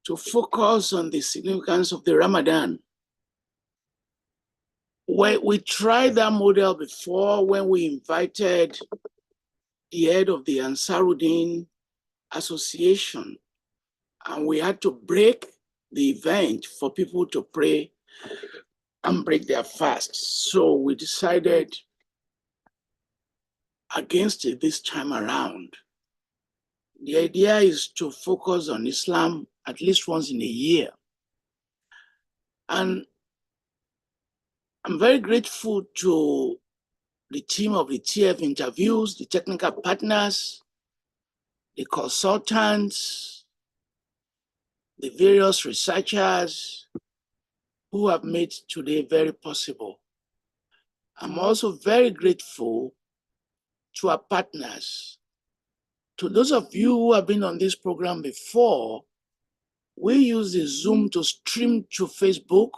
to focus on the significance of the Ramadan. We tried that model before when we invited the head of the Ansaruddin Association, and we had to break the event for people to pray and break their fast. So we decided against it this time around. The idea is to focus on Islam at least once in a year. And I'm very grateful to the team of the TF interviews, the technical partners, the consultants, the various researchers who have made today very possible. I'm also very grateful to our partners. To those of you who have been on this program before, we use the Zoom to stream to Facebook,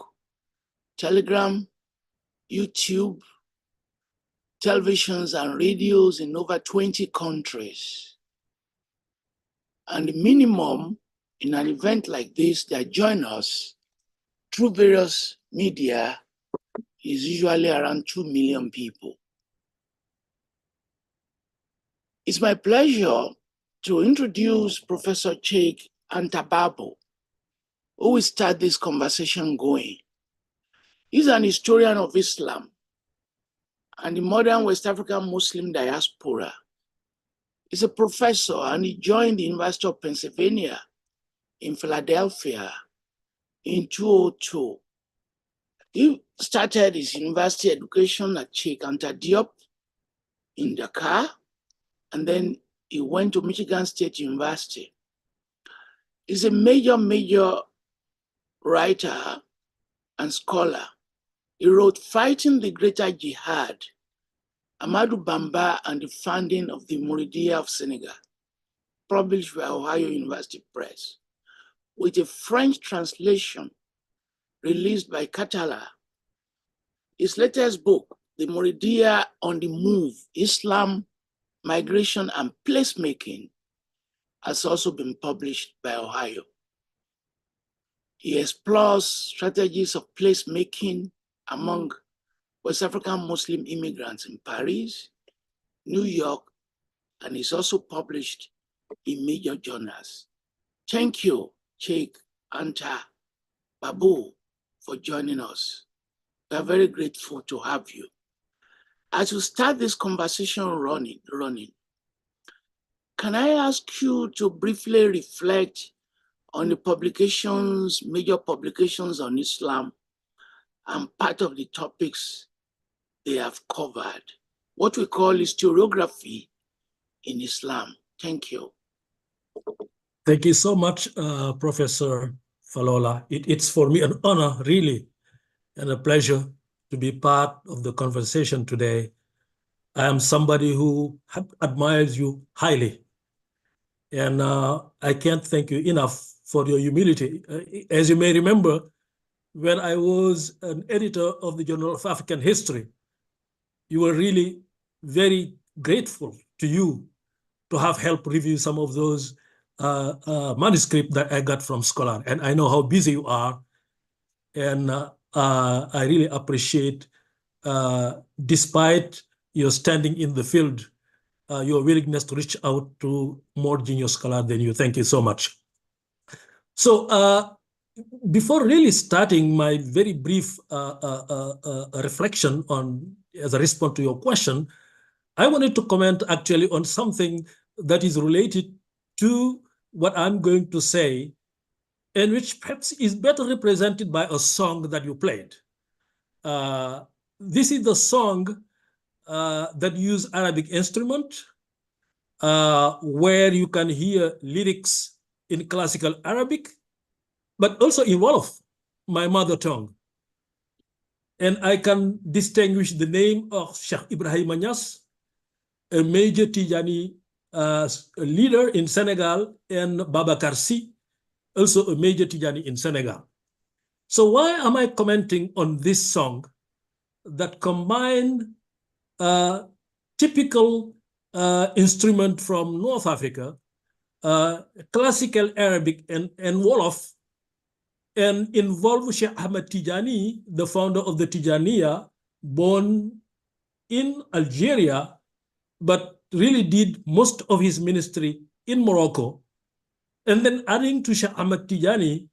Telegram, YouTube, televisions and radios in over 20 countries. And the minimum in an event like this that join us through various media is usually around 2 million people. It's my pleasure to introduce Professor Cheikh Anta Babou, who will start this conversation going. He's an historian of Islam and the modern West African Muslim diaspora. He's a professor and he joined the University of Pennsylvania in Philadelphia in 2002. He started his university education at Cheikh Anta Diop in Dakar, and then he went to Michigan State University. He's a major writer and scholar. He wrote Fighting the Greater Jihad, Amadou Bamba and the Founding of the Mouridiyya of Senegal, published by Ohio University Press, with a French translation released by Catala. His latest book, The Mouridiyya on the Move, Islam, Migration and Placemaking, has also been published by Ohio. He explores strategies of placemaking among West African Muslim immigrants in Paris, New York, and is also published in major journals. Thank you, Cheikh Anta Babou, for joining us. We are very grateful to have you. As we start this conversation running, can I ask you to briefly reflect on the publications, major publications on Islam, and part of the topics they have covered, what we call historiography in Islam? Thank you. Thank you so much, Professor Falola. It's for me an honor, really, and a pleasure to be part of the conversation today. I am somebody who admires you highly, and I can't thank you enough for your humility. As you may remember, when I was an editor of the Journal of African History, you were really very grateful to you to have helped review some of those manuscripts that I got from scholars. And I know how busy you are. And I really appreciate, despite your standing in the field, your willingness to reach out to more junior scholars than you. Thank you so much. So before really starting my very brief reflection on, as a response to your question, I wanted to comment actually on something that is related to what I'm going to say, and which perhaps is better represented by a song that you played. This is the song that uses Arabic instrument, where you can hear lyrics in classical Arabic, but also in Wolof, my mother tongue. And I can distinguish the name of Cheikh Ibrahima Niass, a major Tijani leader in Senegal, and Babacar Sy, also a major Tijani in Senegal. So why am I commenting on this song that combine typical instrument from North Africa, classical Arabic and Wolof and involve Sheikh Ahmad Tijani, the founder of the Tijaniya, born in Algeria, but really did most of his ministry in Morocco. And then adding to Sheikh Ahmad Tijani,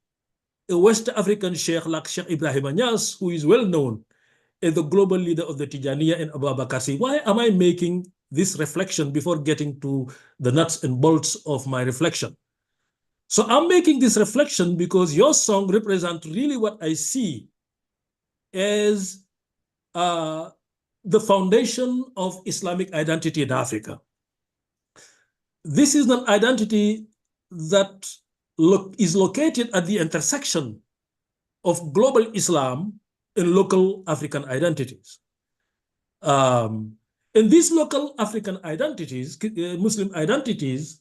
a West African sheikh like Sheikh Ibrahim Anyas, who is well known as the global leader of the Tijaniya and Abu Bakr. Why am I making this reflection before getting to the nuts and bolts of my reflection? So I'm making this reflection because your song represents really what I see as the foundation of Islamic identity in Africa. This is an identity that is located at the intersection of global Islam and local African identities. And these local African identities, Muslim identities,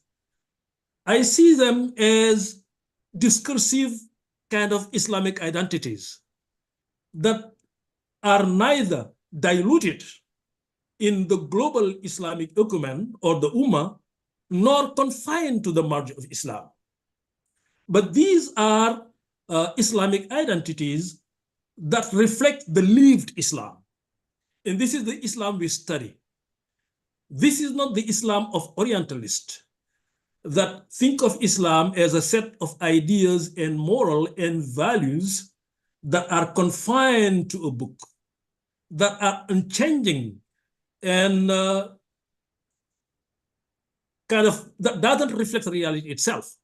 I see them as discursive kind of Islamic identities that are neither diluted in the global Islamic ecumen or the Ummah, nor confined to the margin of Islam. But these are Islamic identities that reflect the lived Islam. And this is the Islam we study. This is not the Islam of Orientalists that think of Islam as a set of ideas and moral and values that are confined to a book, that are unchanging and that doesn't reflect reality itself.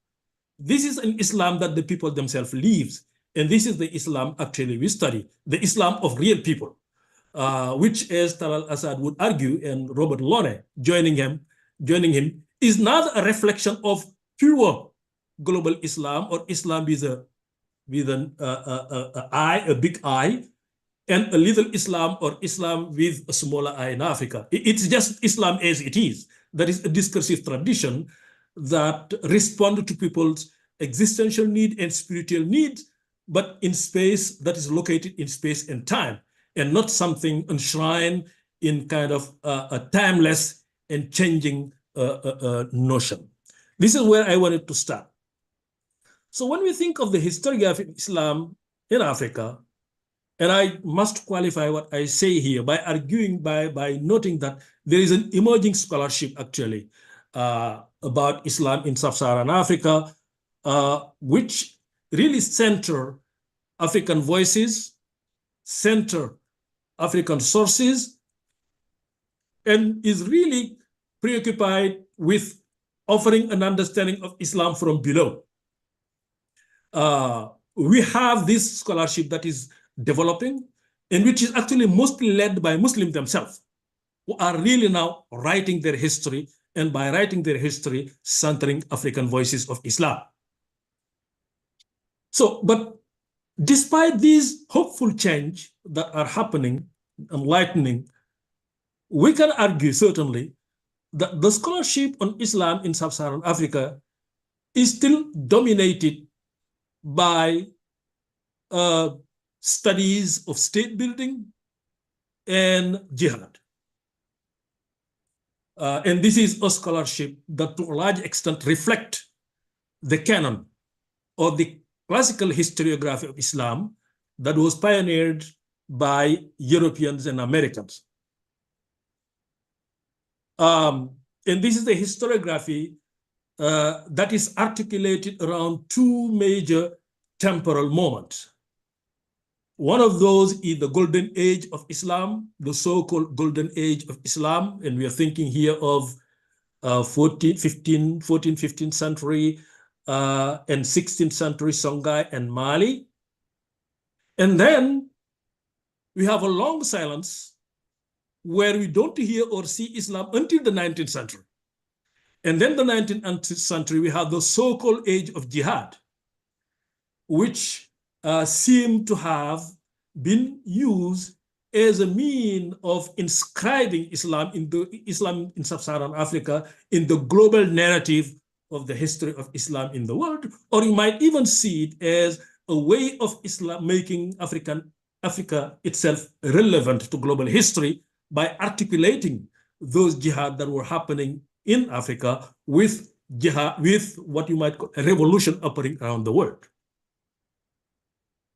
This is an Islam that the people themselves live. And this is the Islam actually we study, the Islam of real people, which, as Talal Asad would argue, and Robert Lone joining him, is not a reflection of pure global Islam or Islam with an eye, a big eye, and a little Islam or Islam with a smaller eye in Africa. It's just Islam as it is. That is a discursive tradition that responds to people's existential need and spiritual needs, but in space that is located in space and time, and not something enshrined in kind of a timeless and changing notion. This is where I wanted to start. So when we think of the history of Islam in Africa, and I must qualify what I say here by arguing, by noting that there is an emerging scholarship actually about Islam in sub-Saharan Africa, which really center African voices, center African sources, and is really preoccupied with offering an understanding of Islam from below. We have this scholarship that is developing, and which is actually mostly led by Muslims themselves, who are really now writing their history, and by writing their history, centering African voices of Islam. So, but despite these hopeful change that are happening, enlightening, we can argue certainly that the scholarship on Islam in sub-Saharan Africa is still dominated by studies of state building and jihad. And this is a scholarship that to a large extent reflect the canon or the classical historiography of Islam that was pioneered by Europeans and Americans. And this is the historiography that is articulated around two major temporal moments. One of those is the golden age of Islam, the so-called golden age of Islam. And we are thinking here of 14th, 15th century and 16th century Songhai and Mali. And then we have a long silence where we don't hear or see Islam until the 19th century. And then the 19th century, we have the so-called age of jihad, which seem to have been used as a mean of inscribing Islam in sub-Saharan Africa in the global narrative of the history of Islam in the world, or you might even see it as a way of Islam making Africa itself relevant to global history by articulating those jihad that were happening in Africa with jihad, with what you might call a revolution occurring around the world.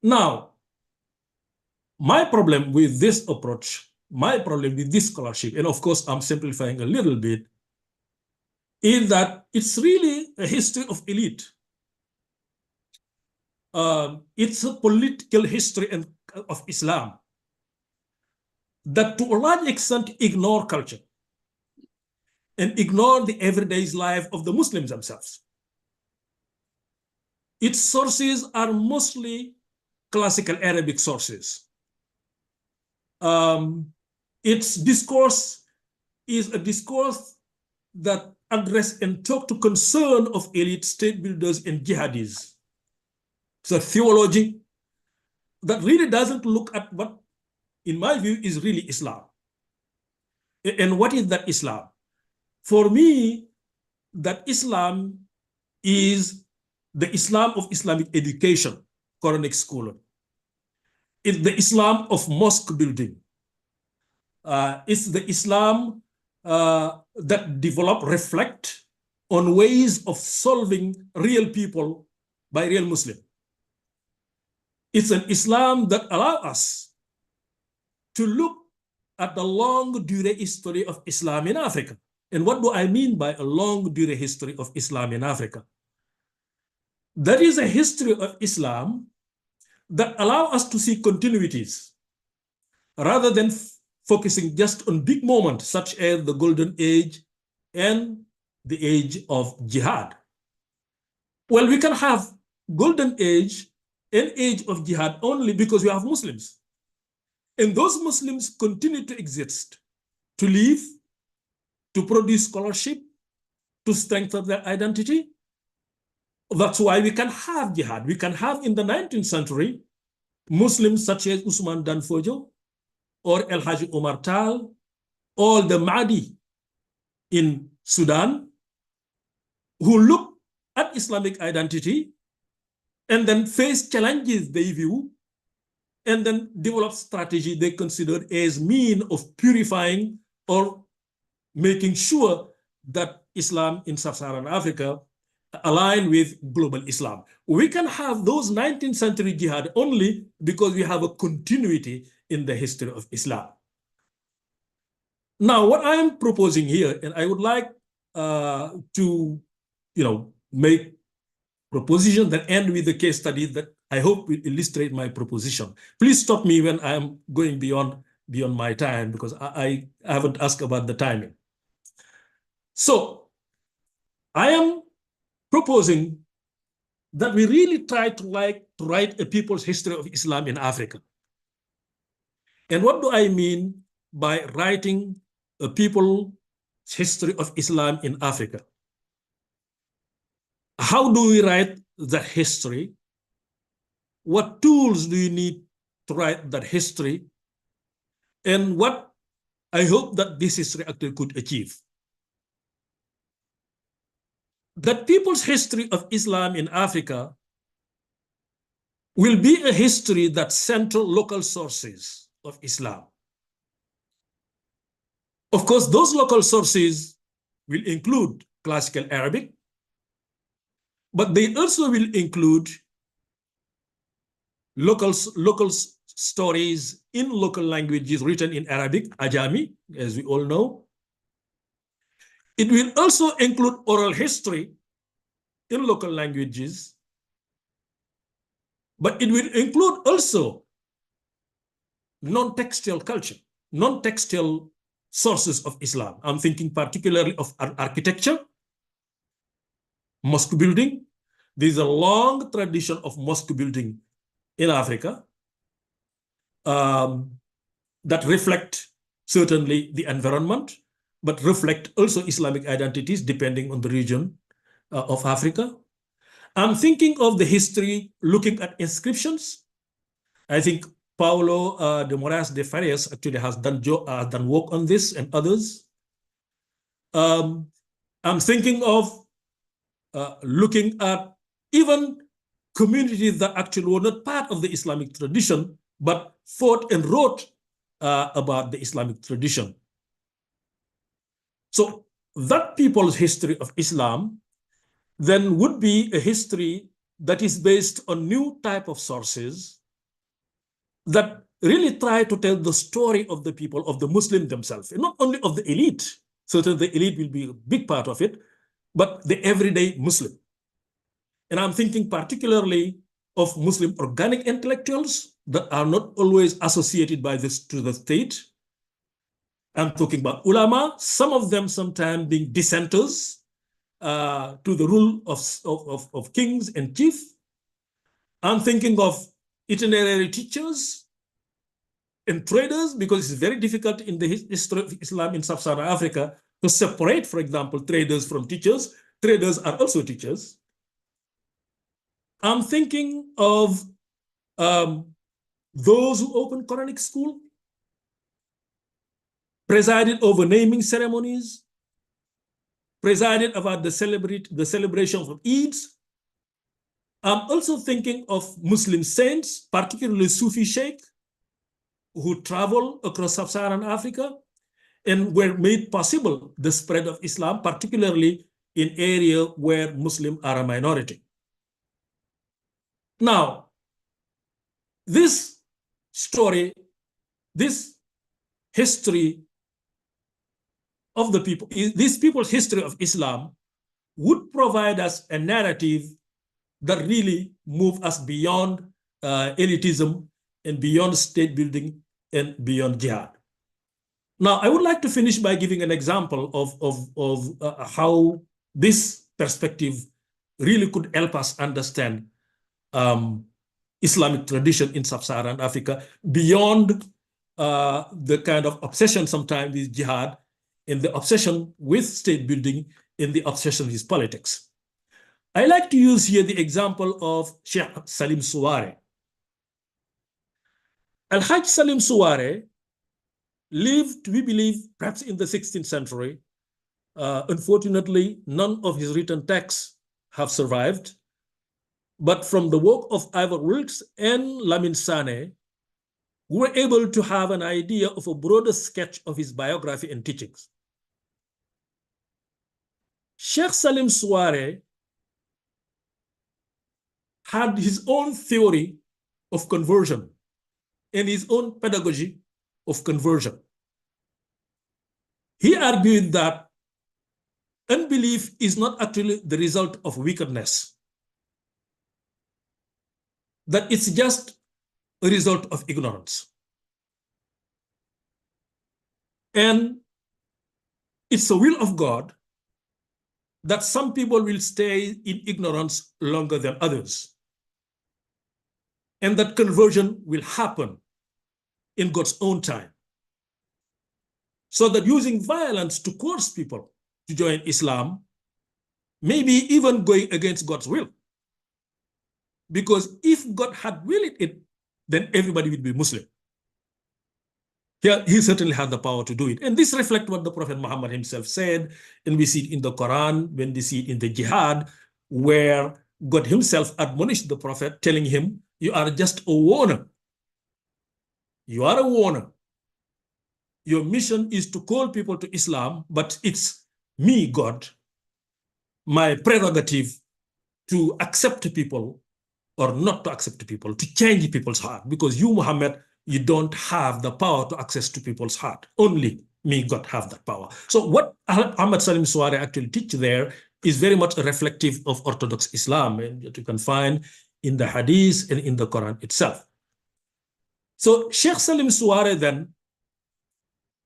Now, my problem with this approach, my problem with this scholarship, and of course I'm simplifying a little bit, is that it's really a history of elite. It's a political history of Islam that to a large extent ignore culture and ignore the everyday life of the Muslims themselves. Its sources are mostly classical Arabic sources. Its discourse is a discourse that address and talk to concern of elite state builders and jihadis. It's a theology that really doesn't look at what, in my view, is really Islam. And what is that Islam? For me, that Islam is the Islam of Islamic education, Quranic scholar. It's the Islam of mosque building. It's the Islam that develop, reflect on ways of solving real people by real Muslim. It's an Islam that allows us to look at the long durée history of Islam in Africa. And what do I mean by a long durée history of Islam in Africa? That is a history of Islam that allows us to see continuities rather than focusing just on big moments such as the Golden Age and the age of jihad. Well, we can have Golden Age and age of jihad only because we have Muslims. And those Muslims continue to exist, to live, to produce scholarship, to strengthen their identity. That's why we can have jihad. We can have in the 19th century Muslims such as Usman Danfojo or El Haji Omar Tal or the Mahdi in Sudan who look at Islamic identity and then face challenges they view and then develop strategy they consider as mean of purifying or making sure that Islam in Sub-Saharan Africa align with global Islam. We can have those 19th century jihad only because we have a continuity in the history of Islam. Now, what I am proposing here, and I would like to, make proposition that end with the case study that I hope will illustrate my proposition. Please stop me when I am going beyond my time because I haven't asked about the timing. So I am proposing that we really try to write a people's history of Islam in Africa. And what do I mean by writing a people's history of Islam in Africa? How do we write that history? What tools do you need to write that history? And what I hope that this history actually could achieve. That people's history of Islam in Africa will be a history that central local sources of Islam. Of course, those local sources will include classical Arabic, but they also will include local stories in local languages written in Arabic, Ajami, as we all know. It will also include oral history in local languages, but it will include also non-textual culture, non-textual sources of Islam. I'm thinking particularly of architecture, mosque building. There's a long tradition of mosque building in Africa that reflect certainly the environment, but reflect also Islamic identities depending on the region of Africa. I'm thinking of the history looking at inscriptions. I think Paulo de Moraes de Farias actually has done work on this and others. I'm thinking of looking at even communities that actually were not part of the Islamic tradition, but fought and wrote about the Islamic tradition. So that people's history of Islam then would be a history that is based on new type of sources that really try to tell the story of the people, of the Muslim themselves, and not only of the elite. Certainly the elite will be a big part of it, but the everyday Muslim. And I'm thinking particularly of Muslim organic intellectuals that are not always associated by this to the state. I'm talking about ulama, some of them sometimes being dissenters to the rule of kings and chiefs. I'm thinking of itinerary teachers and traders, because it's very difficult in the history of Islam in sub-Saharan Africa to separate, for example, traders from teachers. Traders are also teachers. I'm thinking of those who opened Quranic school, presided over naming ceremonies, presided about the celebration of Eids. I'm also thinking of Muslim saints, particularly Sufi sheikh, who travel across sub-Saharan Africa and were made possible the spread of Islam, particularly in areas where Muslims are a minority. Now, this story, this history of the people, this people's history of Islam would provide us a narrative that really move us beyond elitism and beyond state building and beyond jihad. Now, I would like to finish by giving an example of how this perspective really could help us understand Islamic tradition in sub-Saharan Africa beyond the kind of obsession sometimes with jihad and the obsession with state building and the obsession with politics. I like to use here the example of Sheikh Salim Suware. Al-Hajj Salim Suware lived, we believe, perhaps in the 16th century. Unfortunately, none of his written texts have survived. But from the work of Ivor Wilkes and Lamin Sane, we were able to have an idea of a broader sketch of his biography and teachings. Sheikh Salim Suware had his own theory of conversion and his own pedagogy of conversion. He argued that unbelief is not actually the result of wickedness, that it's just a result of ignorance. And it's the will of God that some people will stay in ignorance longer than others, and that conversion will happen in God's own time. So that using violence to coerce people to join Islam may be even going against God's will. Because if God had willed it, then everybody would be Muslim. He certainly had the power to do it. And this reflects what the Prophet Muhammad himself said, and we see it in the Quran, when we see it in the jihad, where God himself admonished the Prophet, telling him, you are just a warner. You are a warner. Your mission is to call people to Islam, but it's me, God, my prerogative to accept people or not to accept people, to change people's heart. Because you, Muhammad, you don't have the power to access to people's heart. Only me, God, have that power. So what Ahmad Salim Suware actually teach there is very much reflective of Orthodox Islam, and that you can find in the Hadith and in the Quran itself. So Sheikh Salim Suware then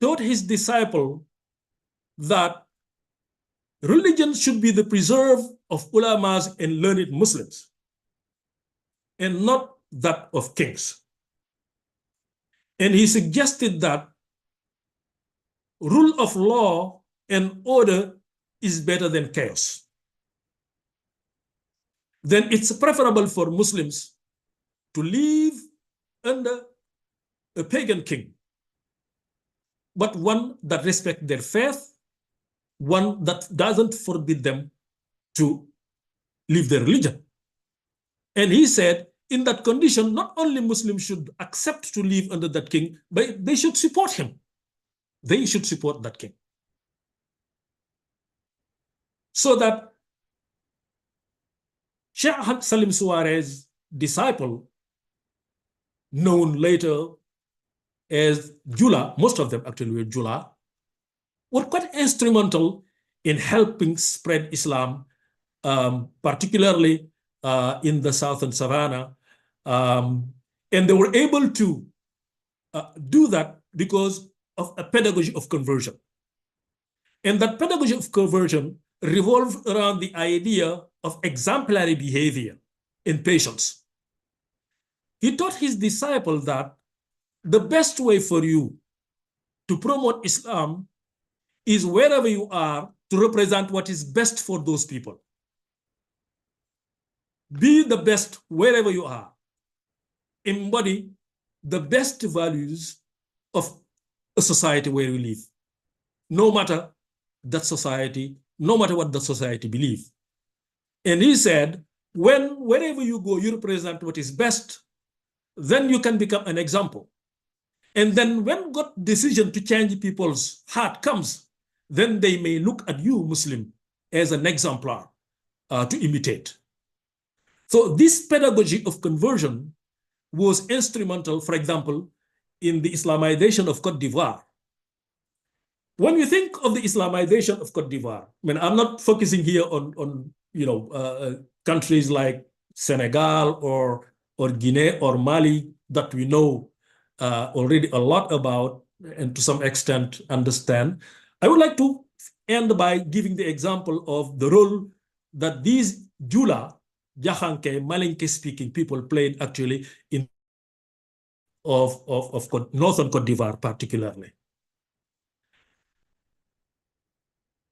taught his disciple that religion should be the preserve of ulamas and learned Muslims, and not that of kings. And he suggested that rule of law and order is better than chaos. Then it's preferable for Muslims to live under a pagan king, but one that respects their faith, one that doesn't forbid them to live their religion. And he said, in that condition, not only Muslims should accept to live under that king, but they should support him. They should support that king. So that Sheikh Salim Suware's disciple known later as Jula, most of them actually were Jula, were quite instrumental in helping spread Islam, particularly in the southern savannah. And they were able to do that because of a pedagogy of conversion. And that pedagogy of conversion revolved around the idea of exemplary behavior and patience. He taught his disciple that the best way for you to promote Islam is wherever you are to represent what is best for those people. Be the best wherever you are. Embody the best values of a society where you live, no matter that society, no matter what the society believes. And he said, wherever you go, you represent what is best, then you can become an example. And then when God's decision to change people's heart comes, then they may look at you, Muslim, as an exemplar to imitate. So this pedagogy of conversion was instrumental, for example, in the Islamization of Côte d'Ivoire. When you think of the Islamization of Côte d'Ivoire, I mean, I'm not focusing here on countries like Senegal or Guinea or Mali that we know already a lot about and to some extent understand. I would like to end by giving the example of the role that these Jula, Jahanke, Malinke-speaking people played actually in of northern Côte d'Ivoire particularly.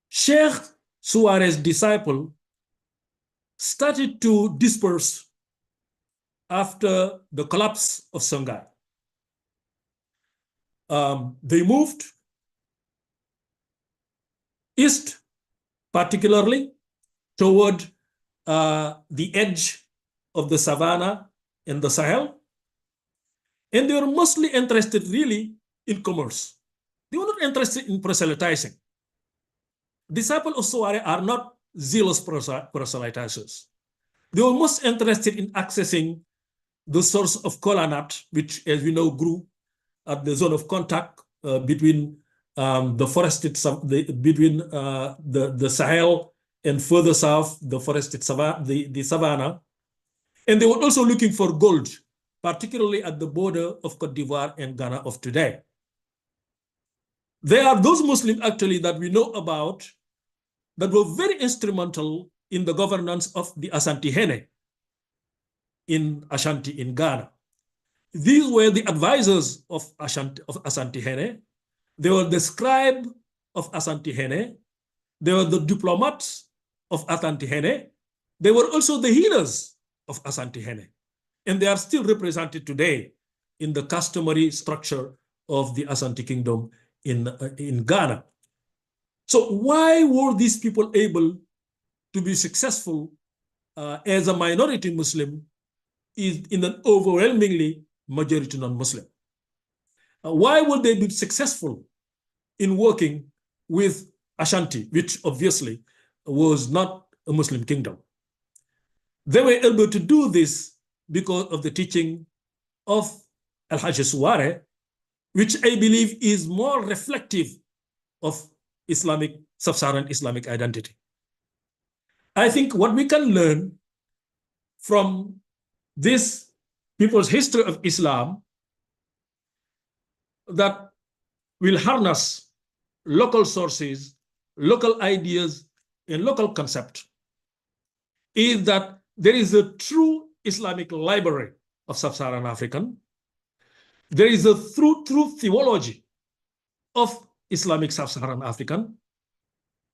Sheikh Suarez's disciple started to disperse after the collapse of Songhai. They moved east, particularly toward the edge of the savannah and the Sahel. And they were mostly interested really in commerce. They were not interested in proselytizing. Disciples of Suarez are not zealous proselytizers. They were most interested in accessing the source of kola nut, which, as we know, grew at the zone of contact between the forested, between the Sahel and further south, the forested savannah, the savannah. And they were also looking for gold, particularly at the border of Côte d'Ivoire and Ghana of today. There are those Muslims actually that we know about that were very instrumental in the governance of the Asantehene in Ashanti in Ghana. These were the advisors of Asantehene. They were the scribe of Asantehene. They were the diplomats of Asantehene. They were also the healers of Asantehene. And they are still represented today in the customary structure of the Asante Kingdom in Ghana. So why were these people able to be successful as a minority Muslim in an overwhelmingly majority non-Muslim? Why would they be successful in working with Ashanti, which obviously was not a Muslim kingdom? They were able to do this because of the teaching of Al-Hajj Suarez, which I believe is more reflective of sub-Saharan Islamic identity. I think what we can learn from this people's history of Islam that will harness local sources, local ideas, and local concept is that there is a true Islamic library of sub-Saharan African. There is a true theology of Islamic sub-Saharan African,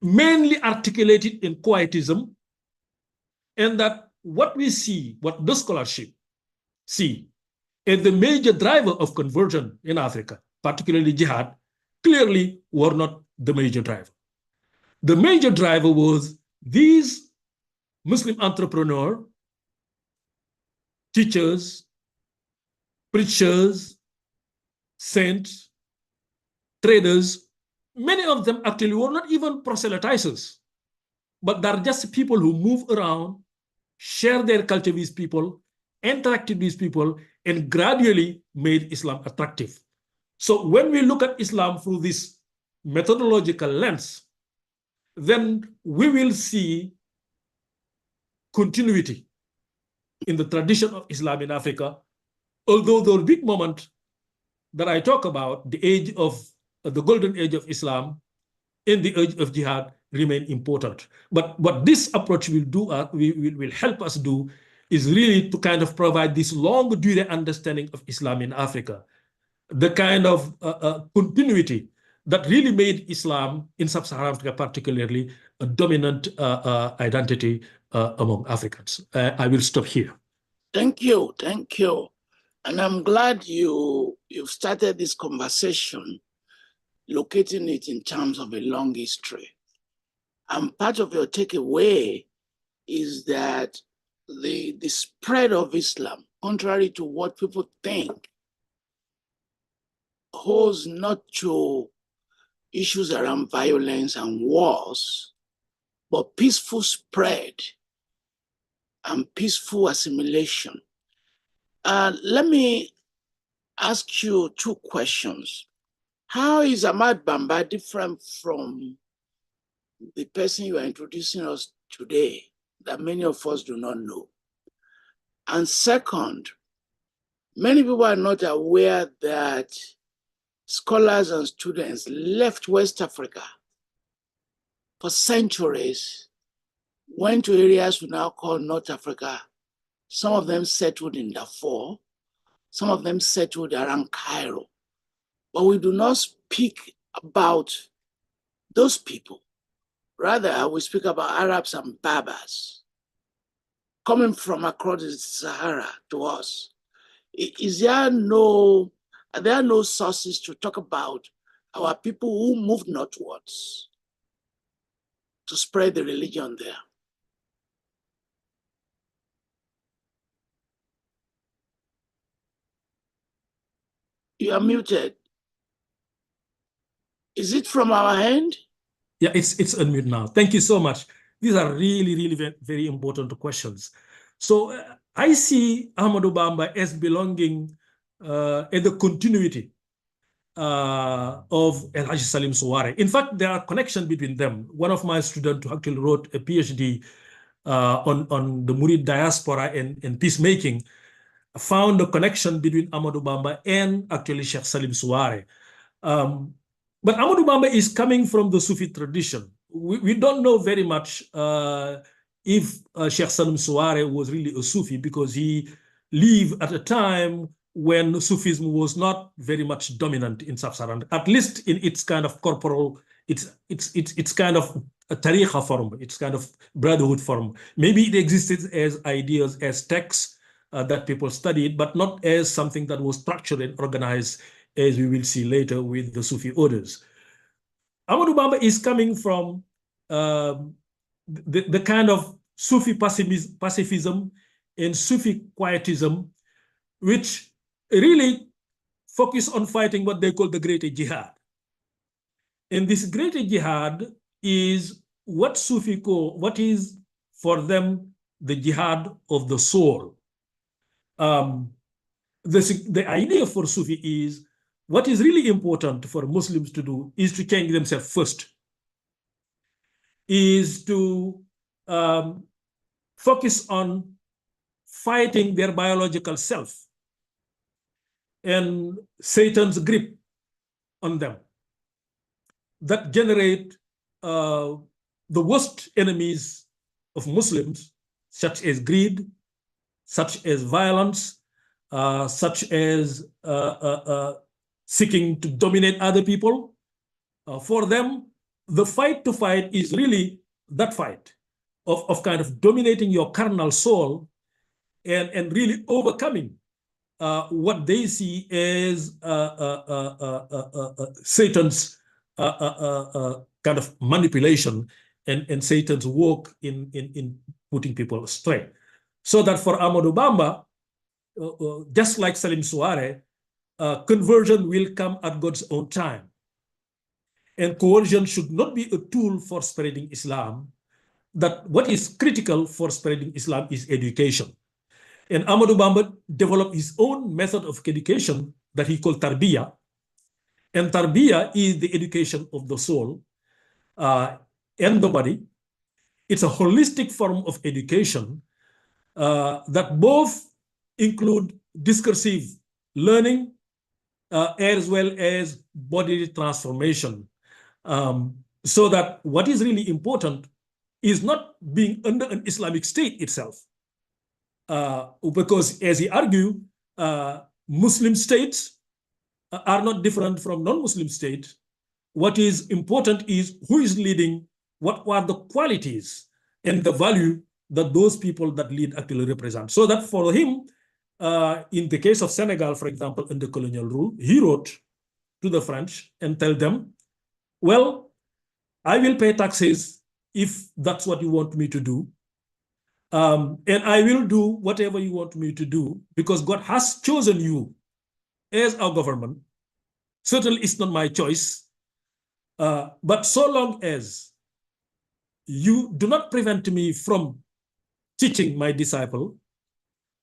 mainly articulated in Quietism, and that what we see, what the scholarship see, as the major driver of conversion in Africa, particularly jihad, clearly were not the major driver. The major driver was these Muslim entrepreneurs, teachers, preachers, saints, traders. Many of them actually were not even proselytizers, but they're just people who move around, share their culture with people, interacted with people, and gradually made Islam attractive. So when we look at Islam through this methodological lens, then we will see continuity in the tradition of Islam in Africa, although the big moment that I talk about, the age of the golden age of Islam and the age of jihad, remain important. But what this approach will do, will help us do, is really to kind of provide this long-duration understanding of Islam in Africa, the kind of continuity that really made Islam in sub-Saharan Africa particularly a dominant identity among Africans. I will stop here. Thank you. And I'm glad you've started this conversation, locating it in terms of a long history. And part of your takeaway is that the spread of Islam, contrary to what people think, holds not to issues around violence and wars, but peaceful spread and peaceful assimilation. Let me ask you two questions. How is Ahmad Bamba different from the person you are introducing us today that many of us do not know? And second, many people are not aware that scholars and students left West Africa for centuries, went to areas we now call North Africa. Some of them settled in Darfur, some of them settled around Cairo. But we do not speak about those people. Rather, we speak about Arabs and Berbers coming from across the Sahara to us. Are there no sources to talk about our people who moved northwards to spread the religion there? You are muted. Is it from our end? Yeah, it's unmuted now. Thank you so much. These are really very, very important questions. So I see Ahmadou Bamba as belonging in the continuity of El Haji Salim Souare. In fact, there are connections between them. One of my students who actually wrote a PhD on the Murid diaspora and peacemaking found a connection between Ahmadou Bamba and actually Sheikh Salim Souare. But Ahmadou Bamba is coming from the Sufi tradition. We don't know very much if Sheikh Salim Souare was really a Sufi, because he lived at a time when Sufism was not very much dominant in Sub-Saharan, at least in its kind of corporal, it's kind of a tariqa form, it's kind of brotherhood form. Maybe it existed as ideas, as texts that people studied, but not as something that was structured and organized, as we will see later with the Sufi orders. Ahmadou Bamba is coming from the kind of Sufi pacifism and Sufi quietism, which really focus on fighting what they call the greater jihad. And this greater jihad is what Sufi call, what is for them the jihad of the soul. The idea for Sufi is, what is really important for Muslims to do is to change themselves first, is to focus on fighting their biological self and Satan's grip on them that generate the worst enemies of Muslims, such as greed, such as violence, such as seeking to dominate other people. For them, the fight to fight is really that fight of kind of dominating your carnal soul and really overcoming what they see as Satan's kind of manipulation and Satan's work in putting people astray. So that for Ahmadou Bamba, just like Salim Souare, conversion will come at God's own time. And coercion should not be a tool for spreading Islam. That what is critical for spreading Islam is education. And Amadou Bamba developed his own method of education that he called tarbiya. And tarbiya is the education of the soul and the body. It's a holistic form of education that both include discursive learning as well as bodily transformation. So that what is really important is not being under an Islamic state itself. Because as he argued, Muslim states are not different from non-Muslim states. What is important is who is leading, what are the qualities and the value that those people that lead actually represent. So that for him, in the case of Senegal, for example, under colonial rule, he wrote to the French and tell them, well, I will pay taxes if that's what you want me to do. And I will do whatever you want me to do because God has chosen you as our government. Certainly it's not my choice. But so long as you do not prevent me from teaching my disciple,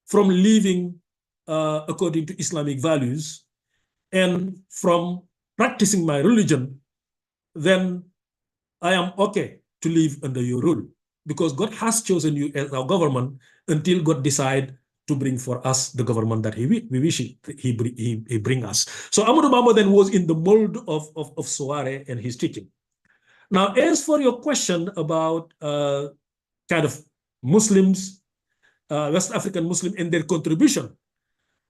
from living according to Islamic values, and from practicing my religion, then I am okay to live under your rule because God has chosen you as our government until God decide to bring for us the government that we wish he bring us. So Amadou Bamba then was in the mold of Soare and his teaching. Now, as for your question about kind of Muslims, West African Muslim and their contribution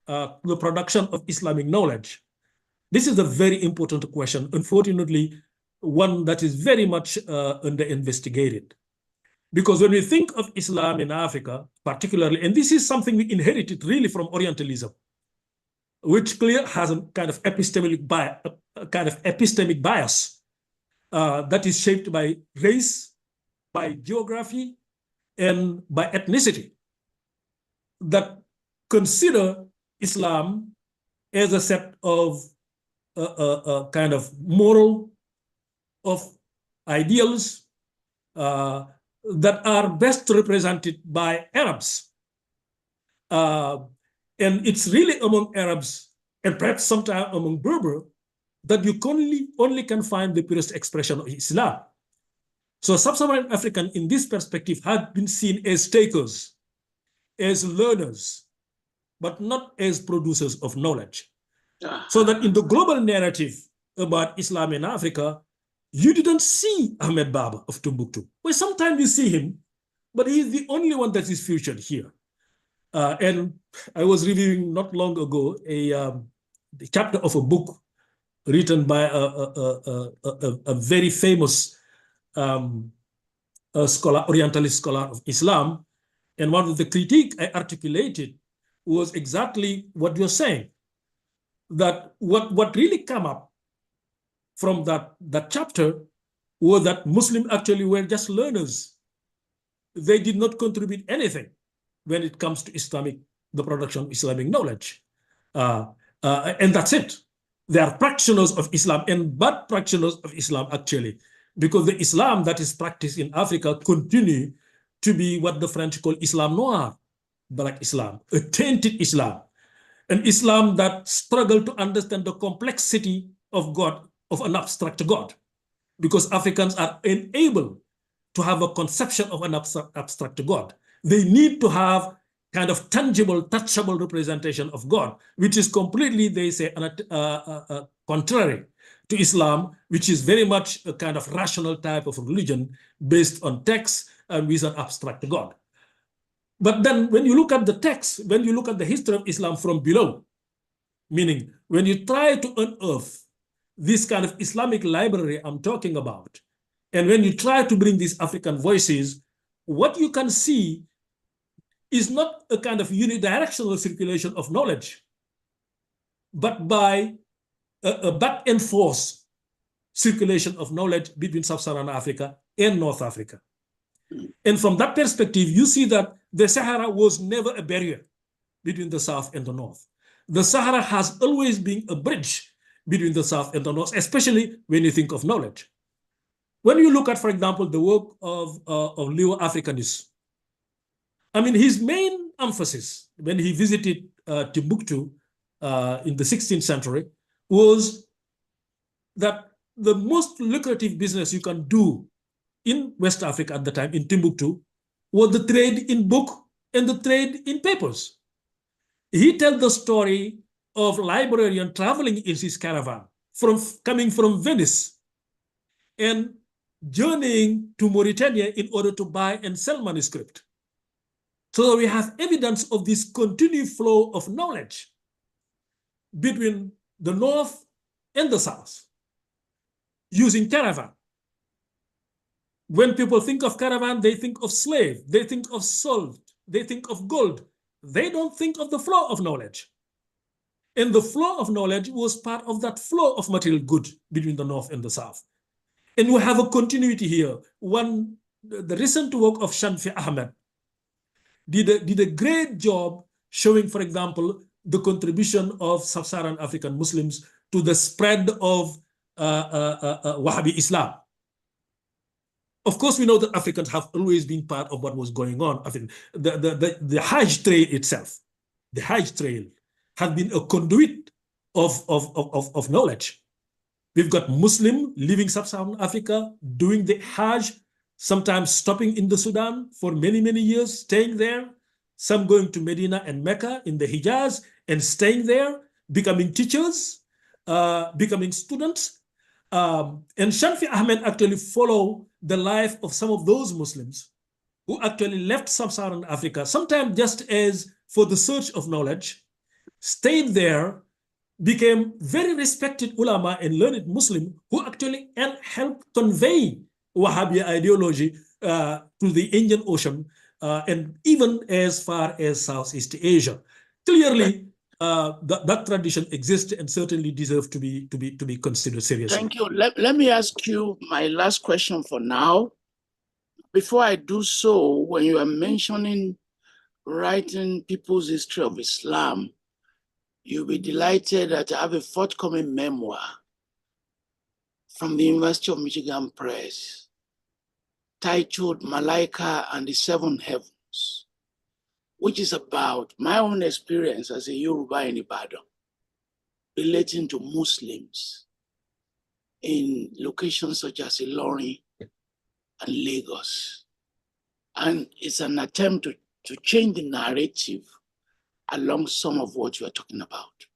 to the production of Islamic knowledge, this is a very important question. Unfortunately, one that is very much under-investigated. Because when we think of Islam in Africa, particularly, and this is something we inherited really from Orientalism, which clearly has a kind of epistemic bias that is shaped by race, by geography, and by ethnicity, that consider Islam as a set of kind of moral, of ideals that are best represented by Arabs. And it's really among Arabs and perhaps sometimes among Berber that you only can find the purest expression of Islam. So sub-Saharan African in this perspective had been seen as takers, as learners, but not as producers of knowledge. So that in the global narrative about Islam in Africa, you didn't see Ahmed Baba of Timbuktu. Well, sometimes you see him, but he's the only one that is featured here. And I was reviewing not long ago the chapter of a book written by a very famous scholar, Orientalist scholar of Islam. And one of the critique I articulated was exactly what you're saying, that what really came up from that chapter was that Muslims actually were just learners. They did not contribute anything when it comes to the production of Islamic knowledge. And that's it. They are practitioners of Islam and bad practitioners of Islam, actually, because the Islam that is practiced in Africa continue to be what the French call Islam noir, Black Islam, a tainted Islam, an Islam that struggled to understand the complexity of God, of an abstract God, because Africans are unable to have a conception of an abstract God. They need to have kind of tangible, touchable representation of God, which is completely, they say, contrary to Islam, which is very much a kind of rational type of religion based on text and with an abstract God. But then when you look at the text, when you look at the history of Islam from below, meaning when you try to unearth this kind of Islamic library I'm talking about, and when you try to bring these African voices, what you can see is not a kind of unidirectional circulation of knowledge, but by a back and forth circulation of knowledge between Sub-Saharan Africa and North Africa. And from that perspective, you see that the Sahara was never a barrier between the South and the North. The Sahara has always been a bridge between the South and the North, especially when you think of knowledge. When you look at, for example, the work of Leo Africanus, I mean, his main emphasis when he visited Timbuktu in the 16th century was that the most lucrative business you can do in West Africa at the time, in Timbuktu, was the trade in book and the trade in papers. He tells the story of a librarian traveling in his caravan, coming from Venice and journeying to Mauritania in order to buy and sell manuscript. So we have evidence of this continued flow of knowledge between the North and the South using caravan. When people think of caravan, they think of slave, they think of salt, they think of gold. They don't think of the flow of knowledge. And the flow of knowledge was part of that flow of material good between the North and the South. And we have a continuity here. The recent work of Shanfi Ahmed did a great job showing, for example, the contribution of sub-Saharan African Muslims to the spread of Wahhabi Islam. Of course, we know that Africans have always been part of what was going on. I think the Hajj trail itself, the Hajj trail, has been a conduit of knowledge. We've got Muslims leaving sub-Saharan Africa, doing the Hajj, sometimes stopping in the Sudan for many, many years, staying there. Some going to Medina and Mecca in the Hijaz and staying there, becoming teachers, becoming students. And Shanfi Ahmed actually followed the life of some of those Muslims who actually left sub-Saharan Africa, sometimes just as for the search of knowledge, stayed there, became very respected ulama and learned Muslim who actually helped convey Wahhabi ideology to the Indian Ocean and even as far as Southeast Asia. Clearly, that tradition exists and certainly deserves to be considered seriously. Thank you. Let me ask you my last question for now. Before I do so, when you are mentioning writing people's history of Islam, you'll be delighted that I have a forthcoming memoir from the University of Michigan Press titled Malaika and the Seven Heavens, which is about my own experience as a Yoruba in Ibadan, relating to Muslims in locations such as Ilorin and Lagos. And it's an attempt to change the narrative along some of what you are talking about.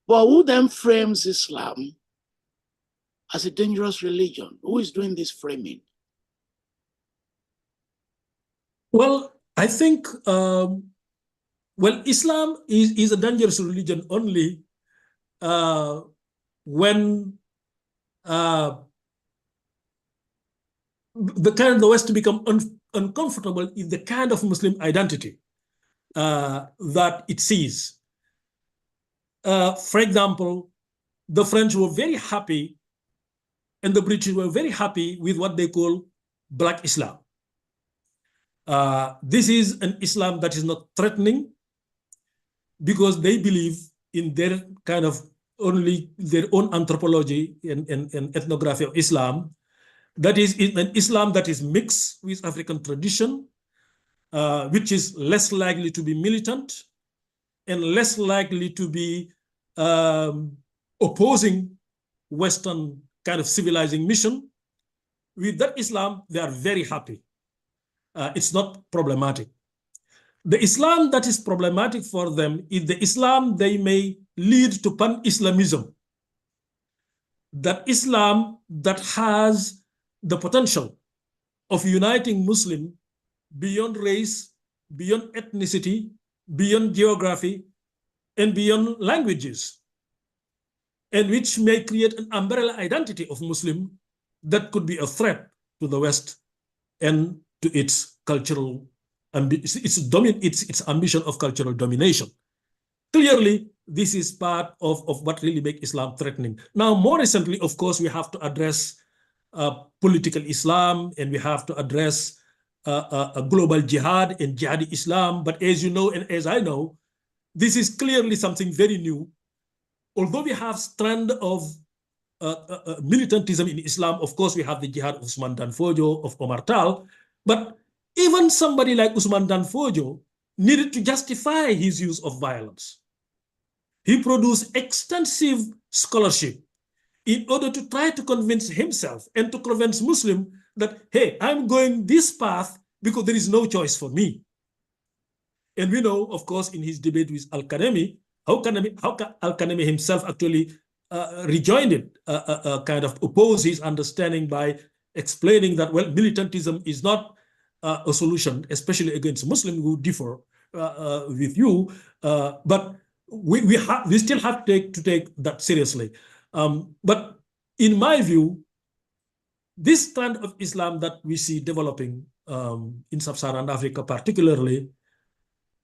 But who then frames Islam as a dangerous religion? Who is doing this framing? Well, I think, Islam is a dangerous religion only when the West become uncomfortable in the kind of Muslim identity that it sees. For example, the French were very happy and the British were very happy with what they call Black Islam. This is an Islam that is not threatening because they believe in their kind of only their own anthropology and ethnography of Islam. That is an Islam that is mixed with African tradition, which is less likely to be militant and less likely to be opposing Western kind of civilizing mission. With that Islam, they are very happy. It's not problematic. The Islam that is problematic for them is the Islam they may lead to pan-Islamism. That Islam that has the potential of uniting Muslim beyond race, beyond ethnicity, beyond geography, and beyond languages, and which may create an umbrella identity of Muslim that could be a threat to the West and to its cultural, its ambition of cultural domination. Clearly, this is part of what really makes Islam threatening. Now, more recently, of course, we have to address political Islam, and we have to address a global jihad and jihadi Islam. But as you know, and as I know, this is clearly something very new. Although we have strand of militantism in Islam, of course, we have the jihad of Usman Dan Fodio, of Omar Tal, but even somebody like Usman Dan Fodio needed to justify his use of violence. He produced extensive scholarship in order to try to convince himself and to convince Muslims that, hey, I'm going this path because there is no choice for me. And we know, of course, in his debate with Al-Kanemi, how Al-Kanemi himself actually rejoined it, kind of opposed his understanding by explaining that, well, militantism is not a solution, especially against Muslims who differ with you, but we still have to take that seriously. But in my view, this kind of Islam that we see developing in sub-Saharan Africa particularly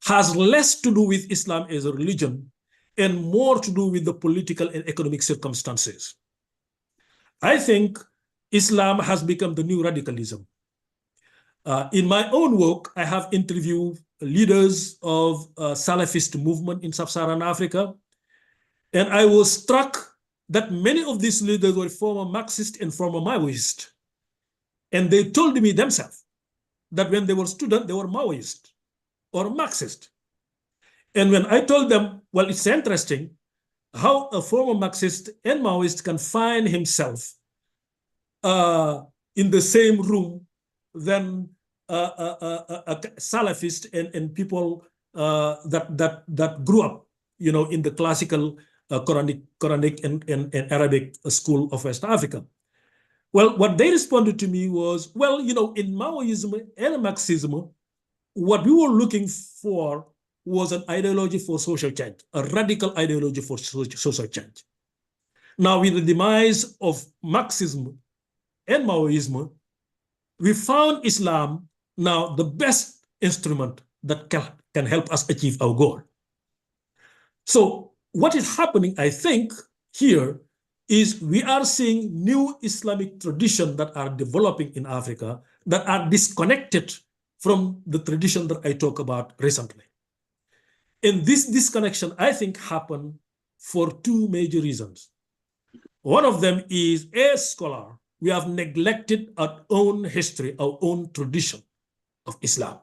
has less to do with Islam as a religion and more to do with the political and economic circumstances. I think Islam has become the new radicalism. In my own work, I have interviewed leaders of Salafist movement in sub-Saharan Africa, and I was struck that many of these leaders were former Marxist and former Maoist. And they told me themselves that when they were students, they were Maoist or Marxist. And when I told them, well, it's interesting how a former Marxist and Maoist can find himself in the same room than a Salafist and people that grew up, in the classical Quranic and Arabic school of West Africa. Well, what they responded to me was, well, in Maoism and Marxism, what we were looking for was an ideology for social change, a radical ideology for social change. Now, with the demise of Marxism and Maoism, we found Islam now the best instrument that can help us achieve our goal. So what is happening, I think, here is we are seeing new Islamic traditions that are developing in Africa that are disconnected from the tradition that I talked about recently. And this disconnection, I think, happened for two major reasons. One of them is, as scholar, we have neglected our own history, our own tradition of Islam.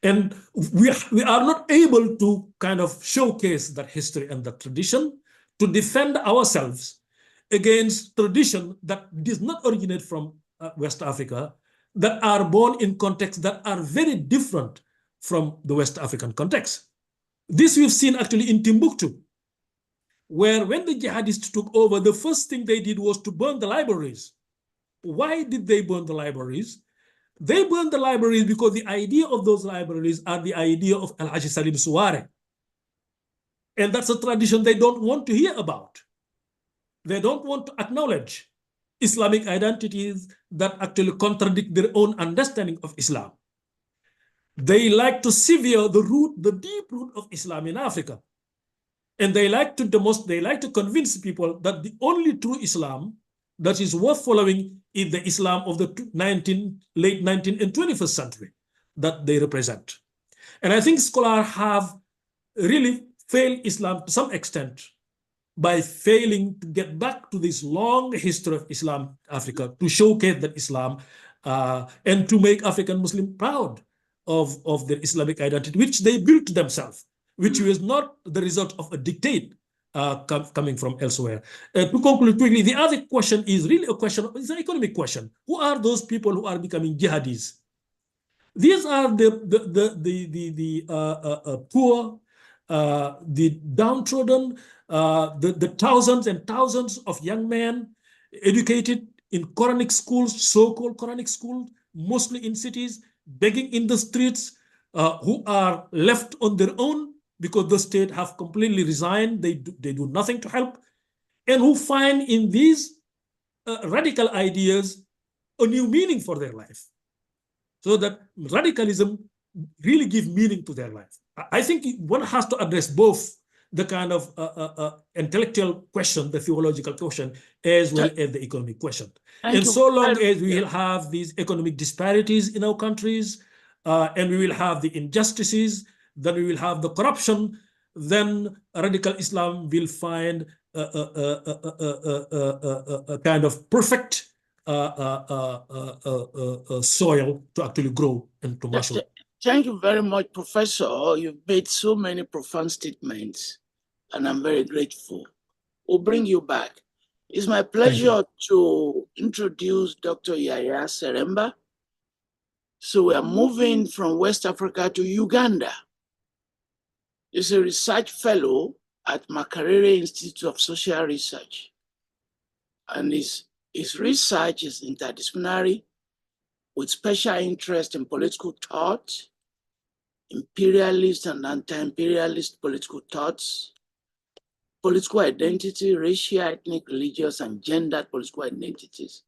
And we are not able to kind of showcase that history and that tradition to defend ourselves against tradition that does not originate from West Africa, that are born in contexts that are very different from the West African context. This we've seen actually in Timbuktu, where when the jihadists took over, the first thing they did was to burn the libraries. Why did they burn the libraries? They burned the libraries because the idea of those libraries are the idea of Al-Haji Salim Suware. And that's a tradition they don't want to hear about. They don't want to acknowledge Islamic identities that actually contradict their own understanding of Islam. They like to sever the deep root of Islam in Africa. And they like to convince people that the only true Islam that is worth following is the Islam of the late 19th and 21st century that they represent. And I think scholars have really failed Islam to some extent by failing to get back to this long history of Islam in Africa, to showcase that Islam and to make African Muslims proud of their Islamic identity, which they built themselves, which was not the result of a dictate coming from elsewhere. To conclude quickly, the other question is really it's an economic question. Who are those people who are becoming jihadis? These are the poor, the downtrodden, the thousands and thousands of young men educated in Quranic schools, so-called Quranic schools, mostly in cities, begging in the streets, who are left on their own because the state have completely resigned, they do nothing to help, and who find in these radical ideas a new meaning for their life. So that radicalism really gives meaning to their life. I think one has to address both the kind of intellectual question, the theological question, as well as the economic question. And so long as we will have these economic disparities in our countries, and we will have the injustices, then we will have the corruption, then radical Islam will find a kind of perfect soil to actually grow and to mature. Thank you very much, Professor. You've made so many profound statements, and I'm very grateful. We'll bring you back. It's my pleasure to introduce Dr. Yahya Sseremba. So we are moving from West Africa to Uganda. He's a research fellow at Makerere Institute of Social Research. And his research is interdisciplinary with special interest in political thought, imperialist and anti-imperialist political thoughts, political identity, racial, ethnic, religious, and gendered political identities,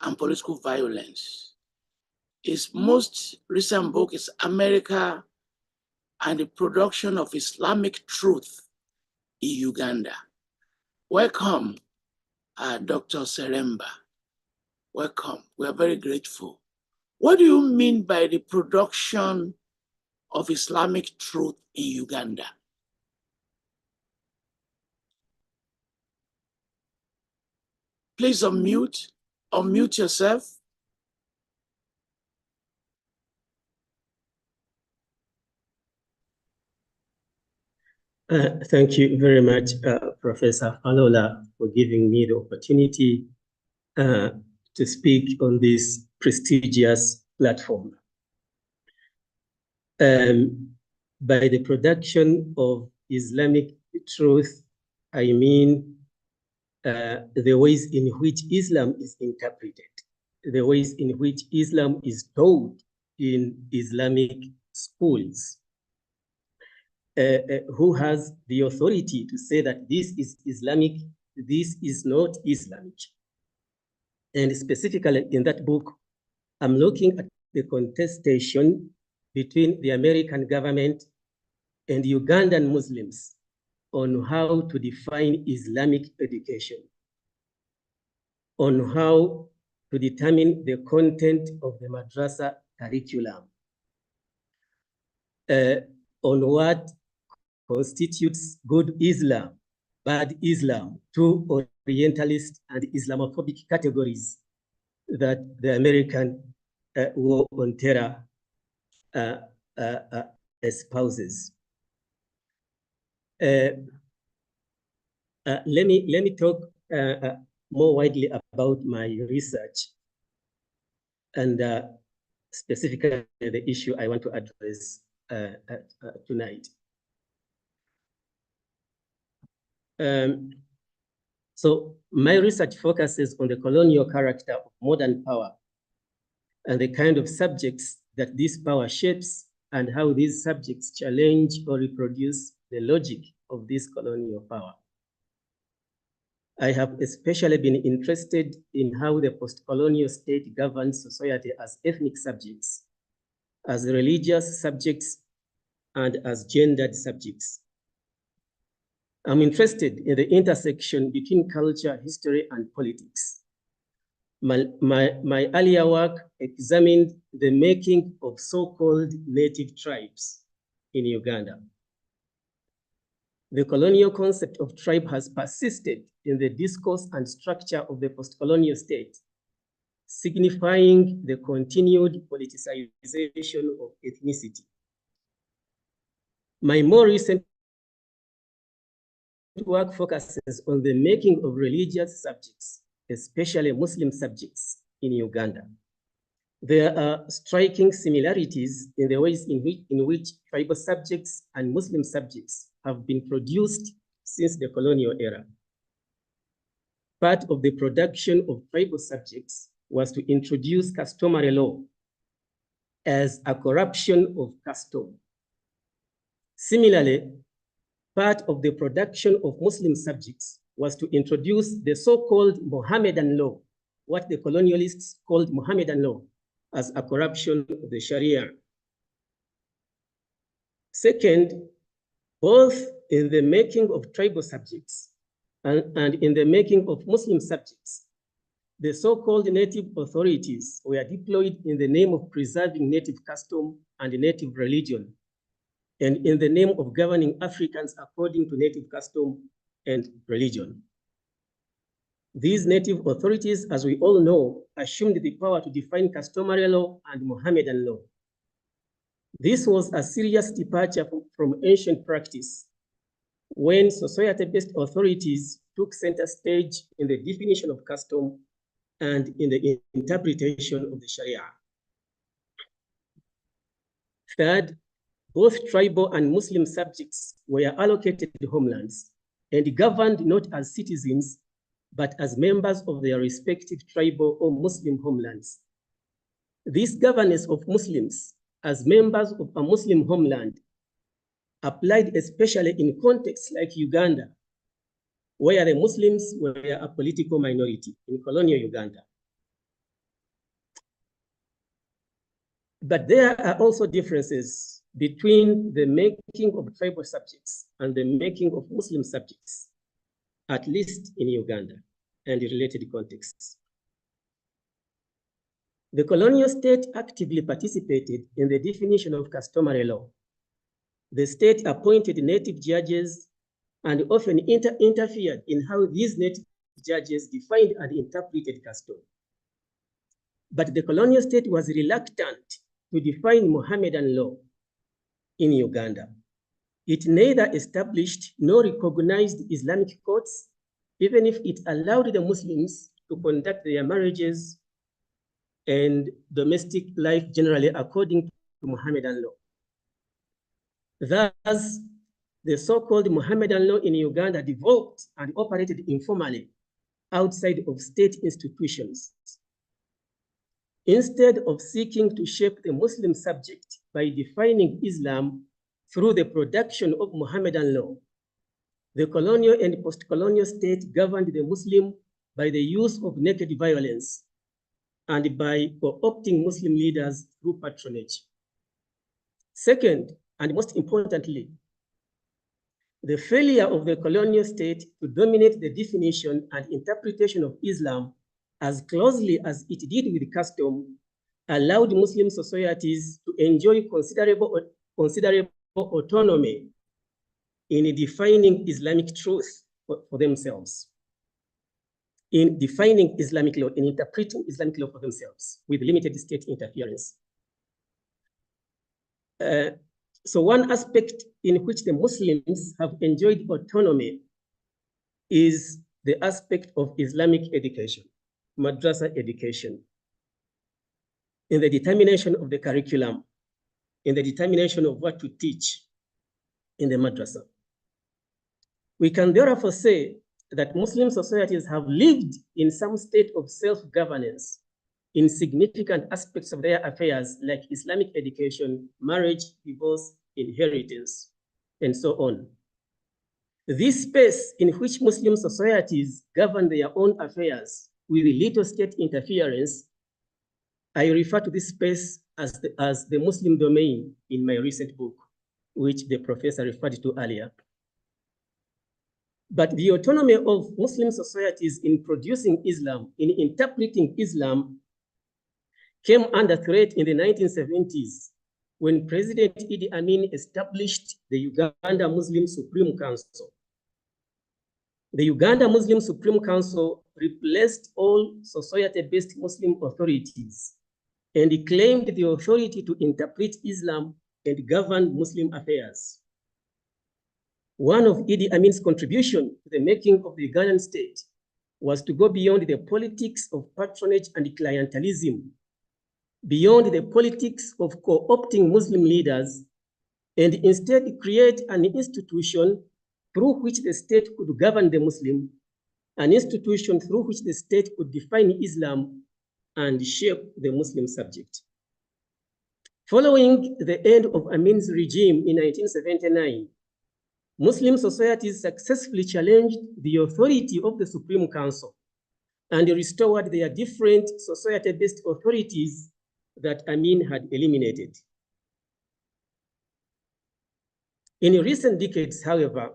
and political violence. His most recent book is America and the Production of Islamic Truth in Uganda. Welcome, Dr. Sseremba. Welcome. We are very grateful. What do you mean by the production of Islamic truth in Uganda? Please unmute yourself. Thank you very much, Professor Falola, for giving me the opportunity to speak on this prestigious platform. By the production of Islamic truth, I mean the ways in which Islam is interpreted, the ways in which Islam is taught in Islamic schools. Who has the authority to say that this is Islamic, this is not Islamic? And specifically in that book, I'm looking at the contestation between the American government and Ugandan Muslims on how to define Islamic education, on how to determine the content of the madrasa curriculum, on what constitutes good Islam, bad Islam, two Orientalist and Islamophobic categories that the American war on terror espouses. Let me talk more widely about my research and specifically the issue I want to address tonight. So my research focuses on the colonial character of modern power and the kind of subjects that this power shapes and how these subjects challenge or reproduce the logic of this colonial power. I have especially been interested in how the post-colonial state governs society as ethnic subjects, as religious subjects, and as gendered subjects. I'm interested in the intersection between culture, history, and politics. My earlier work examined the making of so-called native tribes in Uganda. The colonial concept of tribe has persisted in the discourse and structure of the post-colonial state, signifying the continued politicization of ethnicity. My more recent work focuses on the making of religious subjects, especially Muslim subjects in Uganda. There are striking similarities in the ways in which tribal subjects and Muslim subjects have been produced since the colonial era. Part of the production of tribal subjects was to introduce customary law as a corruption of custom. Similarly, part of the production of Muslim subjects was to introduce the so-called Mohammedan law, what the colonialists called Mohammedan law, as a corruption of the Sharia. Second, both in the making of tribal subjects and in the making of Muslim subjects, the so-called native authorities were deployed in the name of preserving native custom and native religion, and in the name of governing Africans according to native custom and religion. These native authorities, as we all know, assumed the power to define customary law and Mohammedan law. This was a serious departure from ancient practice when society-based authorities took center stage in the definition of custom and in the interpretation of the Sharia. Third, both tribal and Muslim subjects were allocated homelands and governed not as citizens, but as members of their respective tribal or Muslim homelands. This governance of Muslims as members of a Muslim homeland applied especially in contexts like Uganda, where the Muslims were a political minority in colonial Uganda. But there are also differences between the making of tribal subjects and the making of Muslim subjects, at least in Uganda and related contexts. The colonial state actively participated in the definition of customary law. The state appointed native judges and often interfered in how these native judges defined and interpreted custom. But the colonial state was reluctant to define Mohammedan law in Uganda. It neither established nor recognized Islamic courts, even if it allowed the Muslims to conduct their marriages and domestic life generally according to Mohammedan law. Thus, the so-called Mohammedan law in Uganda developed and operated informally outside of state institutions. Instead of seeking to shape the Muslim subject by defining Islam through the production of Mohammedan law, the colonial and post-colonial state governed the Muslim by the use of naked violence and by co-opting Muslim leaders through patronage. Second, and most importantly, the failure of the colonial state to dominate the definition and interpretation of Islam as closely as it did with custom allowed Muslim societies to enjoy considerable autonomy in defining Islamic truth for themselves, in defining Islamic law, in interpreting Islamic law for themselves with limited state interference. So one aspect in which the Muslims have enjoyed autonomy is the aspect of Islamic education, madrasa education, in the determination of the curriculum, in the determination of what to teach in the madrasa. We can therefore say that Muslim societies have lived in some state of self-governance in significant aspects of their affairs like Islamic education, marriage, divorce, inheritance, and so on. This space in which Muslim societies govern their own affairs with little state interference, I refer to this space as the Muslim domain in my recent book, which the professor referred to earlier. But the autonomy of Muslim societies in producing Islam, in interpreting Islam, came under threat in the 1970s when President Idi Amin established the Uganda Muslim Supreme Council. The Uganda Muslim Supreme Council replaced all society-based Muslim authorities and claimed the authority to interpret Islam and govern Muslim affairs. One of Idi Amin's contribution to the making of the Ugandan state was to go beyond the politics of patronage and clientelism, beyond the politics of co-opting Muslim leaders, and instead create an institution through which the state could govern the Muslim, an institution through which the state could define Islam and shape the Muslim subject. Following the end of Amin's regime in 1979, Muslim societies successfully challenged the authority of the Supreme Council and restored their different society-based authorities that Amin had eliminated. In recent decades, however,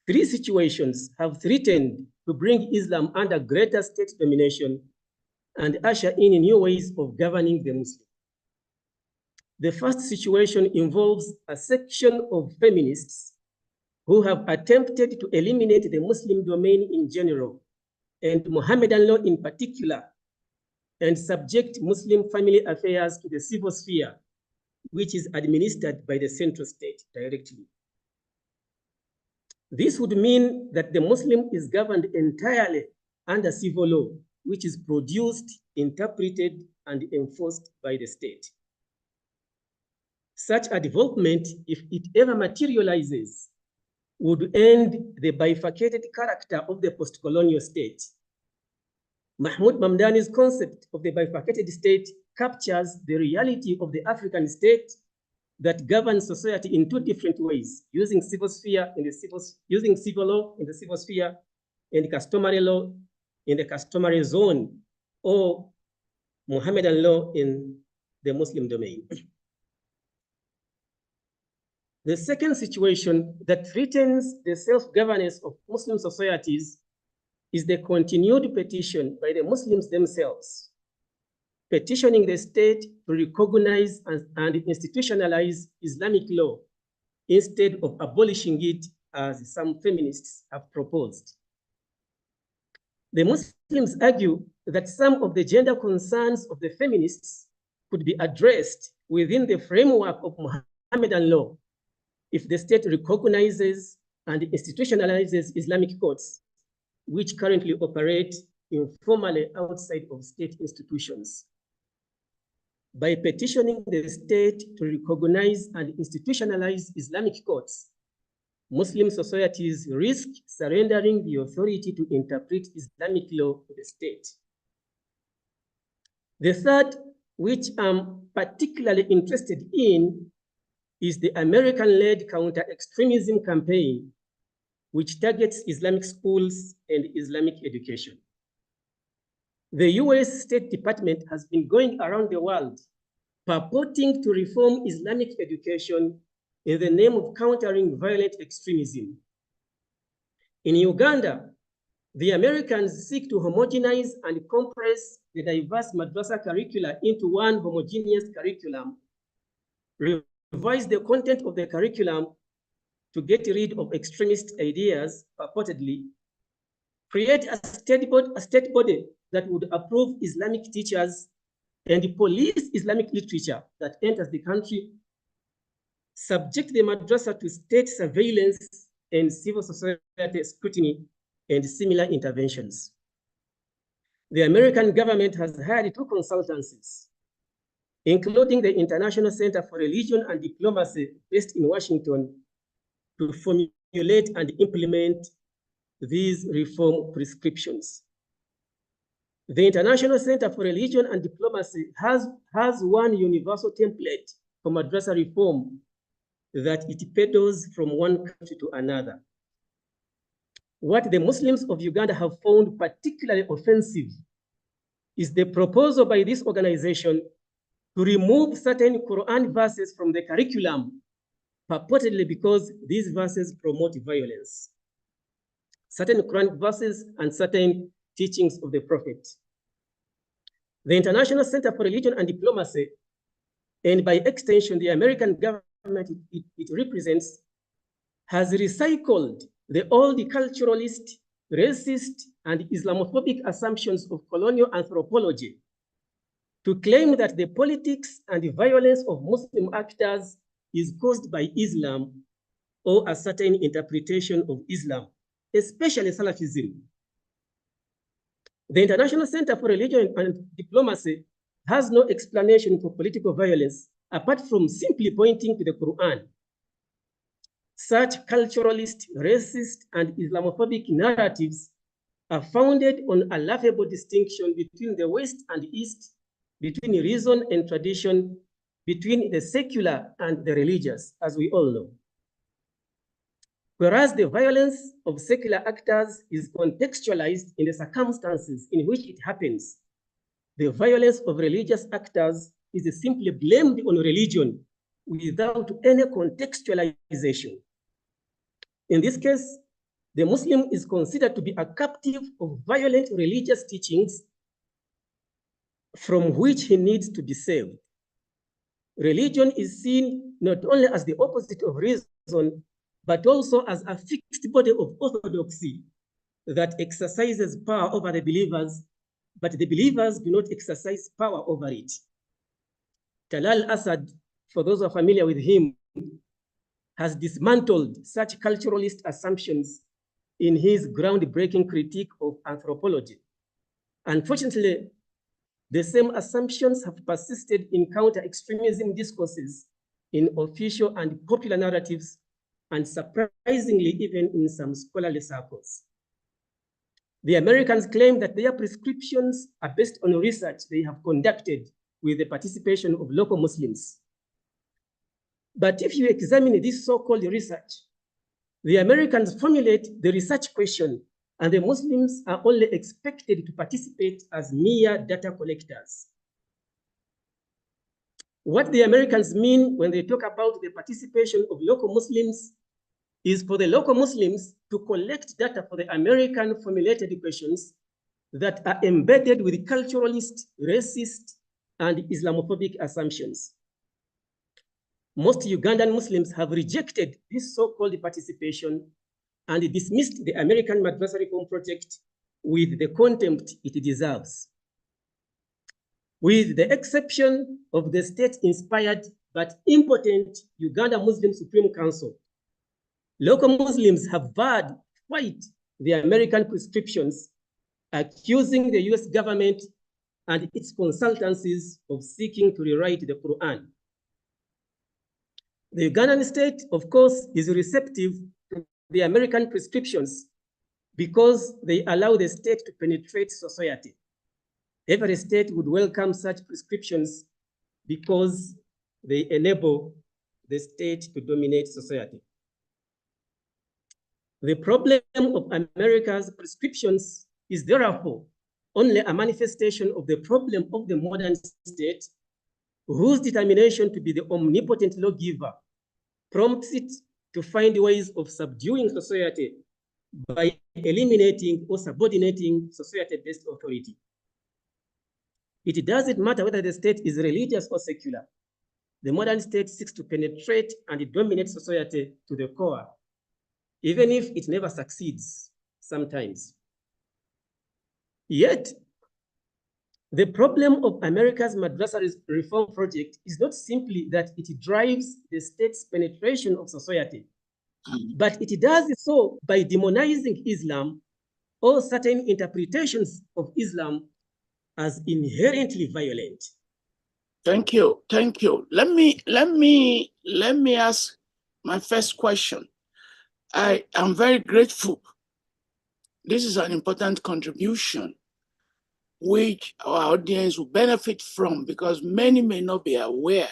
three situations have threatened to bring Islam under greater state domination and usher in new ways of governing the Muslim. The first situation involves a section of feminists who have attempted to eliminate the Muslim domain in general and Mohammedan law in particular, and subject Muslim family affairs to the civil sphere which is administered by the central state directly. This would mean that the Muslim is governed entirely under civil law, which is produced, interpreted, and enforced by the state. Such a development, if it ever materializes, would end the bifurcated character of the post-colonial state. Mahmoud Mamdani's concept of the bifurcated state captures the reality of the African state that governs society in two different ways, using civil sphere in the using civil law in the civil sphere and customary law in the customary zone, or Mohammedan law in the Muslim domain. The second situation that threatens the self-governance of Muslim societies is the continued petition by the Muslims themselves, petitioning the state to recognize and institutionalize Islamic law instead of abolishing it as some feminists have proposed. The Muslims argue that some of the gender concerns of the feminists could be addressed within the framework of Mohammedan law if the state recognizes and institutionalizes Islamic courts, which currently operate informally outside of state institutions. By petitioning the state to recognize and institutionalize Islamic courts, Muslim societies risk surrendering the authority to interpret Islamic law to the state. The third, which I'm particularly interested in, is the American-led counter-extremism campaign, which targets Islamic schools and Islamic education. The US State Department has been going around the world purporting to reform Islamic education in the name of countering violent extremism. In Uganda, the Americans seek to homogenize and compress the diverse madrasa curricula into one homogeneous curriculum, revise the content of the curriculum to get rid of extremist ideas, purportedly, create a state body that would approve Islamic teachers and police Islamic literature that enters the country, subject the madrasa to state surveillance and civil society scrutiny and similar interventions. The American government has hired two consultancies, including the International Center for Religion and Diplomacy based in Washington, to formulate and implement these reform prescriptions. The International Center for Religion and Diplomacy has one universal template for madrasa reform that it peddles from one country to another. What the Muslims of Uganda have found particularly offensive is the proposal by this organization to remove certain Quran verses from the curriculum, purportedly because these verses promote violence. Certain Quran verses and certain teachings of the Prophet. The International Center for Religion and Diplomacy, and by extension, the American government it represents, has recycled the old culturalist, racist, and Islamophobic assumptions of colonial anthropology to claim that the politics and the violence of Muslim actors is caused by Islam or a certain interpretation of Islam, especially Salafism. The International Center for Religion and Diplomacy has no explanation for political violence apart from simply pointing to the Quran. Such culturalist, racist, and Islamophobic narratives are founded on a laughable distinction between the West and East, between reason and tradition, between the secular and the religious, as we all know. Whereas the violence of secular actors is contextualized in the circumstances in which it happens, the violence of religious actors is simply blamed on religion without any contextualization. In this case, the Muslim is considered to be a captive of violent religious teachings from which he needs to be saved. Religion is seen not only as the opposite of reason, but also as a fixed body of orthodoxy that exercises power over the believers, but the believers do not exercise power over it. Talal Asad for those who are familiar with him, has dismantled such culturalist assumptions in his groundbreaking critique of anthropology. Unfortunately, the same assumptions have persisted in counter-extremism discourses in official and popular narratives, and surprisingly, even in some scholarly circles. The Americans claim that their prescriptions are based on research they have conducted with the participation of local Muslims. But if you examine this so-called research, the Americans formulate the research question, and the Muslims are only expected to participate as mere data collectors. What the Americans mean when they talk about the participation of local Muslims is for the local Muslims to collect data for the American formulated questions that are embedded with culturalist, racist, and Islamophobic assumptions. Most Ugandan Muslims have rejected this so-called participation and dismissed the American Madrasa Reform Project with the contempt it deserves. With the exception of the state-inspired but impotent Uganda Muslim Supreme Council, local Muslims have vowed fight the American prescriptions, accusing the US government and its consultancies of seeking to rewrite the Quran. The Ugandan state, of course, is receptive to the American prescriptions because they allow the state to penetrate society. Every state would welcome such prescriptions because they enable the state to dominate society. The problem of America's prescriptions is therefore only a manifestation of the problem of the modern state, whose determination to be the omnipotent lawgiver prompts it to find ways of subduing society by eliminating or subordinating society-based authority. It doesn't matter whether the state is religious or secular. The modern state seeks to penetrate and dominate society to the core, even if it never succeeds sometimes. Yet, the problem of America's Madrasa Reform Project is not simply that it drives the state's penetration of society, but it does so by demonizing Islam or certain interpretations of Islam as inherently violent. Thank you. Thank you. Let me ask my first question. I am very grateful. This is an important contribution which our audience will benefit from, because many may not be aware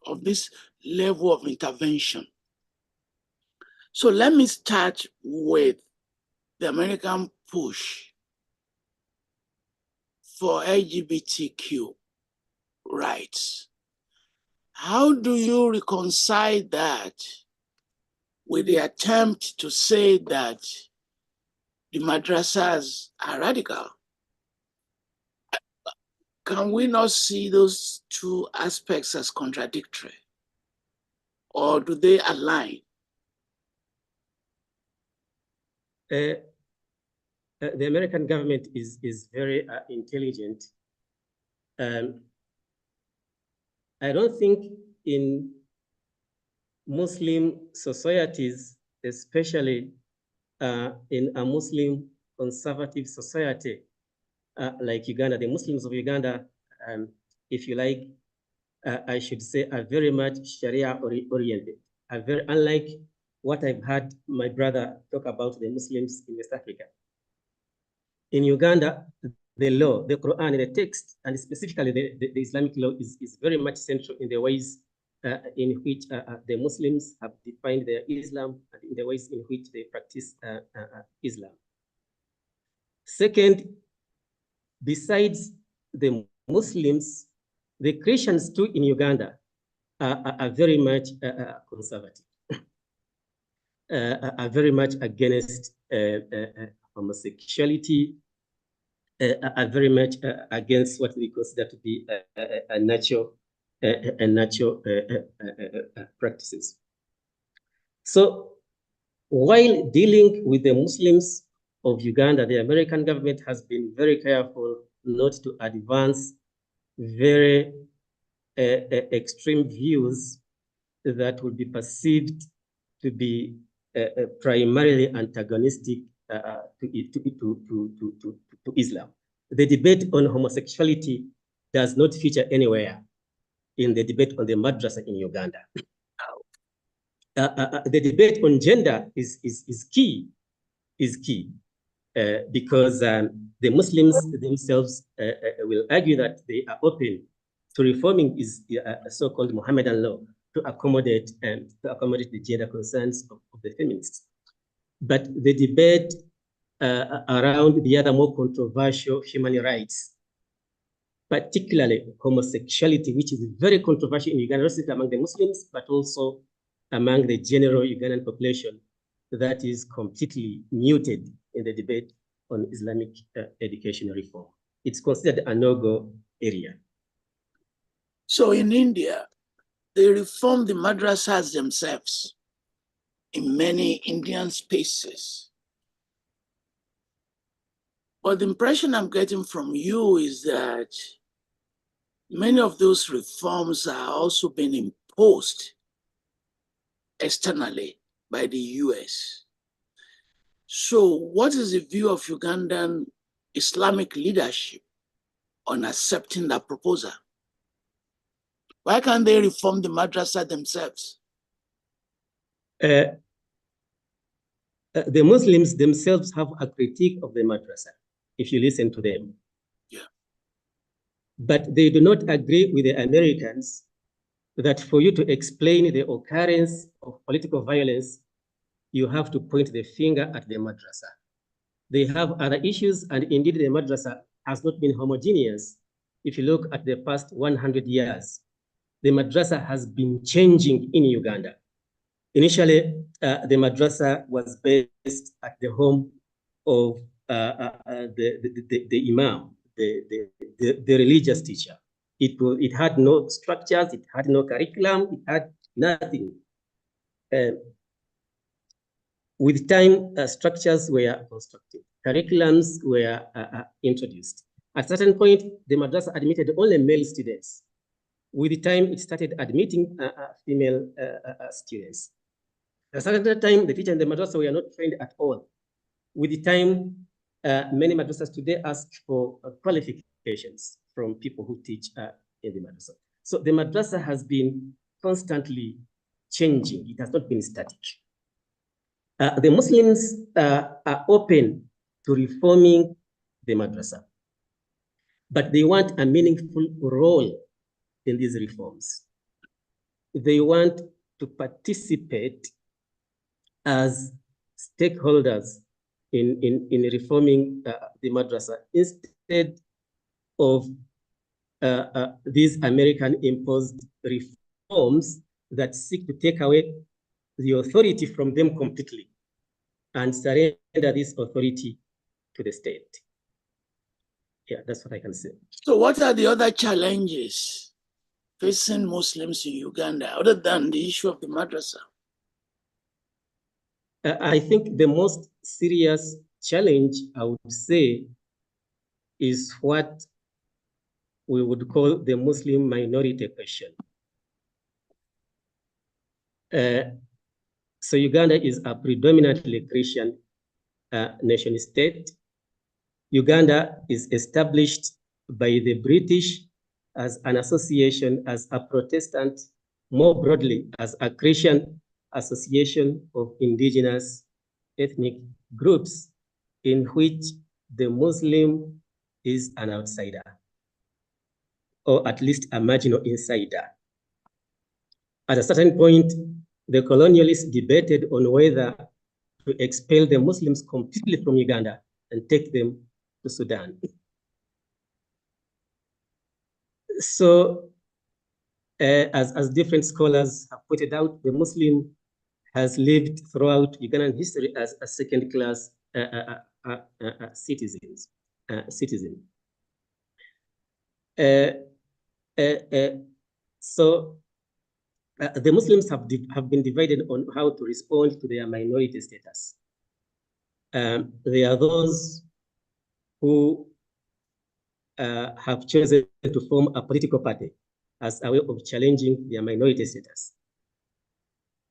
of this level of intervention. So let me start with the American push for LGBTQ rights. How do you reconcile that with the attempt to say that the madrasas are radical? Can we not see those two aspects as contradictory? Or do they align? The American government is very intelligent. I don't think in Muslim societies, especially in a Muslim conservative society like Uganda, the Muslims of Uganda, if you like, I should say, are very much Sharia oriented, are very unlike what I've heard my brother talk about the Muslims in West Africa. In Uganda, the law, the Quran, the text, and specifically the Islamic law is very much central in the ways in which the Muslims have defined their Islam and in the ways in which they practice Islam. Second, besides the Muslims, the Christians too in Uganda are very much conservative, are very much against homosexuality, are very much against what we consider to be a natural practices. So while dealing with the Muslims of Uganda, the American government has been very careful not to advance very extreme views that would be perceived to be primarily antagonistic to Islam. The debate on homosexuality does not feature anywhere in the debate on the madrasa in Uganda. The debate on gender is key because the Muslims themselves will argue that they are open to reforming is a so-called Mohammedan law to accommodate the gender concerns of the feminists. But the debate around the other more controversial human rights, particularly homosexuality, which is very controversial in Uganda, not only among the Muslims, but also among the general Ugandan population, that is completely muted in the debate on Islamic education reform. It's considered a no-go area. So in India, they reform the madrasas themselves in many Indian spaces. But the impression I'm getting from you is that many of those reforms are also being imposed externally by the US. So what is the view of Ugandan Islamic leadership on accepting that proposal? Why can't they reform the madrasa themselves? The Muslims themselves have a critique of the madrasa, if you listen to them. Yeah. But they do not agree with the Americans that for you to explain the occurrence of political violence, you have to point the finger at the madrasa. They have other issues, and indeed the madrasa has not been homogeneous. If you look at the past 100 years, the madrasa has been changing in Uganda. Initially, the madrasa was based at the home of the imam, the religious teacher. It had no structures, it had no curriculum, it had nothing. With time, structures were constructed, curriculums were introduced. At a certain point, the madrasa admitted only male students. With time, it started admitting female students. At a certain time, the teacher in the madrasa were not trained at all. With the time, many madrasas today ask for qualifications from people who teach in the madrasa. So the madrasa has been constantly changing. It has not been static. The Muslims are open to reforming the madrasa, but they want a meaningful role in these reforms. They want to participate as stakeholders in reforming the madrasa instead of these American-imposed reforms that seek to take away the authority from them completely and surrender this authority to the state. Yeah, that's what I can say. So what are the other challenges facing Muslims in Uganda other than the issue of the madrasa? I think the most serious challenge, I would say, is what we would call the Muslim minority question. So Uganda is a predominantly Christian nation state. Uganda is established by the British as an association, as a Protestant, more broadly as a Christian association of indigenous ethnic groups in which the Muslim is an outsider, or at least a marginal insider. At a certain point, the colonialists debated on whether to expel the Muslims completely from Uganda and take them to Sudan. So, as different scholars have pointed out, the Muslim has lived throughout Ugandan history as a second-class citizen. So the Muslims have been divided on how to respond to their minority status. There are those who have chosen to form a political party as a way of challenging their minority status,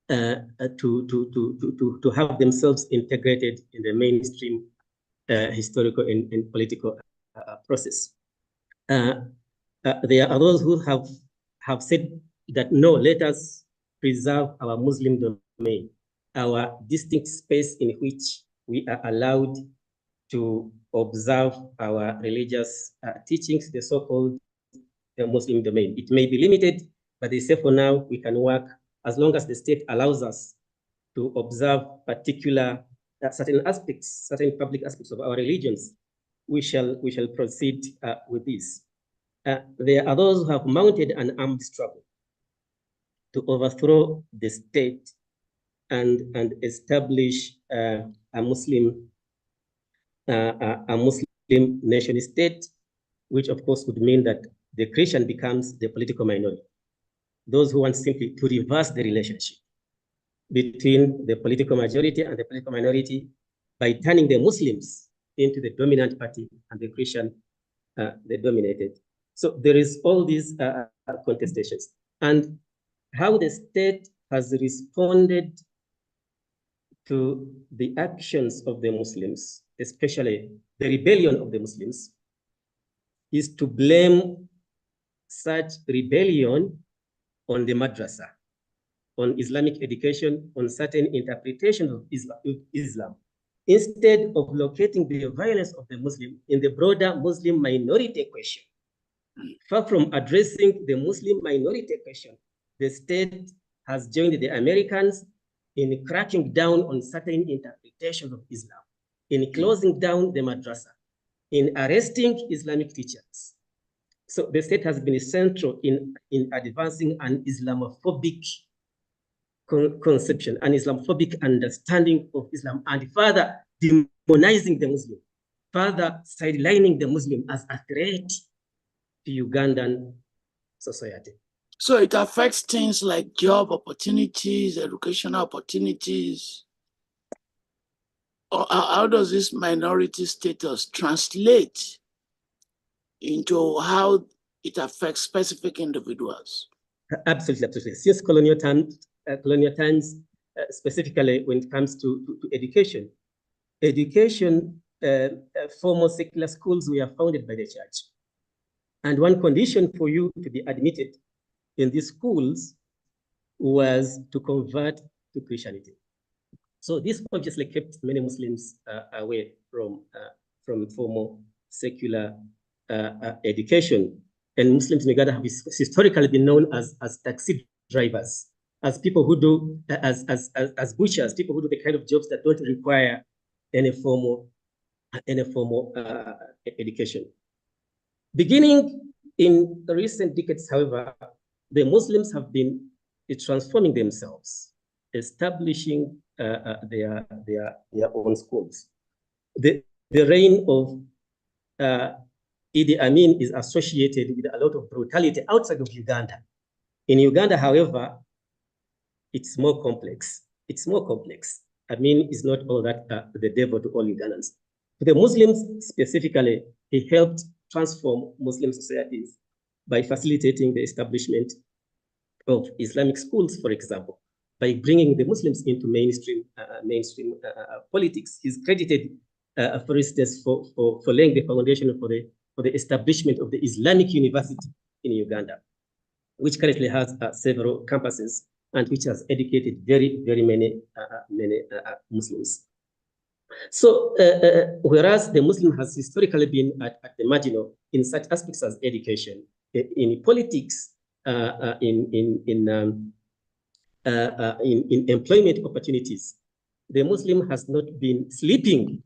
to have themselves integrated in the mainstream historical and political process. There are those who have said that no, let us preserve our Muslim domain, our distinct space in which we are allowed to observe our religious teachings, the so-called Muslim domain. It may be limited, but they say for now we can work as long as the state allows us to observe particular certain aspects, certain public aspects of our religions. We shall proceed with this. There are those who have mounted an armed struggle to overthrow the state and establish a Muslim nation state, which of course would mean that the Christian becomes the political minority. Those who want simply to reverse the relationship between the political majority and the political minority by turning the Muslims into the dominant party and the Christian the dominated. So there is all these contestations. And how the state has responded to the actions of the Muslims, especially the rebellion of the Muslims, is to blame such rebellion on the madrasa, on Islamic education, on certain interpretations of Islam, instead of locating the violence of the Muslim in the broader Muslim minority question. Far from addressing the Muslim minority question, the state has joined the Americans in cracking down on certain interpretations of Islam, in closing down the madrasa, in arresting Islamic teachers. So the state has been central in advancing an Islamophobic conception, an Islamophobic understanding of Islam, and further demonizing the Muslim, further sidelining the Muslim as a threat to Ugandan society. So it affects things like job opportunities, educational opportunities. Or how does this minority status translate into how it affects specific individuals? Absolutely, absolutely. Since colonial times, specifically when it comes to education, formal secular schools were founded by the church. And one condition for you to be admitted in these schools was to convert to Christianity. So this obviously kept many Muslims away from formal secular education. And Muslims in Uganda have historically been known as taxi drivers, as people who do, as butchers, people who do the kind of jobs that don't require any formal education. Beginning in the recent decades, however, the Muslims have been transforming themselves, establishing their own schools. The reign of Idi Amin is associated with a lot of brutality outside of Uganda. In Uganda, however, it's more complex. It's more complex. Amin is not all that the devil to all Ugandans. To the Muslims specifically, he helped transform Muslim societies by facilitating the establishment of Islamic schools, for example, by bringing the Muslims into mainstream politics. He's credited, for instance, for laying the foundation for the establishment of the Islamic University in Uganda, which currently has several campuses and which has educated very, very many Muslims. So, whereas the Muslim has historically been at the marginal in such aspects as education, in politics, in employment opportunities, the Muslim has not been sleeping.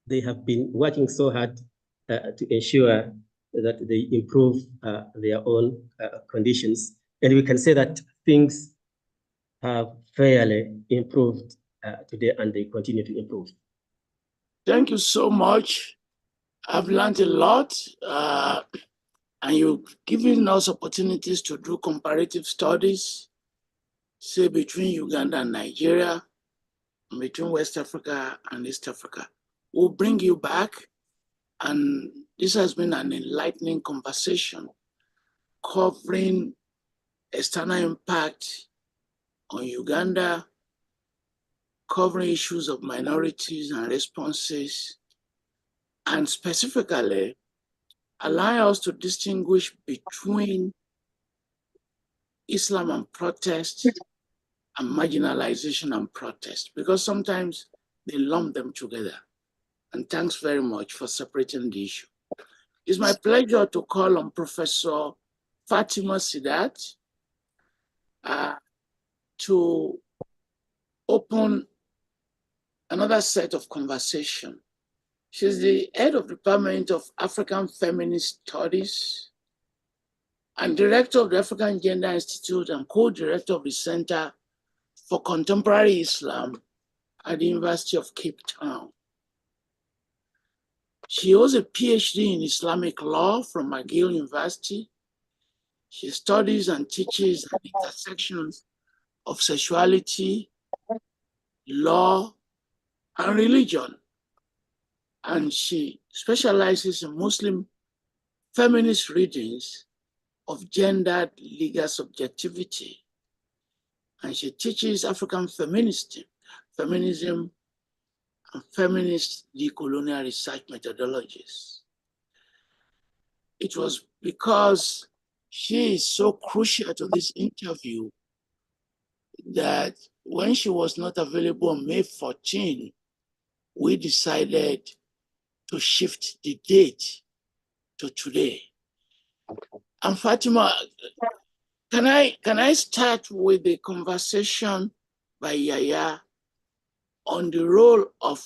They have been working so hard to ensure that they improve their own conditions. And we can say that things have fairly improved today, and they continue to improve. Thank you so much. I've learned a lot, and you've given us opportunities to do comparative studies, say between Uganda and Nigeria, and between West Africa and East Africa. We'll bring you back, and this has been an enlightening conversation. covering external impact on Uganda, covering issues of minorities and responses, and specifically allow us to distinguish between Islam and protest and marginalization and protest, because sometimes they lump them together. And thanks very much for separating the issue. It's my pleasure to call on Professor Fatima Seedat to open another set of conversation. She's the head of the Department of African Feminist Studies and director of the African Gender Institute and co-director of the Center for Contemporary Islam at the University of Cape Town. She holds a PhD in Islamic law from McGill University. She studies and teaches at the intersections of sexuality, law, and religion. And she specializes in Muslim feminist readings of gendered legal subjectivity. And she teaches African feminism and feminist decolonial research methodologies. It was because she is so crucial to this interview that when she was not available on May 14, we decided to shift the date to today. And Fatima, can I start with a conversation by Yahya on the role of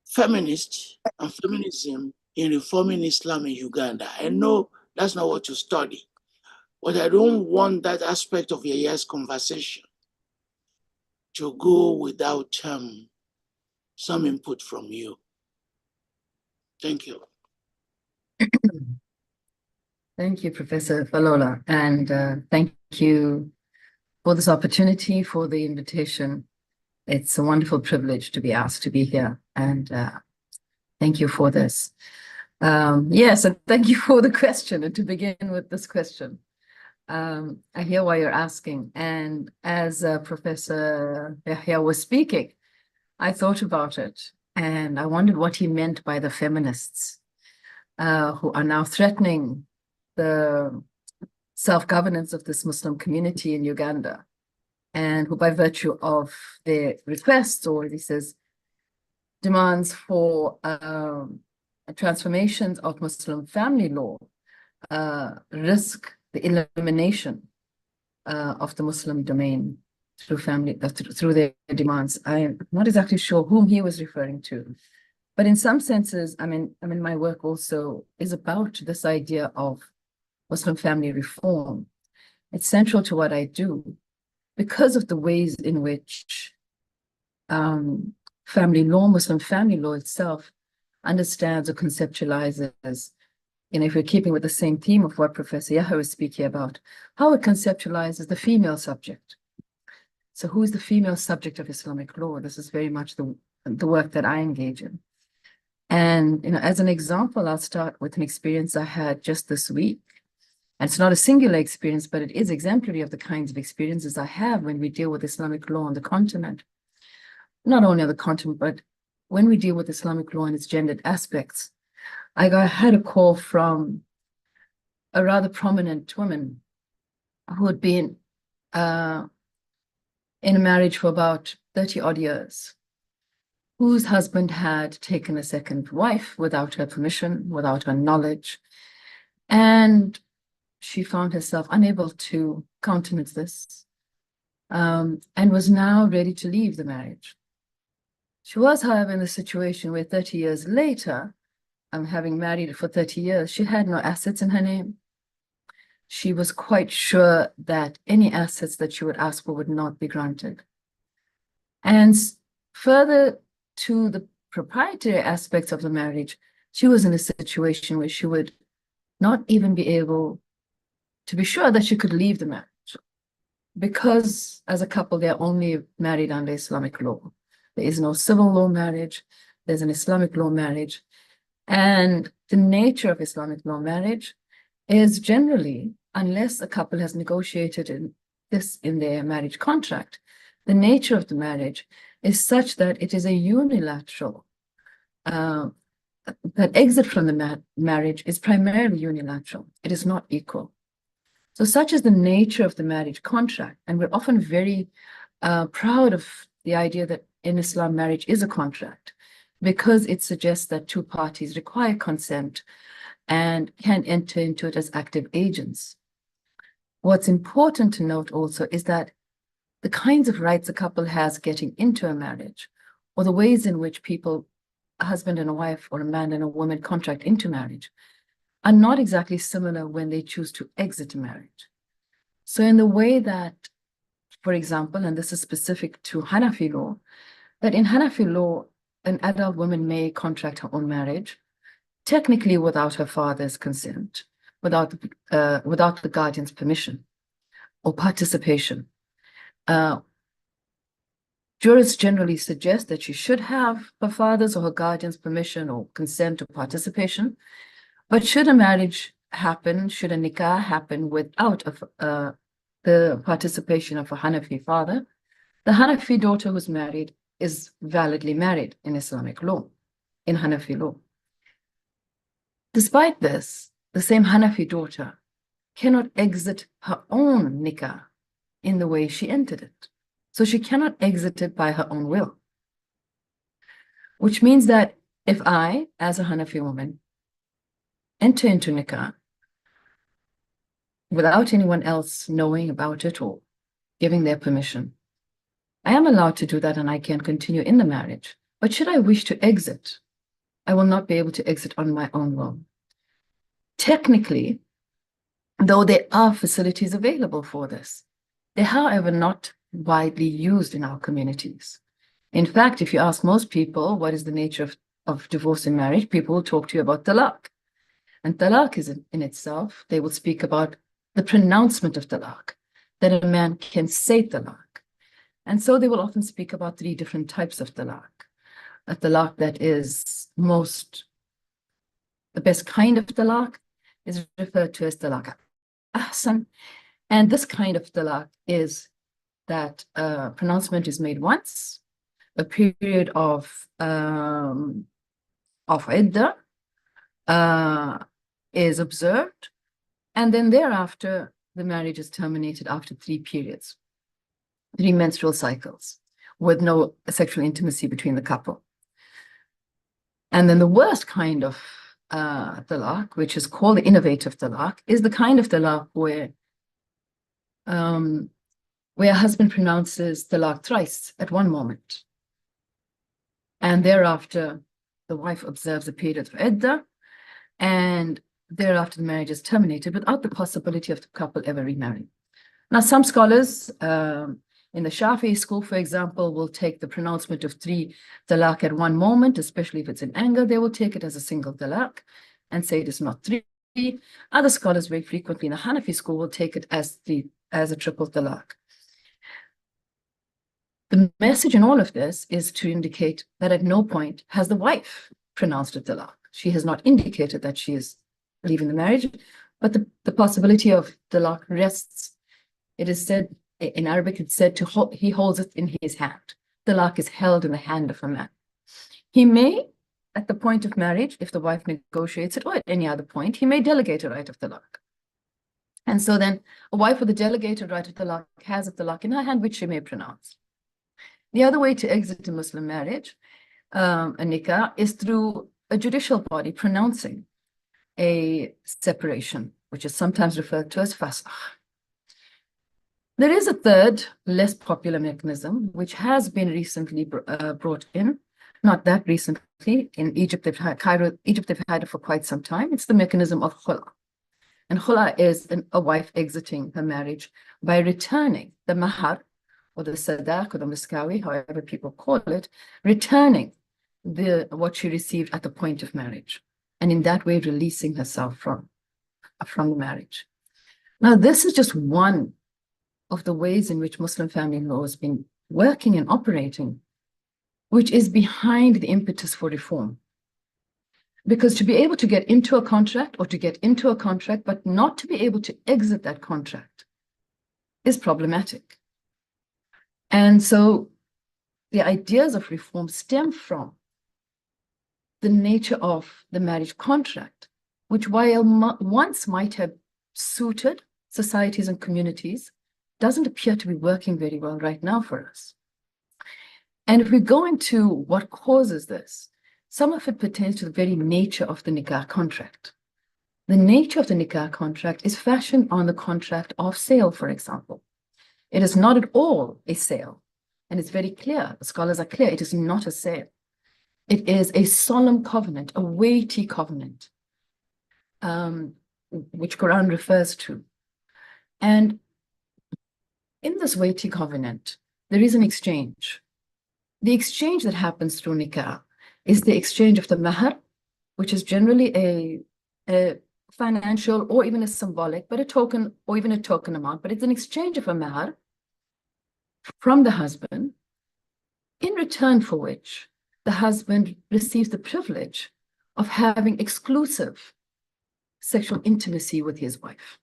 feminists and feminism in reforming Islam in Uganda? I know that's not what you study, but I don't want that aspect of Yahya's conversation to go without some input from you. Thank you. Thank you, Professor Falola, and thank you for this opportunity, for the invitation. It's a wonderful privilege to be asked to be here, and thank you for this. Yes, and thank you for the question, and to begin with this question. I hear why you're asking, and as Professor Yahya was speaking, I thought about it, and I wondered what he meant by the feminists who are now threatening the self-governance of this Muslim community in Uganda, and who by virtue of their requests, or he says, demands for transformations of Muslim family law, risk the elimination of the Muslim domain through family, through their demands. I'm not exactly sure whom he was referring to, but in some senses, I mean, my work also is about this idea of Muslim family reform. It's central to what I do because of the ways in which family law, Muslim family law itself, understands or conceptualizes, if we're keeping with the same theme of what Professor Yahya was speaking about, how it conceptualizes the female subject. So who is the female subject of Islamic law? This is very much the work that I engage in. And as an example, I'll start with an experience I had just this week. And it's not a singular experience, but it is exemplary of the kinds of experiences I have when we deal with Islamic law on the continent. Not only on the continent, but when we deal with Islamic law and its gendered aspects. I had a call from a rather prominent woman who had been in a marriage for about 30 odd years, whose husband had taken a second wife without her permission, without her knowledge. And she found herself unable to countenance this and was now ready to leave the marriage. She was, however, in the situation where 30 years later, having married for 30 years, she had no assets in her name. She was quite sure that any assets that she would ask for would not be granted. And further to the proprietary aspects of the marriage, she was in a situation where she would not even be able to be sure that she could leave the marriage, because as a couple, they're only married under Islamic law. There is no civil law marriage, there's an Islamic law marriage. And the nature of Islamic law marriage is generally, unless a couple has negotiated this in their marriage contract, the nature of the marriage is such that it is a unilateral, that exit from the marriage is primarily unilateral. It is not equal. So such is the nature of the marriage contract. And we're often very proud of the idea that in Islam, marriage is a contract because it suggests that two parties require consent and can enter into it as active agents. What's important to note also is that the kinds of rights a couple has getting into a marriage, or the ways in which people, a husband and a wife or a man and a woman contract into marriage, are not exactly similar when they choose to exit a marriage. So in the way that, for example, and this is specific to Hanafi law, that in Hanafi law, an adult woman may contract her own marriage, technically without her father's consent, without the guardian's permission or participation. Jurists generally suggest that she should have her father's or her guardian's permission or consent or participation. But should a marriage happen, should a nikah happen without the participation of a Hanafi father, the Hanafi daughter who's married is validly married in Islamic law, in Hanafi law. Despite this, the same Hanafi daughter cannot exit her own nikah in the way she entered it. So she cannot exit it by her own will. Which means that if I, as a Hanafi woman, enter into nikah without anyone else knowing about it or giving their permission, I am allowed to do that and I can continue in the marriage. But should I wish to exit, I will not be able to exit on my own will. Technically, though there are facilities available for this, they're, however, not widely used in our communities. In fact, if you ask most people what is the nature of divorce and marriage, people will talk to you about talaq. And talaq is in itself, they will speak about the pronouncement of talaq, that a man can say talaq. And so they will often speak about three different types of talaq. A talaq that is the best kind of talaq is referred to as talaq ahsan. And this kind of talaq is that pronouncement is made once, a period of iddah is observed, and then thereafter the marriage is terminated after 3 periods, 3 menstrual cycles, with no sexual intimacy between the couple. And then the worst kind of talaq, which is called the innovative talaq, is the kind of talaq where a husband pronounces talaq thrice at one moment. And thereafter, the wife observes a period of iddah, and thereafter the marriage is terminated without the possibility of the couple ever remarrying. Now, some scholars in the Shafi'i school, for example, will take the pronouncement of 3 talaq at one moment, especially if it's in anger. They will take it as a single talaq and say it is not 3. Other scholars very frequently in the Hanafi school will take it as a triple talaq. The message in all of this is to indicate that at no point has the wife pronounced a talaq. She has not indicated that she is leaving the marriage, but the possibility of talaq rests. It is said, in Arabic, it's said he holds it in his hand. Talaq is held in the hand of a man. He may, at the point of marriage, if the wife negotiates it, or at any other point, he may delegate a right of talaq. And so then a wife with a delegated right of talaq has a talaq in her hand, which she may pronounce. The other way to exit a Muslim marriage, a nikah, is through a judicial body pronouncing a separation, which is sometimes referred to as fasakh. There is a third, less popular mechanism, which has been recently brought in, not that recently. In Egypt, they've had it for quite some time. It's the mechanism of khula. And khula is a wife exiting her marriage by returning the mahar, or the sadaq, or the miskawi, however people call it, returning what she received at the point of marriage, and in that way releasing herself from the marriage. Now, this is just one of the ways in which Muslim family law has been working and operating, which is behind the impetus for reform. Because to be able to get into a contract or to get into a contract, but not to be able to exit that contract is problematic. And so the ideas of reform stem from the nature of the marriage contract, which while once might have suited societies and communities, doesn't appear to be working very well right now for us. And if we go into what causes this, some of it pertains to the very nature of the nikah contract. The nature of the nikah contract is fashioned on the contract of sale, for example. It is not at all a sale. And it's very clear, the scholars are clear, it is not a sale. It is a solemn covenant, a weighty covenant, which Quran refers to. And in this weighty covenant, there is an exchange. The exchange that happens through nikah is the exchange of the mahar, which is generally a financial or even a symbolic, but a token or even a token amount, but it's an exchange of a mahar from the husband, in return for which the husband receives the privilege of having exclusive sexual intimacy with his wife.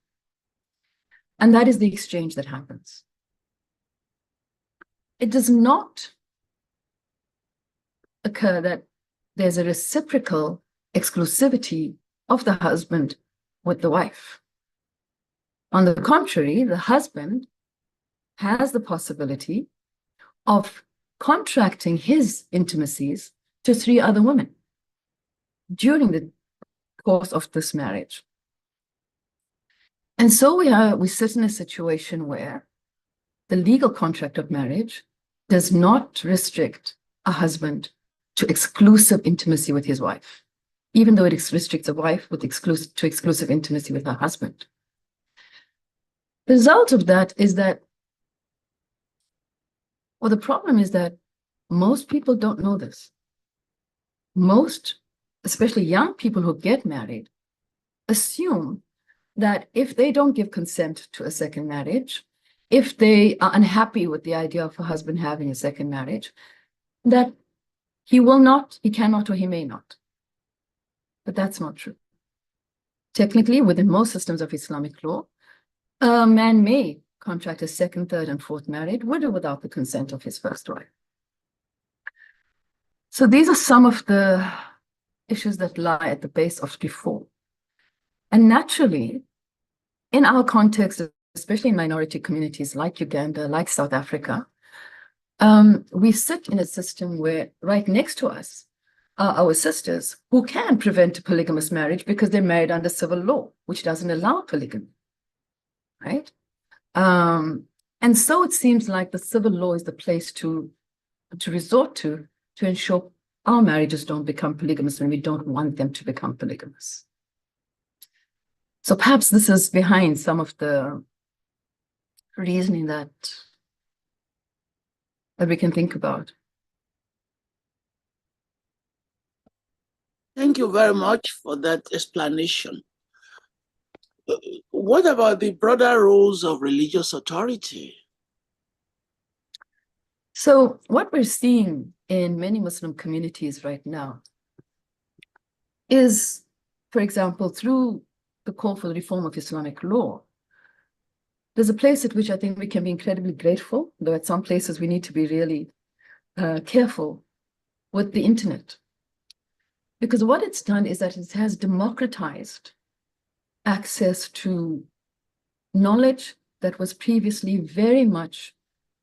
And that is the exchange that happens. It does not occur that there's a reciprocal exclusivity of the husband with the wife. On the contrary, the husband has the possibility of contracting his intimacies to 3 other women during the course of this marriage. And so we sit in a situation where the legal contract of marriage does not restrict a husband to exclusive intimacy with his wife, even though it restricts a wife with exclusive intimacy with her husband. The result of that is that, well, the problem is that most people don't know this. Most, especially young people who get married, assume that if they don't give consent to a second marriage, if they are unhappy with the idea of a husband having a second marriage, that he will not, he cannot, or he may not. But that's not true. Technically, within most systems of Islamic law, a man may contract a second, third, and fourth marriage with or without the consent of his first wife. So these are some of the issues that lie at the base of reform. And naturally, in our context, especially in minority communities like Uganda, like South Africa, we sit in a system where right next to us are our sisters who can prevent a polygamous marriage because they're married under civil law, which doesn't allow polygamy, right? And so it seems like the civil law is the place to resort to ensure our marriages don't become polygamous when we don't want them to become polygamous. So perhaps this is behind some of the reasoning that we can think about. Thank you very much for that explanation. What about the broader roles of religious authority? So what we're seeing in many Muslim communities right now is, for example, through the call for the reform of Islamic law, there's a place at which I think we can be incredibly grateful, though at some places we need to be really careful with the internet. Because what it's done is that it has democratized access to knowledge that was previously very much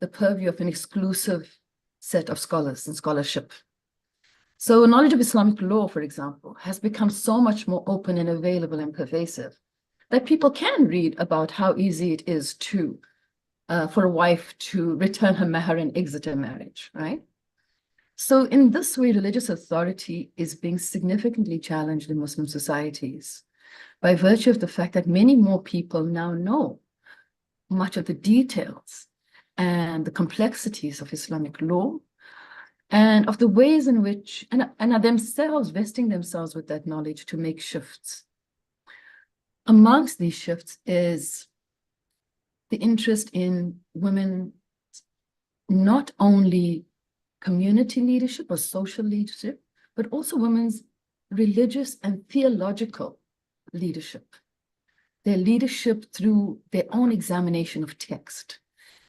the purview of an exclusive set of scholars and scholarship. So knowledge of Islamic law, for example, has become so much more open and available and pervasive that people can read about how easy it is to for a wife to return her mahar and exit a marriage, right? So in this way, religious authority is being significantly challenged in Muslim societies by virtue of the fact that many more people now know much of the details and the complexities of Islamic law and of the ways in which, and are themselves vesting themselves with that knowledge to make shifts. Amongst these shifts is the interest in women, not only community leadership or social leadership, but also women's religious and theological leadership. Their leadership through their own examination of text,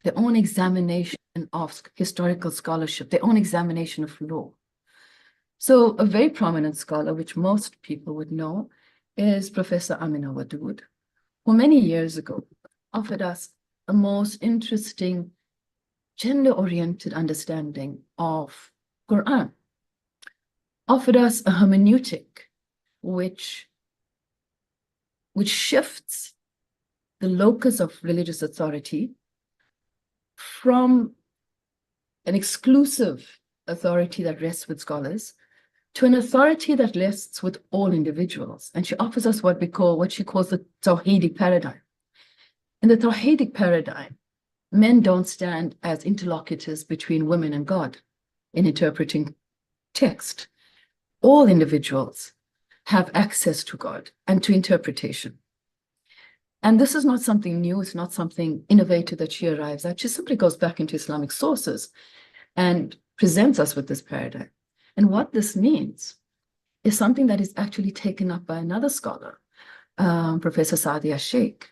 their own examination of historical scholarship, their own examination of law. So a very prominent scholar, which most people would know, is Professor Amina Wadud, who many years ago offered us a most interesting gender-oriented understanding of Quran, offered us a hermeneutic which shifts the locus of religious authority from an exclusive authority that rests with scholars to an authority that rests with all individuals. And she offers us what she calls the Tawhidic paradigm. In the Tawhidic paradigm, men don't stand as interlocutors between women and God in interpreting text. All individuals have access to God and to interpretation. And this is not something new, it's not something innovative that she arrives at. She simply goes back into Islamic sources and presents us with this paradigm. And what this means is something that is actually taken up by another scholar, Professor Sadia Sheikh,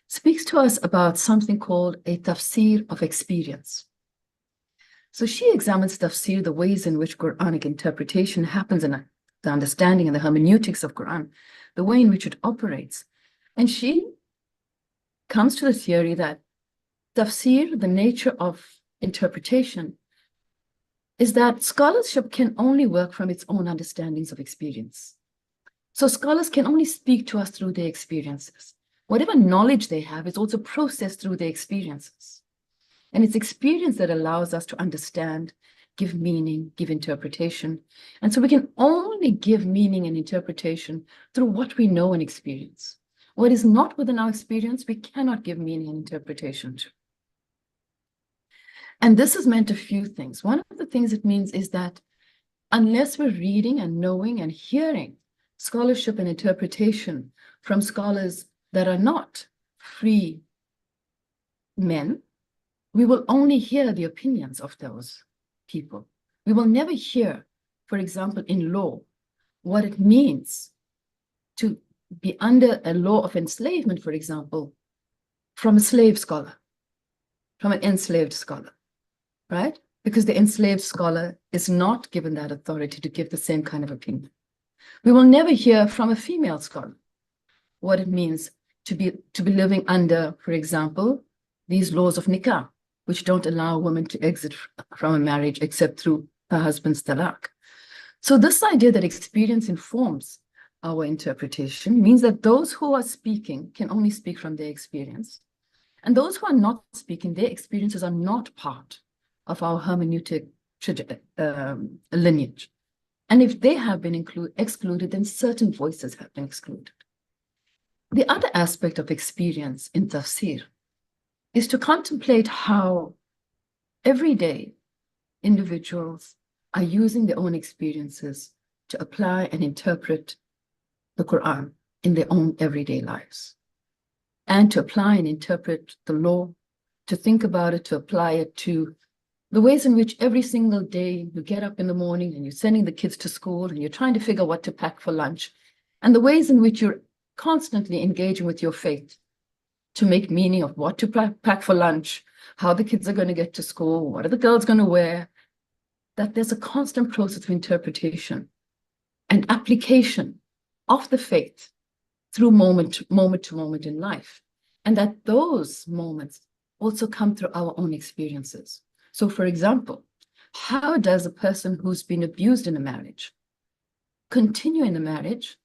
speaks to us about something called a tafsir of experience. So she examines tafsir, the ways in which Quranic interpretation happens in the understanding and the hermeneutics of Quran, the way in which it operates. And she comes to the theory that tafsir, the nature of interpretation, is that scholarship can only work from its own understandings of experience. So scholars can only speak to us through their experiences. Whatever knowledge they have is also processed through their experiences. And it's experience that allows us to understand, give meaning, give interpretation. And so we can only give meaning and interpretation through what we know and experience. What is not within our experience, we cannot give meaning and interpretation to. And this has meant a few things. One of the things it means is that unless we're reading and knowing and hearing scholarship and interpretation from scholars that are not free men, we will only hear the opinions of those people. We will never hear, for example, in law, what it means to be under a law of enslavement, for example, from a slave scholar, from an enslaved scholar, right? Because the enslaved scholar is not given that authority to give the same kind of opinion. We will never hear from a female scholar what it means to be living under, for example, these laws of nikah, which don't allow a woman to exit from a marriage except through her husband's talaq. So this idea that experience informs our interpretation means that those who are speaking can only speak from their experience. And those who are not speaking, their experiences are not part of our hermeneutic lineage. And if they have been excluded, then certain voices have been excluded. The other aspect of experience in tafsir is to contemplate how every day individuals are using their own experiences to apply and interpret the Quran in their own everyday lives, and to apply and interpret the law, to think about it, to apply it to the ways in which every single day you get up in the morning and you're sending the kids to school and you're trying to figure out what to pack for lunch, and the ways in which you're constantly engaging with your faith to make meaning of what to pack for lunch, how the kids are going to get to school, what are the girls going to wear, that there's a constant process of interpretation and application of the faith through moment to moment in life. And that those moments also come through our own experiences. So for example, how does a person who's been abused in a marriage continue in the marriage,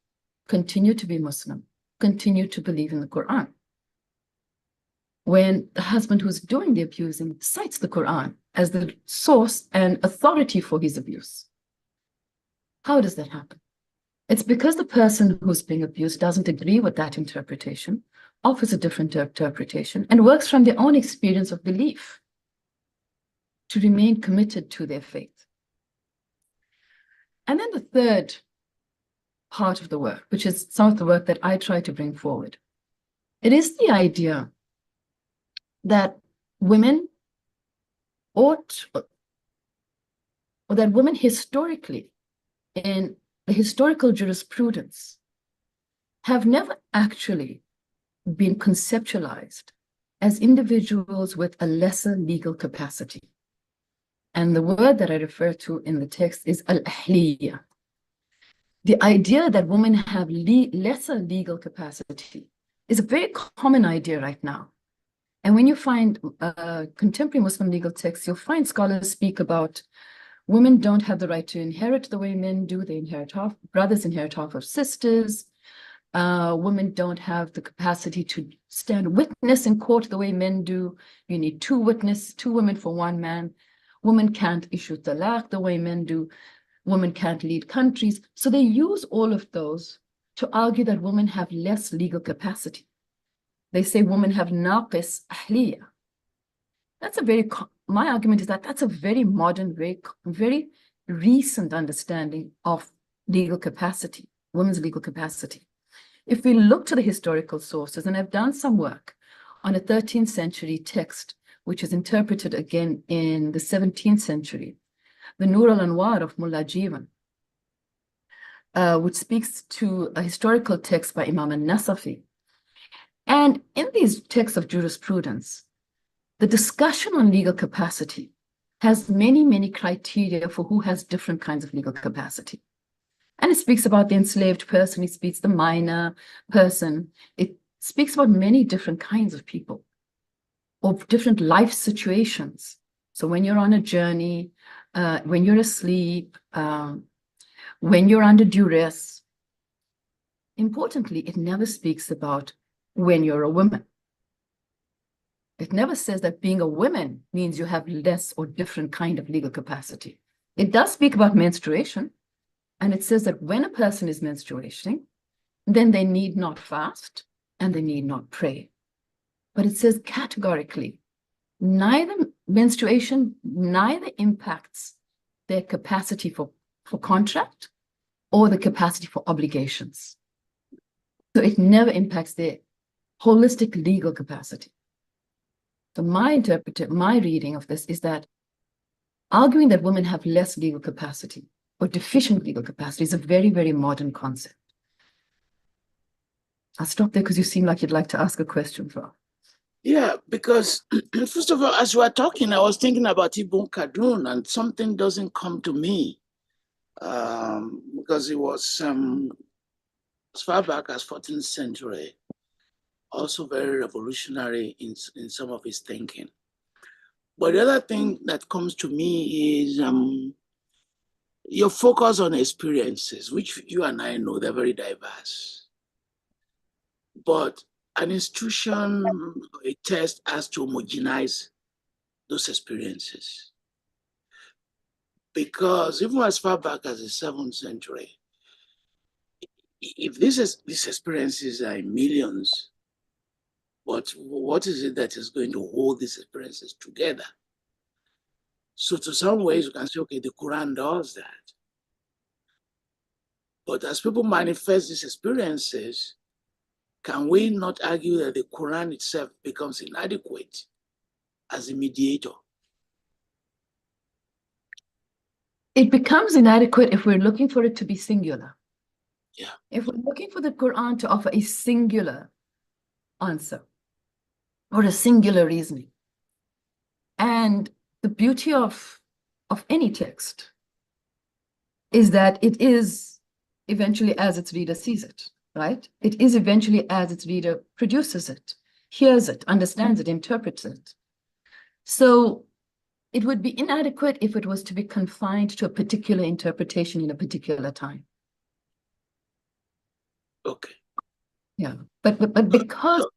continue to be Muslim, continue to believe in the Quran, when the husband who's doing the abusing cites the Quran as the source and authority for his abuse? How does that happen? It's because the person who's being abused doesn't agree with that interpretation, offers a different interpretation, and works from their own experience of belief to remain committed to their faith. And then the third part of the work, which is some of the work that I try to bring forward, it is the idea that women ought, or that women historically in the historical jurisprudence have never actually been conceptualized as individuals with a lesser legal capacity. And the word that I refer to in the text is al-ahliya. The idea that women have lesser legal capacity is a very common idea right now. And when you find contemporary Muslim legal texts, you'll find scholars speak about women don't have the right to inherit the way men do. They inherit half, brothers inherit half of sisters. Women don't have the capacity to stand witness in court the way men do. You need two women for one man. Women can't issue talaq the way men do. Women can't lead countries. So they use all of those to argue that women have less legal capacity. They say women have naqis ahliya. That's my argument is that that's a very modern, very recent understanding of legal capacity, women's legal capacity. If we look to the historical sources, and I've done some work on a 13th century text, which is interpreted again in the 17th century, the Nur al-Anwar of Mullah Jivan, which speaks to a historical text by Imam al-Nasafi. And in these texts of jurisprudence, the discussion on legal capacity has many, many criteria for who has different kinds of legal capacity. And it speaks about the enslaved person, it speaks the minor person, it speaks about many different kinds of people, of different life situations. So when you're on a journey, when you're asleep, when you're under duress, importantly, it never speaks about when you're a woman. It never says that being a woman means you have less or different kind of legal capacity. It does speak about menstruation, and it says that when a person is menstruating, then they need not fast and they need not pray. But it says categorically, menstruation neither impacts their capacity for contract or the capacity for obligations. So it never impacts their holistic legal capacity. So my reading of this is that arguing that women have less legal capacity or deficient legal capacity is a very, very modern concept. I'll stop there because you seem like you'd like to ask a question, Fra. Yeah, because first of all, as you were talking, I was thinking about Ibn Khaldun, and something doesn't come to me because it was as far back as 14th century, also very revolutionary in some of his thinking. But the other thing that comes to me is your focus on experiences, which you and I know they're very diverse. But an institution, a test has to homogenize those experiences. Because even as far back as the 7th century, if these experiences are in millions, but what is it that is going to hold these experiences together? So to some ways, you can say, okay, the Quran does that. But as people manifest these experiences, can we not argue that the Quran itself becomes inadequate as a mediator? It becomes inadequate if we're looking for it to be singular. Yeah. If we're looking for the Quran to offer a singular answer or a singular reasoning. And the beauty of any text is that it is eventually as its reader sees it, right? It is eventually as its reader produces it, hears it, understands it, interprets it. So it would be inadequate if it was to be confined to a particular interpretation in a particular time. Okay. Yeah, but because...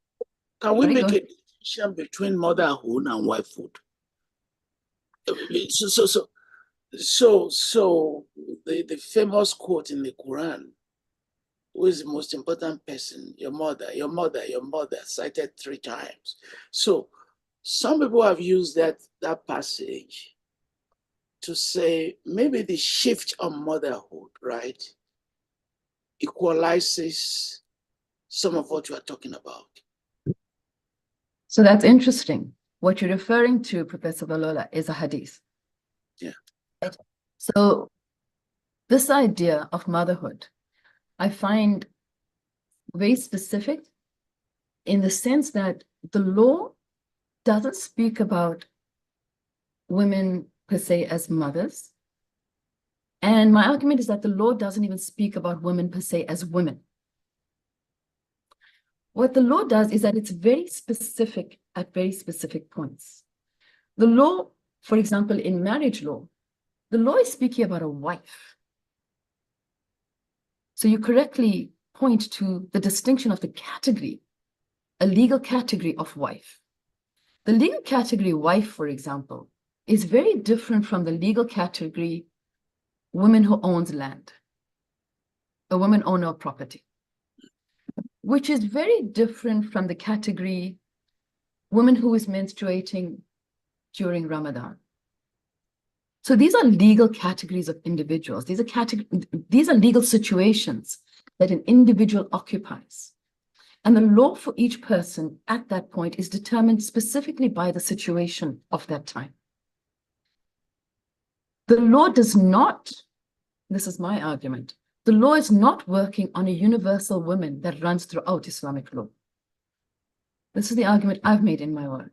Can we make a distinction between motherhood and wifehood? So the famous quote in the Quran, who is the most important person? Your mother, your mother, your mother, cited 3 times. So some people have used that passage to say maybe the shift on motherhood, right, equalizes some of what you are talking about. So that's interesting. What you're referring to, Professor Valola, is a hadith. Yeah. So This idea of motherhood, I find very specific in the sense that the law doesn't speak about women per se as mothers. And my argument is that the law doesn't even speak about women per se as women. What the law does is that it's very specific at very specific points. The law, for example, in marriage law, the law is speaking about a wife. So you correctly point to the distinction of the category, a legal category of wife. The legal category wife, for example, is very different from the legal category woman who owns land, a woman owner of property, which is very different from the category woman who is menstruating during Ramadan. So these are legal categories of individuals. These are legal situations that an individual occupies. And the law for each person at that point is determined specifically by the situation of that time. The law does not, this is my argument, the law is not working on a universal woman that runs throughout Islamic law. This is the argument I've made in my work.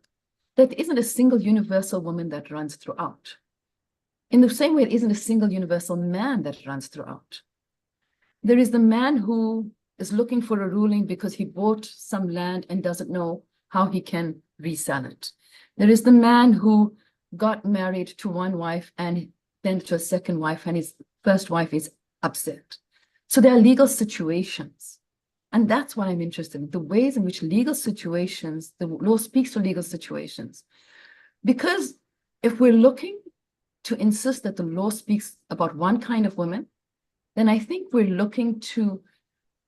There isn't a single universal woman that runs throughout. In the same way, it isn't a single universal man that runs throughout. There is the man who is looking for a ruling because he bought some land and doesn't know how he can resell it. There is the man who got married to one wife and then to a second wife, and his first wife is upset. So there are legal situations. And that's what I'm interested in, the ways in which legal situations, the law speaks to legal situations. Because if we're looking to insist that the law speaks about one kind of woman, then I think we're looking to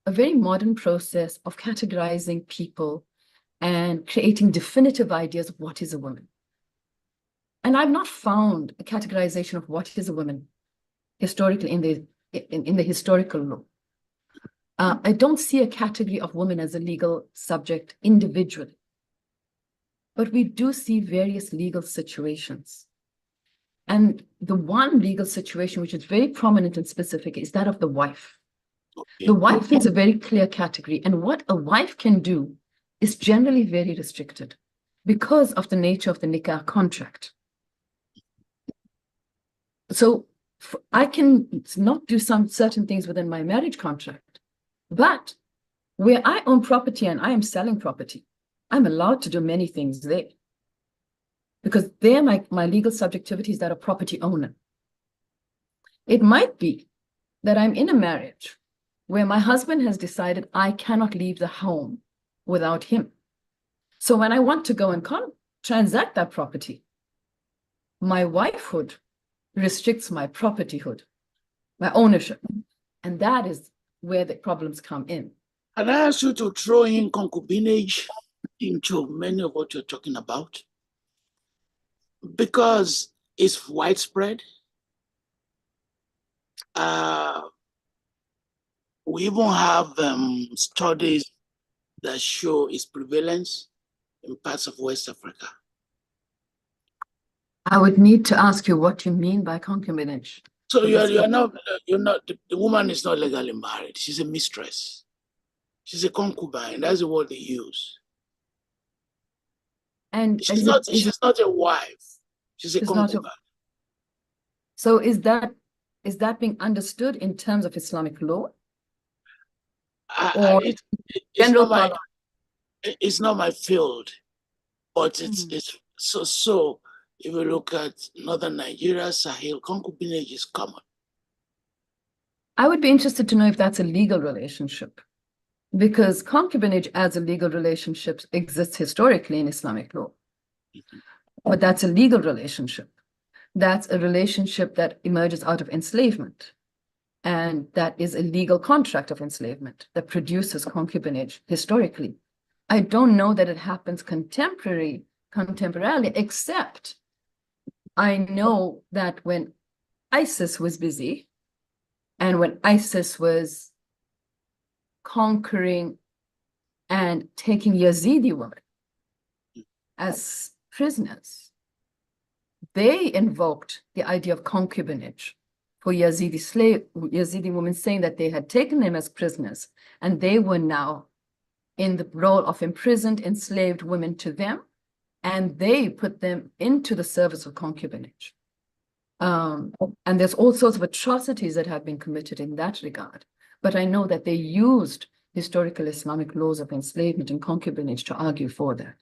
a very modern process of categorizing people and creating definitive ideas of what is a woman. And I've not found a categorization of what is a woman historically in the historical law. I don't see a category of woman as a legal subject individually, but we do see various legal situations. And the one legal situation which is very prominent and specific is that of the wife. Okay. The wife is a very clear category, and what a wife can do is generally very restricted because of the nature of the nikah contract. So I can not do some certain things within my marriage contract, but where I own property and I am selling property, I'm allowed to do many things there because they're my legal subjectivities that are property owner. It might be that I'm in a marriage where my husband has decided I cannot leave the home without him. So when I want to go and transact that property, my wifehood restricts my propertyhood, my ownership. And that is where the problems come in. And I ask you to throw in concubinage into many of what you're talking about, because it's widespread. We even have studies that show its prevalence in parts of West Africa. I would need to ask you what you mean by concubinage. So you're not, the woman is not legally married. She's a mistress. She's a concubine. That's the word they use. And she's not a wife. She's a concubine. So is that being understood in terms of Islamic law? It's not my field, but it's so. If you look at northern Nigeria, Sahel, concubinage is common. I would be interested to know if that's a legal relationship, because concubinage as a legal relationship exists historically in Islamic law. But that's a legal relationship. That's a relationship that emerges out of enslavement. And that is a legal contract of enslavement that produces concubinage historically. I don't know that it happens contemporarily, except I know that when ISIS was busy and when ISIS was conquering and taking Yazidi women as prisoners, they invoked the idea of concubinage for Yazidi women, saying that they had taken them as prisoners and they were now in the role of imprisoned, enslaved women to them, and they put them into the service of concubinage. And there's all sorts of atrocities that have been committed in that regard. But I know that they used historical Islamic laws of enslavement and concubinage to argue for that.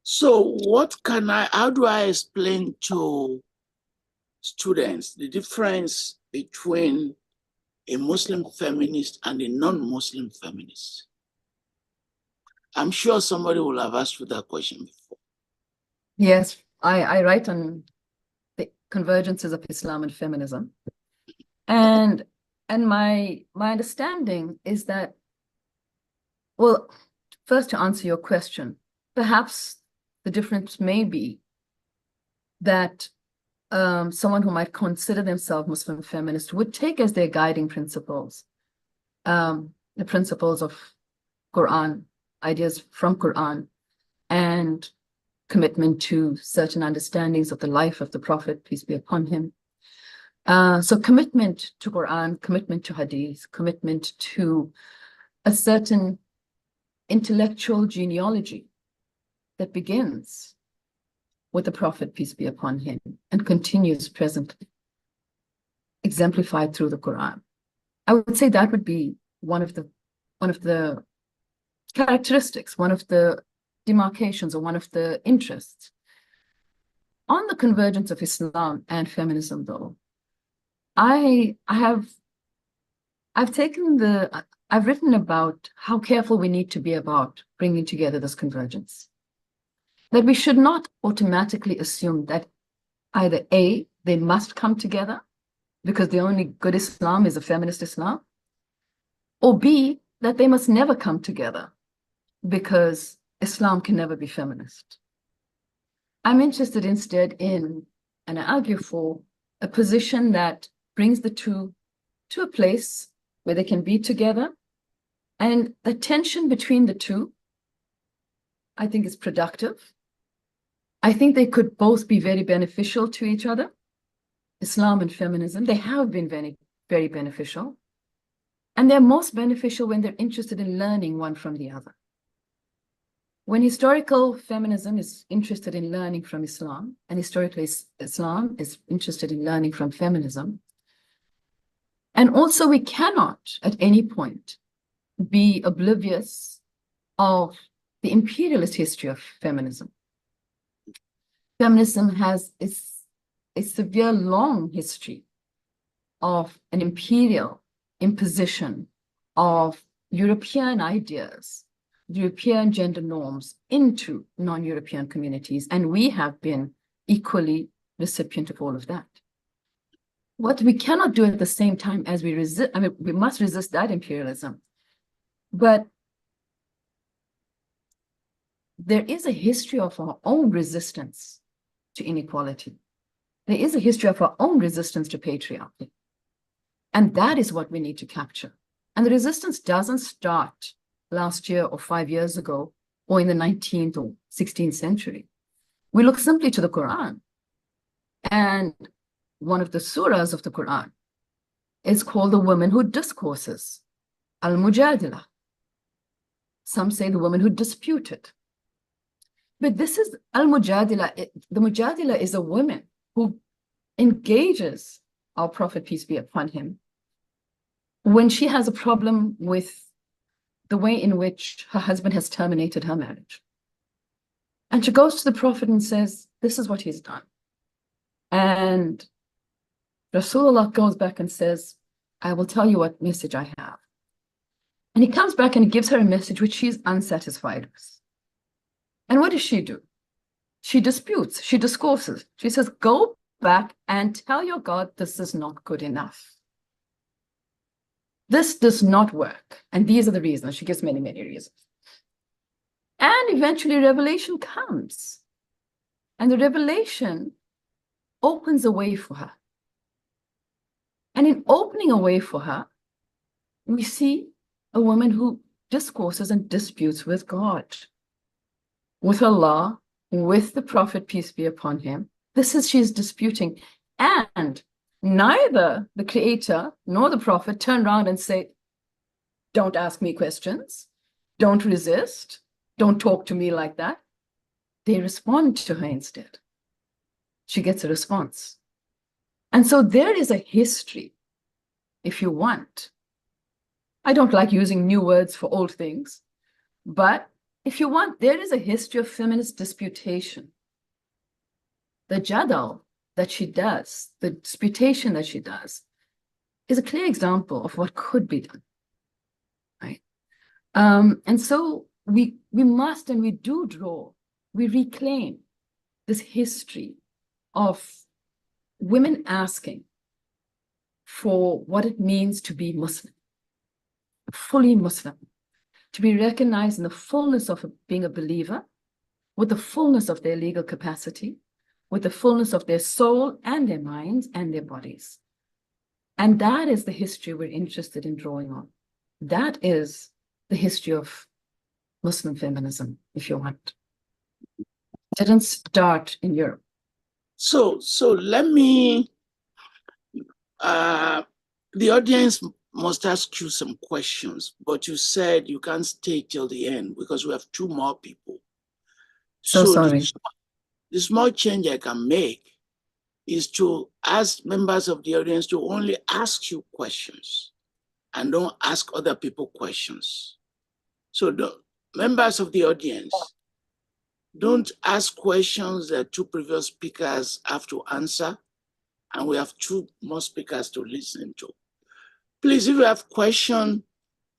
So how do I explain to students the difference between a Muslim feminist and a non-Muslim feminist? I'm sure somebody will have asked you that question before. Yes, I write on the convergences of Islam and feminism. And my understanding is that, well, first to answer your question, perhaps the difference may be that someone who might consider themselves Muslim feminist would take as their guiding principles the principles of Quran, ideas from Quran, and commitment to certain understandings of the life of the Prophet, peace be upon him. So commitment to Quran, commitment to Hadith, commitment to a certain intellectual genealogy that begins with the Prophet, peace be upon him, and continues presently, exemplified through the Quran. I would say that would be one of the characteristics, one of the demarcations, or one of the interests. On the convergence of Islam and feminism, though, I've written about how careful we need to be about bringing together this convergence. That we should not automatically assume that either A, they must come together because the only good Islam is a feminist Islam, or B, that they must never come together because Islam can never be feminist. I'm interested instead in, and I argue for, a position that brings the two to a place where they can be together, and the tension between the two, I think, is productive. I think they could both be very beneficial to each other. Islam and feminism, they have been very, very beneficial. And they're most beneficial when they're interested in learning one from the other. When historical feminism is interested in learning from Islam, and historically Islam is interested in learning from feminism, and also we cannot at any point be oblivious of the imperialist history of feminism. Feminism has a severe, long history of an imperial imposition of European ideas, European gender norms into non-European communities, and we have been equally recipient of all of that. What we cannot do at the same time as we resist, I mean, we must resist that imperialism, but there is a history of our own resistance to inequality. There is a history of our own resistance to patriarchy. And that is what we need to capture. And the resistance doesn't start last year or 5 years ago, or in the 19th or 16th century. We look simply to the Quran. And one of the surahs of the Quran is called the woman who discourses, al-mujadila. Some say the woman who disputed. But this is al-mujadila. The mujadila is a woman who engages our Prophet, peace be upon him, when she has a problem with the way in which her husband has terminated her marriage. And she goes to the Prophet and says, this is what he's done. And Rasulullah goes back and says, I will tell you what message I have. And he comes back and he gives her a message which she's unsatisfied with. And what does she do? She disputes, she discourses. She says, go back and tell your God this is not good enough. This does not work. And these are the reasons. She gives many, many reasons. And eventually revelation comes. And the revelation opens a way for her. And in opening a way for her, we see a woman who discourses and disputes with God, with Allah, with the Prophet, peace be upon him. This is, she's disputing. And neither the creator nor the prophet turn around and say, don't ask me questions, don't resist, don't talk to me like that. They respond to her instead. She gets a response. And so there is a history, if you want. I don't like using new words for old things, but if you want, there is a history of feminist disputation. The jadal that she does, the disputation that she does, is a clear example of what could be done, right? And so we must and we do draw, we reclaim this history of women asking for what it means to be Muslim, fully Muslim, to be recognized in the fullness of being a believer, with the fullness of their legal capacity, with the fullness of their soul and their minds and their bodies. And that is the history we're interested in drawing on. That is the history of Muslim feminism, if you want. It didn't start in Europe. So let me, the audience must ask you some questions, but you said you can't stay till the end because we have two more people. So sorry. The small change I can make is to ask members of the audience to only ask you questions and don't ask other people questions. So members of the audience, don't ask questions that two previous speakers have to answer, and we have two more speakers to listen to. Please, if you have questions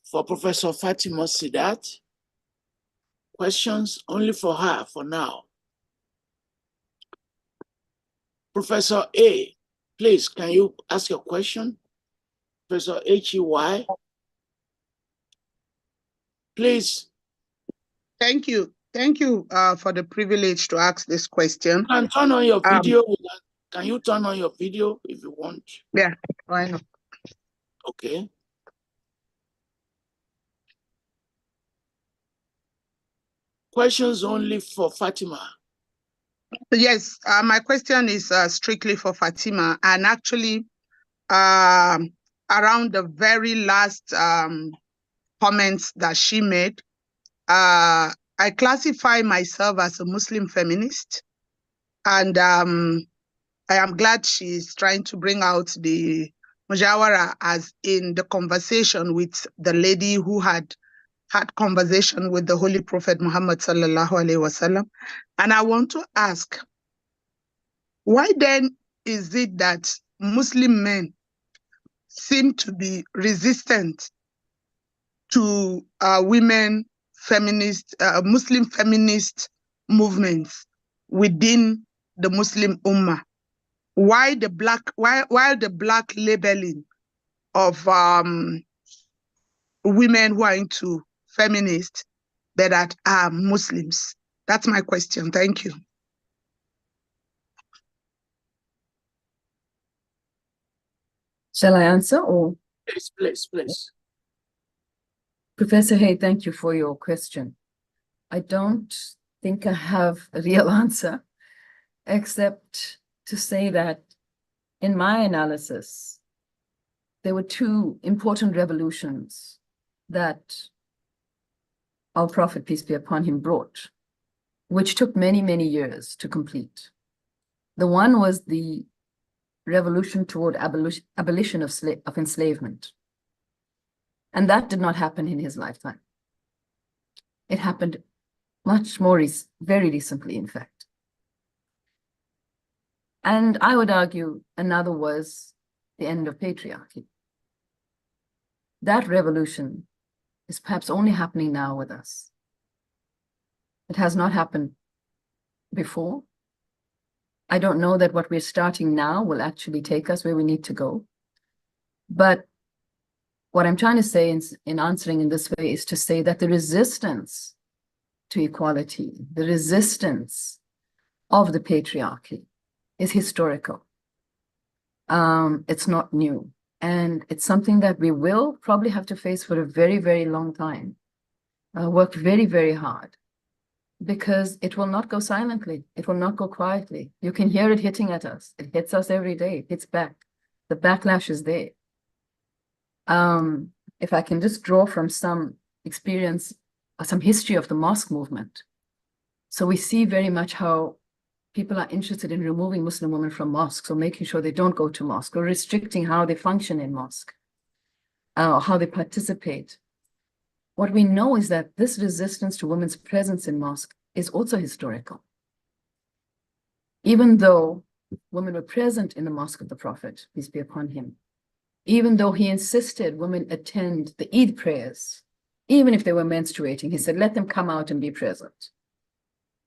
for Professor Fatima Seedat, questions only for her for now. Professor A, please, can you ask your question? Professor H.E.Y. Please. Thank you. Thank you for the privilege to ask this question. You can turn on your video. Can you turn on your video if you want? Yeah, why not? Okay. Questions only for Fatima. Yes, my question is strictly for Fatima, and actually around the very last comments that she made, I classify myself as a Muslim feminist, and I am glad she's trying to bring out the Mujawara as in the conversation with the lady who had conversation with the Holy Prophet Muhammad sallallahu alaihi wasallam. And I want to ask, why then is it that Muslim men seem to be resistant to women feminist, Muslim feminist movements within the Muslim Ummah? Why the black labeling of women who are into feminists that are Muslims? That's my question. Thank you. Shall I answer or? Please. Professor Hay, thank you for your question. I don't think I have a real answer, except to say that in my analysis, there were two important revolutions that our Prophet, peace be upon him, brought, which took many, many years to complete. The one was the revolution toward abolition of enslavement. And that did not happen in his lifetime. It happened much more, very recently, in fact. And I would argue another was the end of patriarchy. That revolution is perhaps only happening now with us. It has not happened before. I don't know that what we're starting now will actually take us where we need to go. But what I'm trying to say in answering in this way is to say that the resistance to equality, the resistance of the patriarchy is historical. It's not new. And it's something that we will probably have to face for a very, very long time. Work very, very hard, because it will not go silently. It will not go quietly. You can hear it hitting at us. It hits us every day. It hits back. The backlash is there. If I can just draw from some experience, some history of the mosque movement. So we see very much how people are interested in removing Muslim women from mosques or making sure they don't go to mosque or restricting how they function in mosque, or how they participate. What we know is that this resistance to women's presence in mosque is also historical. Even though women were present in the mosque of the Prophet, peace be upon him, even though he insisted women attend the Eid prayers, even if they were menstruating, he said, let them come out and be present.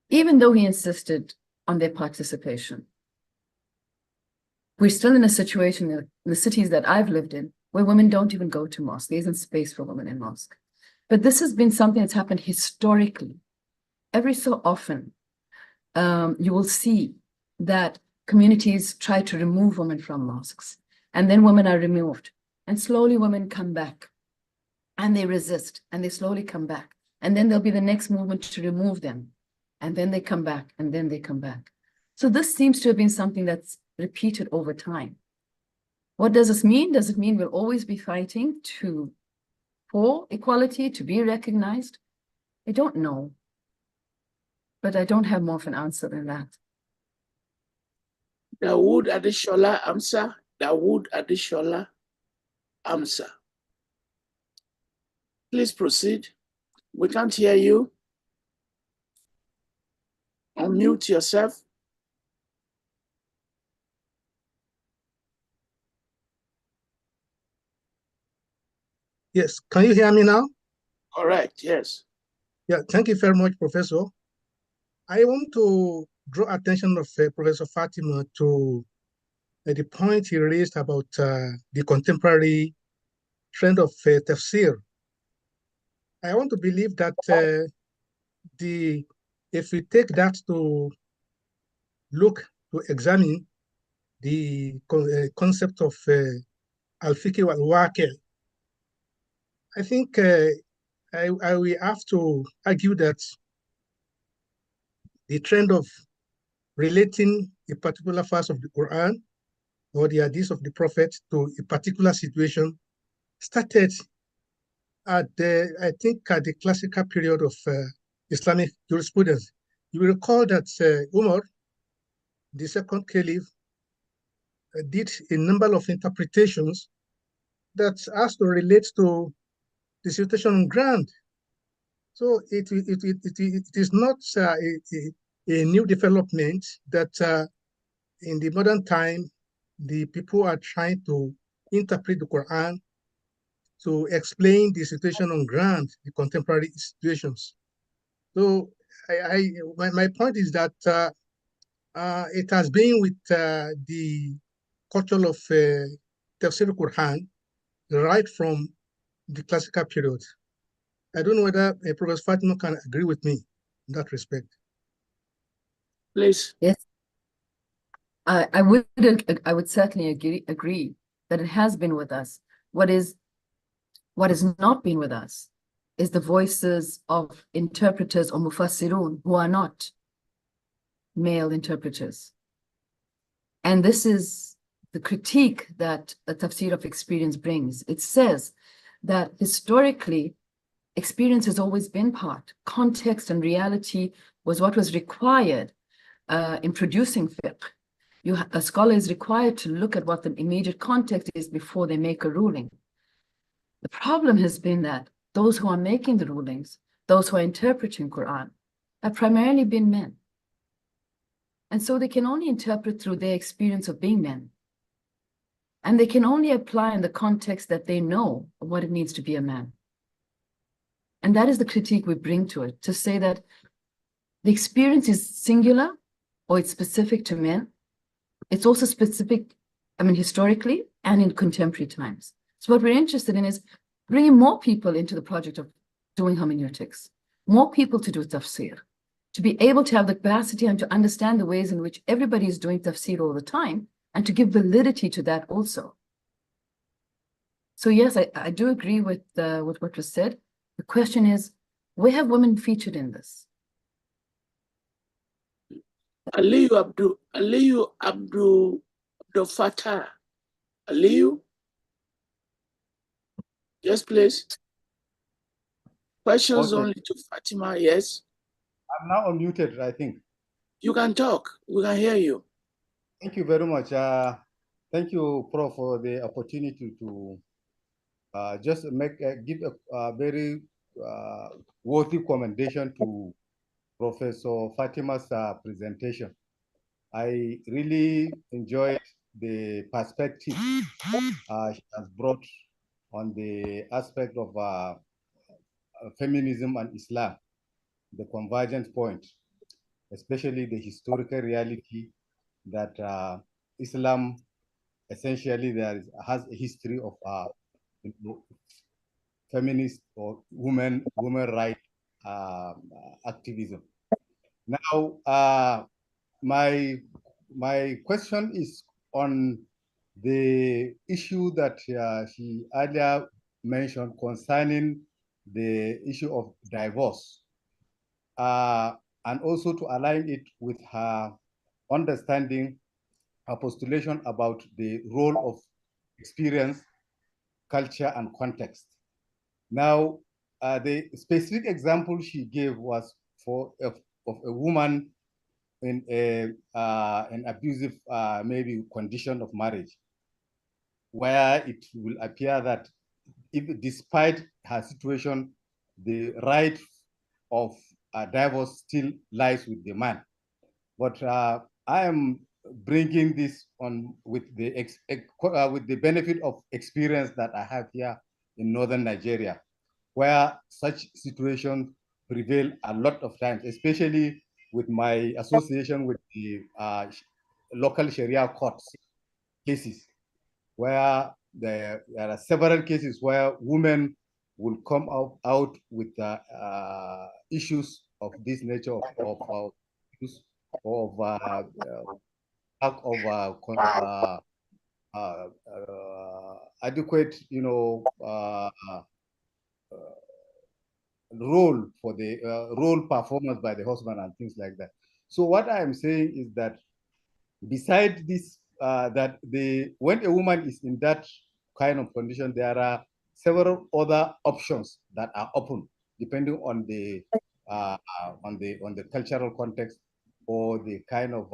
Even though he insisted on their participation. We're still in a situation in the cities that I've lived in where women don't even go to mosque. There isn't space for women in mosque. But this has been something that's happened historically. Every so often, you will see that communities try to remove women from mosques, and then women are removed, and slowly women come back, and they resist, and they slowly come back, and then there'll be the next movement to remove them, and then they come back, and then they come back. So this seems to have been something that's repeated over time. What does this mean? Does it mean we'll always be fighting for equality, to be recognized? I don't know, but I don't have more of an answer than that. Dawood Adeshola Amsa. Dawood Adeshola Amsa. Please proceed. We can't hear you. Unmute yourself. Yes, can you hear me now? Correct, yes. Yeah, thank you very much, Professor. I want to draw attention of Professor Fatima to the point he raised about the contemporary trend of tafsir. I want to believe that if we take that to examine the concept of al-fiqh wal-waqi', I think I will have to argue that the trend of relating a particular verse of the Quran or the hadith of the Prophet to a particular situation started at I think at the classical period of Islamic jurisprudence. You will recall that Umar, the second caliph, did a number of interpretations that has to relate to the situation on ground. So it is not a new development that in the modern time, the people are trying to interpret the Quran to explain the situation on ground, the contemporary situations. So my point is that it has been with the culture of Tafsir Quran right from the classical period. I don't know whether Professor Fatima can agree with me in that respect. Please. Yes, I would certainly agree that it has been with us. What has not been with us is the voices of interpreters or mufassirun who are not male interpreters. And this is the critique that the tafsir of experience brings. It says that historically, experience has always been part. Context and reality was what was required in producing fiqh. A scholar is required to look at what the immediate context is before they make a ruling. The problem has been that those who are making the rulings, those who are interpreting Quran, have primarily been men. And so they can only interpret through their experience of being men. And they can only apply in the context that they know of what it means to be a man. And that is the critique we bring to it, to say that the experience is singular or it's specific to men. It's also specific, historically and in contemporary times. So what we're interested in is bringing more people into the project of doing hermeneutics, more people to do tafsir, to be able to have the capacity and to understand the ways in which everybody is doing tafsir all the time, and to give validity to that also. So yes, I do agree with what was said. The question is, where have women featured in this? Aliyu Abdul Fattah. Aliyu? Yes, please. Questions Okay. only to Fatima, yes? I'm now unmuted, I think. You can talk. We can hear you. Thank you very much. Thank you, Prof, for the opportunity to just give a very worthy commendation to Professor Fatima's presentation. I really enjoyed the perspective she has brought on the aspect of feminism and Islam, the convergence point, especially the historical reality that Islam essentially has a history of feminist or women right activism. Now, my question is on the issue that she earlier mentioned concerning the issue of divorce, and also to align it with her understanding, her postulation about the role of experience, culture, and context. Now, the specific example she gave was of a woman in an abusive, maybe condition of marriage, where it will appear that despite her situation, the right of divorce still lies with the man. But I am bringing this on with the benefit of experience that I have here in northern Nigeria, where such situations prevail a lot of times, especially with my association with the local Sharia courts cases, where there are several cases where women will come out with issues of this nature of lack of adequate, role for the role performance by the husband and things like that. So what I am saying is that besides this, that when a woman is in that kind of condition, there are several other options that are open depending on the cultural context or the kind of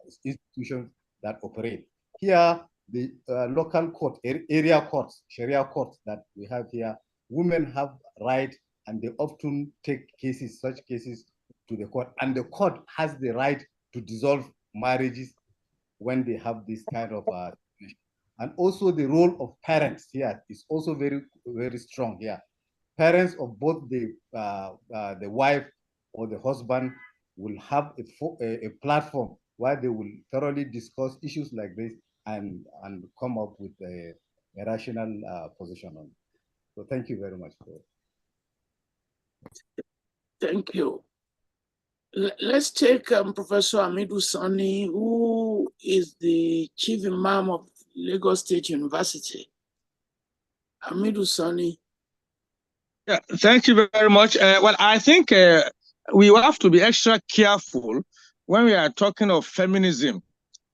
institutions that operate. Here, the local court, area courts, Sharia courts that we have here, women have right, and they often take such cases to the court, and the court has the right to dissolve marriages when they have this kind of situation. And also the role of parents here is also very, very strong here. Parents of both the wife or the husband will have a platform where they will thoroughly discuss issues like this and come up with a rational position on it. So thank you very much for it. Thank you. Let's take Professor Hamidu Sani, who is the Chief Imam of Lagos State University. Hamidu Sani. Yeah, thank you very much. Well, I think we have to be extra careful when we are talking of feminism.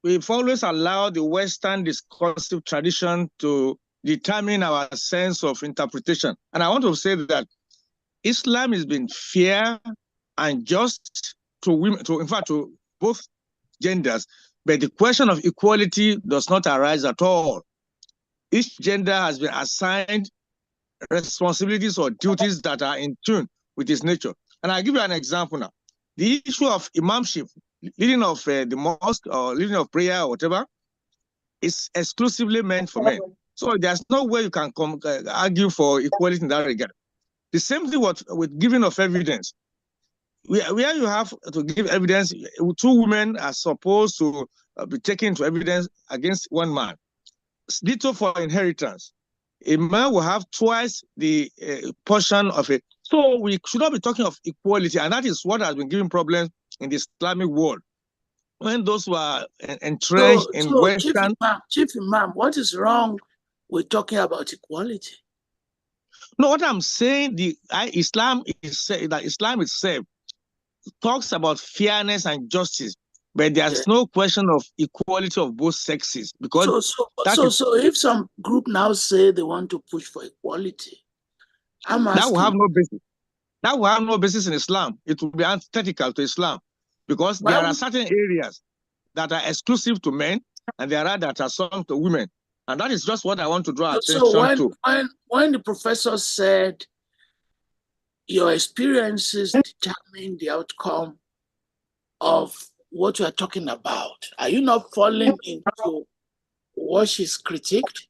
We've always allowed the Western discursive tradition to determine our sense of interpretation. And I want to say that Islam has been fair and just to women, in fact, to both genders. But the question of equality does not arise at all. Each gender has been assigned responsibilities or duties that are in tune with its nature. And I'll give you an example now. The issue of imamship, leading of the mosque or leading of prayer or whatever, is exclusively meant for men. So there's no way you can argue for equality in that regard. The same thing with giving of evidence. Where you have to give evidence, two women are supposed to be taken to evidence against one man. Ditto for inheritance. A man will have twice the portion of it. So we should not be talking of equality, and that is what has been giving problems in the Islamic world. When those who are entrenched in Western... Chief Imam, what is wrong with talking about equality? No, what I'm saying, Islam itself talks about fairness and justice. but there's no question of equality of both sexes, because so if some group now say they want to push for equality, I'm asking, that will have no basis. That will have no basis in Islam. It will be antithetical to Islam, because there are certain areas that are exclusive to men, and there are that are some to women, and that is just what I want to draw attention to. When the professor said your experiences determine the outcome of what you are talking about, are you not falling into what she's critiqued?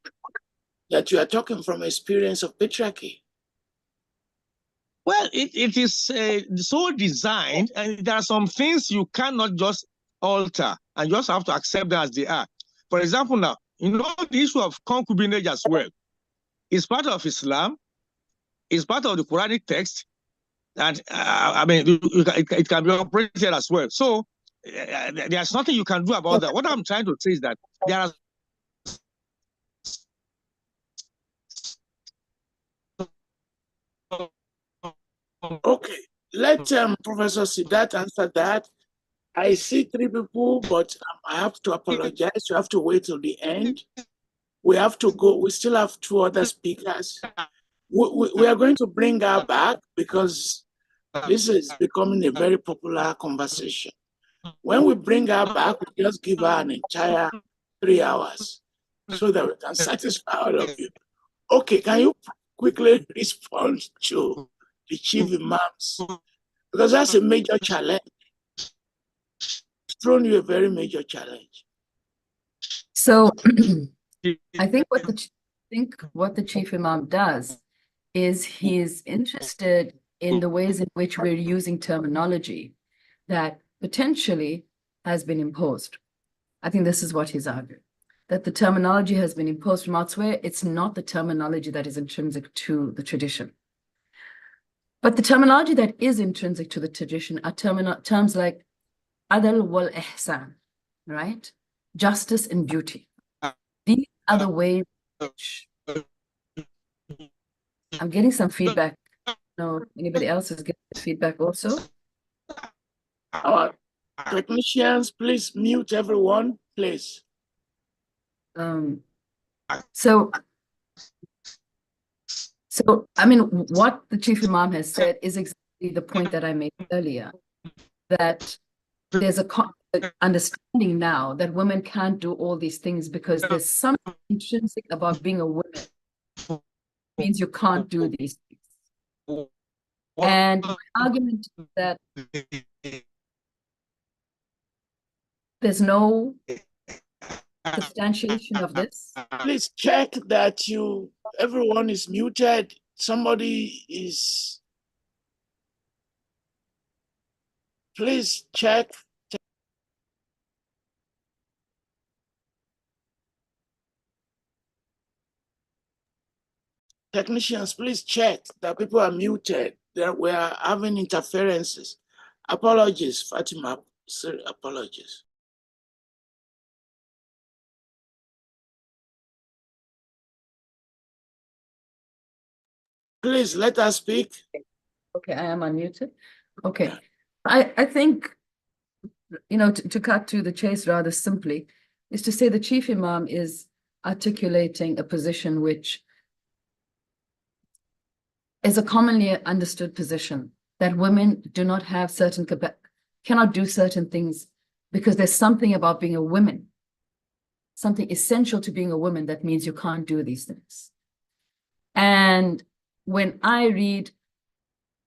That you are talking from experience of patriarchy? Well, it is so designed, and there are some things you cannot just alter, and you just have to accept them as they are. For example, now, the issue of concubinage as well is part of Islam, is part of the Quranic text, and it can be operated as well. So there's nothing you can do about that. What I'm trying to say is that there are okay, let Professor Seedat answer that. I see 3 people, but I have to apologize. You have to wait till the end. We have to go. We still have 2 other speakers. We are going to bring her back because this is becoming a very popular conversation. When we bring her back, we just give her an entire 3 hours so that we can satisfy all of you. Okay, can you quickly respond to the chief imams? Because that's a major challenge. It's thrown you a very major challenge. So I think what the chief imam does is he's interested in the ways in which we're using terminology that potentially has been imposed. I think this is what he's arguing, that the terminology has been imposed from elsewhere. It's not the terminology that is intrinsic to the tradition. But the terminology that is intrinsic to the tradition are terms like adl wal ihsan, right? Justice and beauty. These are the ways which... I'm getting some feedback. No, anybody else is getting feedback also? Our technicians, please mute everyone, please. So I mean, what the chief imam has said is exactly the point that I made earlier, that there's a understanding now that women can't do all these things because there's something intrinsic about being a woman. It means you can't do these things. And the argument is that there's no substantiation of this. Please check that everyone is muted. Somebody is... Please check. Technicians, please check that people are muted, that we are having interferences. Apologies, Fatima, apologies. Please let us speak. Okay, I am unmuted. Okay, I think, to cut to the chase rather simply, is to say the chief imam is articulating a position which is a commonly understood position, that women do not have cannot do certain things because there's something about being a woman, something essential to being a woman that means you can't do these things. And when I read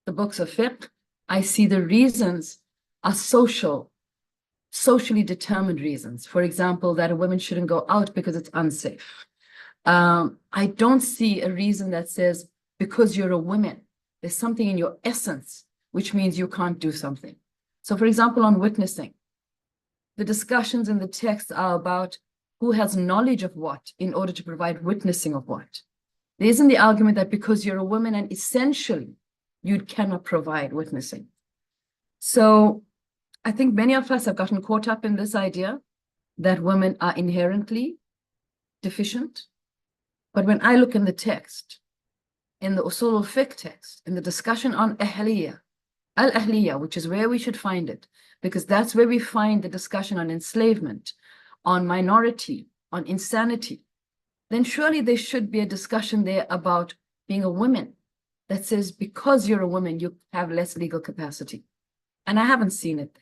the books of fiqh, I see the reasons are socially determined reasons. For example, that a woman shouldn't go out because it's unsafe. I don't see a reason that says, because you're a woman, there's something in your essence, which means you can't do something. So for example, on witnessing, the discussions in the text are about who has knowledge of what in order to provide witnessing of what. There isn't the argument that because you're a woman and essentially you cannot provide witnessing. So I think many of us have gotten caught up in this idea that women are inherently deficient. But when I look in the text, in the usul al-fiqh text, in the discussion on ahliya, al-ahliya, which is where we should find it, because that's where we find the discussion on enslavement, on minority, on insanity, then surely there should be a discussion there about being a woman that says because you're a woman, you have less legal capacity. And I haven't seen it.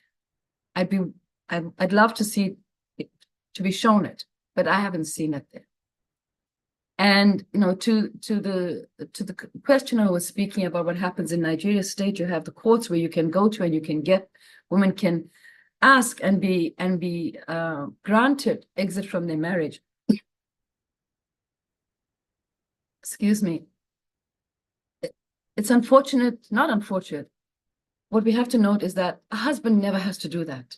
I'd love to see it, to be shown it, but I haven't seen it there. And to the questioner who was speaking about what happens in Nigeria state, you have the courts where you can go to and you can get, women can ask and be granted exit from their marriage. Excuse me. It's unfortunate, not unfortunate. What we have to note is that a husband never has to do that.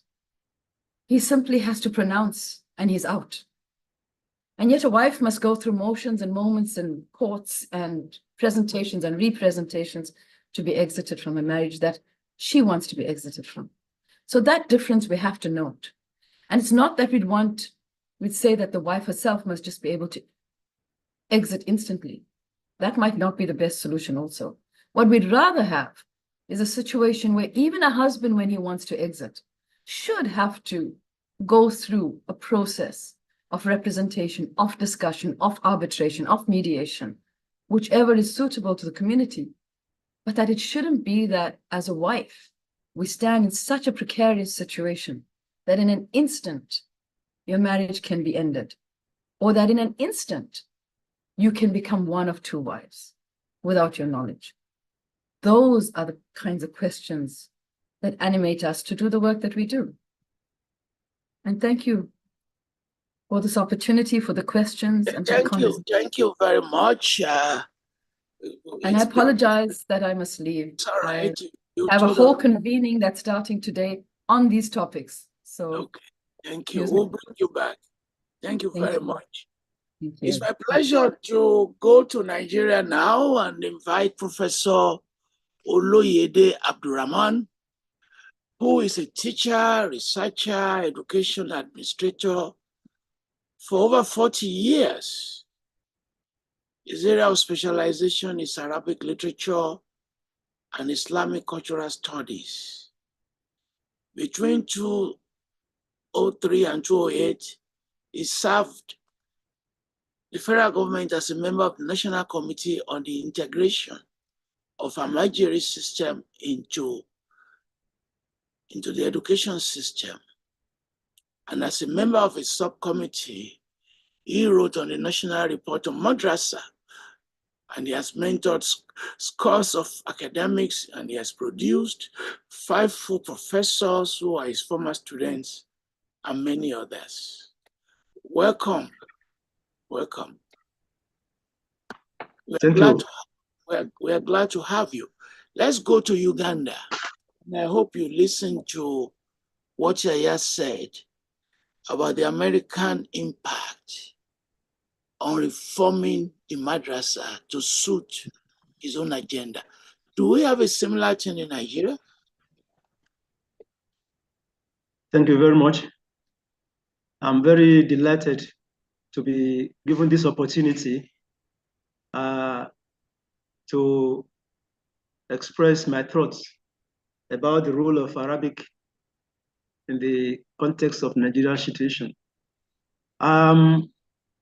He simply has to pronounce and he's out. And yet a wife must go through motions and moments and courts and presentations and representations to be exited from a marriage that she wants to be exited from. So that difference we have to note. And it's not that we'd say that the wife herself must just be able to exit instantly. That might not be the best solution also. What we'd rather have is a situation where even a husband, when he wants to exit, should have to go through a process of representation, of discussion, of arbitration, of mediation, whichever is suitable to the community. But that it shouldn't be that as a wife, we stand in such a precarious situation that in an instant, your marriage can be ended, or that in an instant, you can become one of two wives without your knowledge. Those are the kinds of questions that animate us to do the work that we do. And thank you for this opportunity, for the questions. And thank you very much. And I apologize that I must leave. It's all right. I have a whole convening that's starting today on these topics. So okay, thank you. We'll bring you back. Thank you very much. Thank you. It's my pleasure to go to Nigeria now and invite Professor Oloyede AbdulRahmon, who is a teacher, researcher, education administrator for over 40 years. His area of specialization is Arabic literature and Islamic cultural studies. Between 2003 and 2008, he served the federal government as a member of the National Committee on the Integration of Almajiri system into the education system. And as a member of a subcommittee, he wrote on the National Report on Madrasa, and he has mentored scores of academics, and he has produced 5 full professors who are his former students, and many others. Welcome. Welcome. We're glad to have you. Let's go to Uganda. And I hope you listened to what Yahya said about the American impact on reforming the madrasa to suit his own agenda. Do we have a similar thing in Nigeria? Thank you very much. I'm very delighted to be given this opportunity to express my thoughts about the role of Arabic in the context of Nigeria's situation.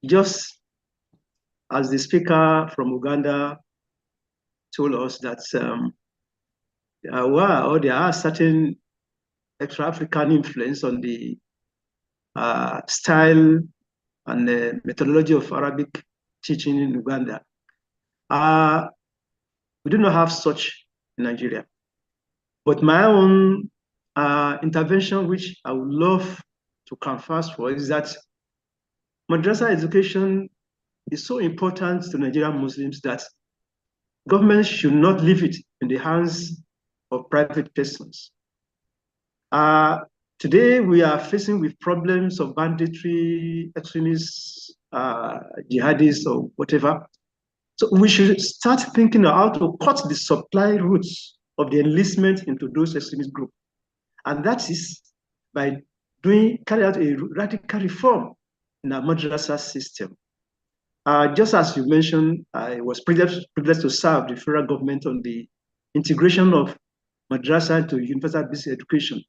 Just as the speaker from Uganda told us that there are certain extra-African influence on the style and the methodology of Arabic teaching in Uganda. We do not have such in Nigeria. But my own intervention, which I would love to canvass for, is that madrasa education is so important to Nigerian Muslims that government should not leave it in the hands of private persons. Today, we are facing with problems of banditry, extremists, jihadists, or whatever. So we should start thinking of how to cut the supply routes of the enlistment into those extremist groups. And that is by carry out a radical reform in our madrasa system. Just as you mentioned, I was privileged to serve the federal government on the integration of madrasa to universal basic education.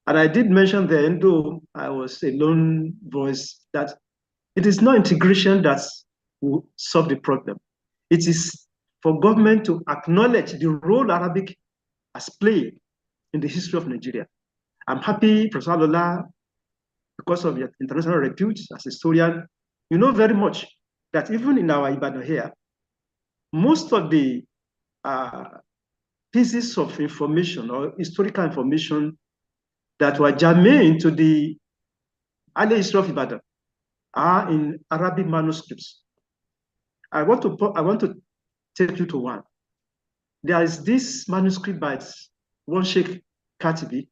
And I did mention then, though I was a lone voice, that it is not integration that will solve the problem. It is for government to acknowledge the role Arabic has played in the history of Nigeria. I'm happy, Professor Lola, because of your international repute as a historian, you know very much that even in our Ibadan here, most of the pieces of information or historical information that were germane to the early history of Ibadan are in Arabic manuscripts. I want to take you to one. There is this manuscript by one Sheikh Katibi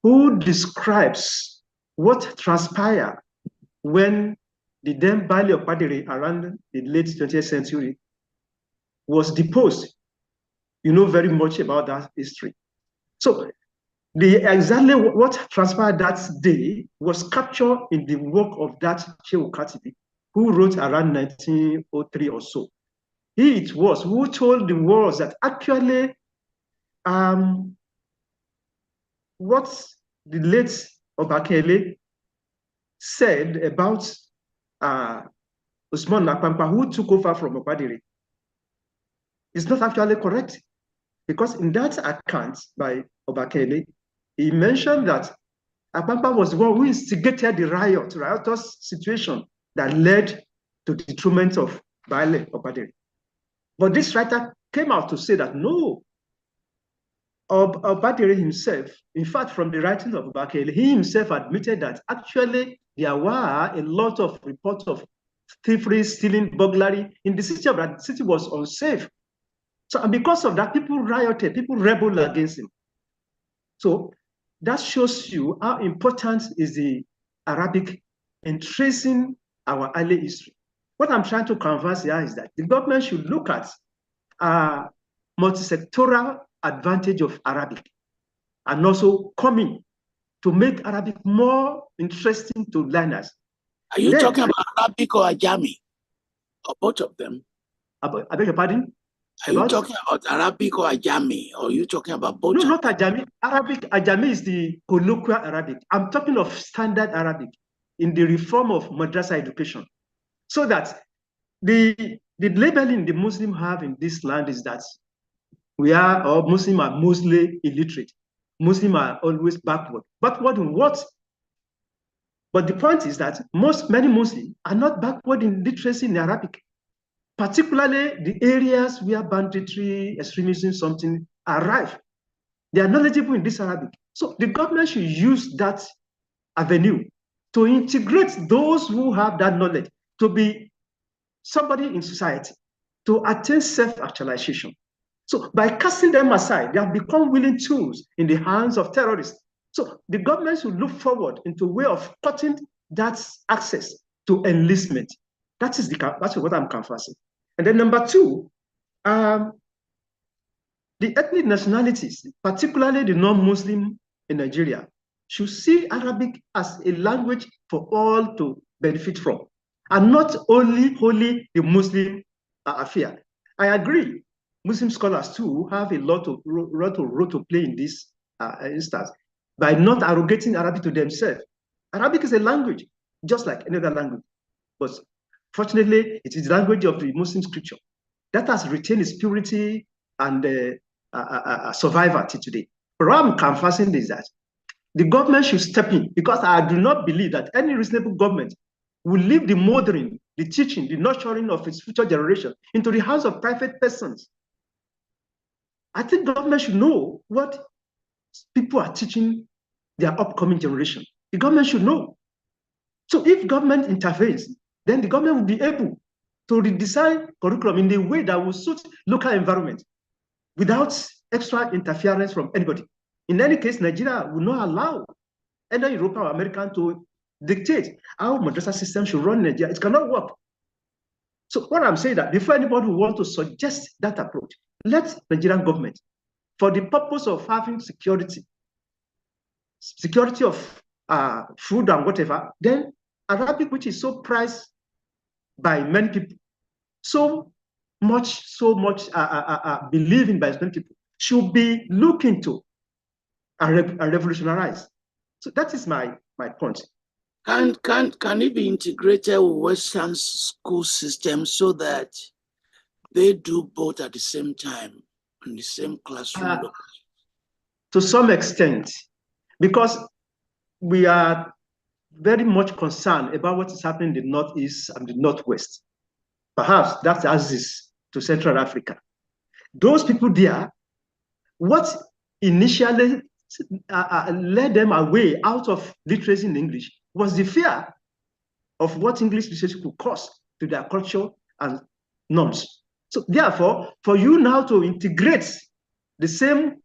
who describes what transpired when the then Bali of Padiri around the late 20th century was deposed. You know very much about that history. So exactly what transpired that day was captured in the work of that Sheikh Katibi, who wrote around 1903 or so. He it was who told the world that actually what the late Obakele said about Usman Nakpampa, who took over from Opadiri, is not actually correct. Because in that account by Obakele, he mentioned that Akpampa was the one who instigated the riotous situation that led to the detriment of Baile Opadiri. But this writer came out to say that no, Opadiri himself, in fact, from the writings of Obakele, he himself admitted that actually there were a lot of reports of thievery, stealing, burglary in the city. Of that the city was unsafe. So, and because of that, people rioted, people rebelled against him. So that shows you how important is the Arabic in tracing our early history. What I'm trying to converse here is that the government should look at multi-sectoral advantage of Arabic and also coming to make Arabic more interesting to learners. Are you talking about Arabic or Ajami? Or both of them? I beg your pardon? Are you talking about Arabic or Ajami? Or are you talking about both? No, not Ajami. Ajami is the colloquial Arabic. I'm talking of standard Arabic in the reform of madrasa education. So that the labeling the Muslim have in this land is that Muslims are mostly illiterate. Muslims are always backward. Backward in what? But the point is that many Muslims are not backward in literacy in Arabic, particularly the areas where banditry, extremism, something are rife. They are knowledgeable in this Arabic. So the government should use that avenue to integrate those who have that knowledge to be somebody in society, to attain self-actualization. So by casting them aside, they have become willing tools in the hands of terrorists. So the government should look forward into a way of cutting that access to enlistment. That's what I'm canvassing. And then number two, the ethnic nationalities, particularly the non-Muslim in Nigeria, should see Arabic as a language for all to benefit from, and not only wholly the Muslim affair. I agree. Muslim scholars too have a lot of role to play in this instance by not arrogating Arabic to themselves. Arabic is a language, just like any other language. But fortunately, it is the language of the Muslim scripture that has retained its purity and survival till today. But what I'm canvassing is that the government should step in, because I do not believe that any reasonable government will leave the mothering, the teaching, the nurturing of its future generation into the hands of private persons. I think government should know what people are teaching their upcoming generation. The government should know. So if government intervenes, then the government will be able to redesign curriculum in a way that will suit local environment without extra interference from anybody. In any case, Nigeria will not allow any European or American to dictate how madrasa system should run in Nigeria. It cannot work. So what I'm saying that before anybody will want to suggest that approach, let Nigerian government, for the purpose of having security of food and whatever, then Arabic, which is so prized by many people, so much believed in by many people, should be looked into and revolutionized. So that is my point. Can it be integrated with Western school systems so that they do both at the same time in the same classroom? To some extent, because we are very much concerned about what is happening in the Northeast and the Northwest. Perhaps that's as is to Central Africa. Those people there, what initially led them away out of literacy in English was the fear of what English literacy could cause to their culture and norms. So therefore, for you now to integrate the same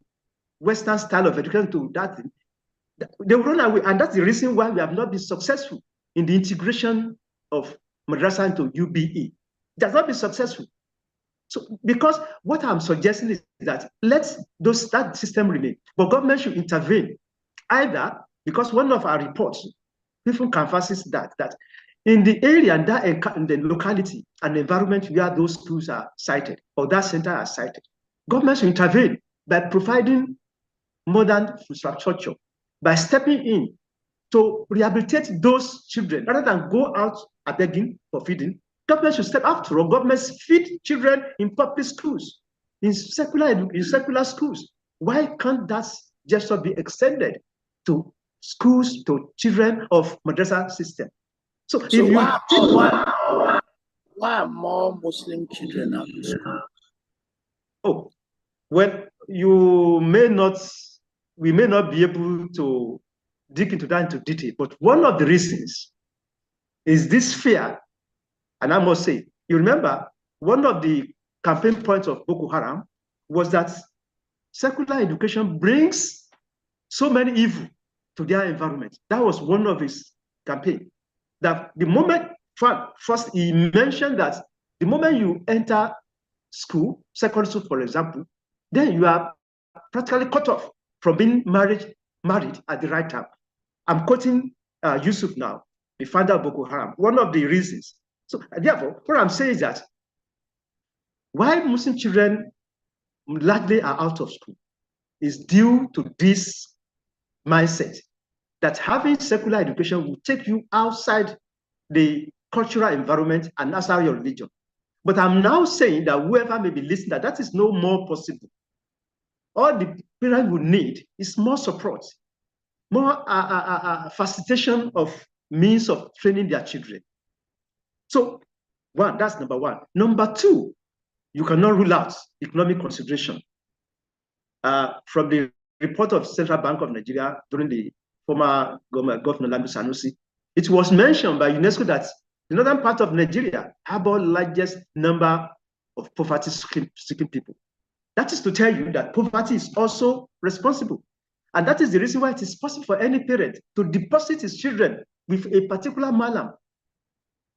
Western style of education to that thing, they will run away. And that's the reason why we have not been successful in the integration of madrasa into UBE. It has not been successful. So, because what I'm suggesting is that let that system remain, but government should intervene. Either, because one of our reports, people emphasize that in the area and that in the locality and environment where those schools are cited or that center are cited, government should intervene by providing modern infrastructure, by stepping in to rehabilitate those children rather than go out begging for feeding. Government should step up. After all, governments feed children in public schools, in secular schools. Why can't that gesture be extended to schools, to children of madrasa system? So why are more Muslim children out of school? Oh, well, we may not be able to dig into that into detail, but one of the reasons is this fear. And I must say, you remember, one of the campaign points of Boko Haram was that secular education brings so many evil to their environment. That was one of his campaign. That the moment, first he mentioned that the moment you enter school, secondary school, for example, then you are practically cut off from being married at the right time. I'm quoting Yusuf now, the founder of Boko Haram. One of the reasons. So therefore, what I'm saying is that why Muslim children largely are out of school is due to this mindset that having secular education will take you outside the cultural environment and outside your religion. But I'm now saying that whoever may be listening, that is no more possible. All the parents would need is more support, more facilitation of means of training their children. So that's number one. Number two, you cannot rule out economic consideration. From the report of Central Bank of Nigeria during the former Governor Lami Sanusi, it was mentioned by UNESCO that the northern part of Nigeria have the largest number of poverty-stricken people. That is to tell you that poverty is also responsible. And that is the reason why it is possible for any parent to deposit his children with a particular malam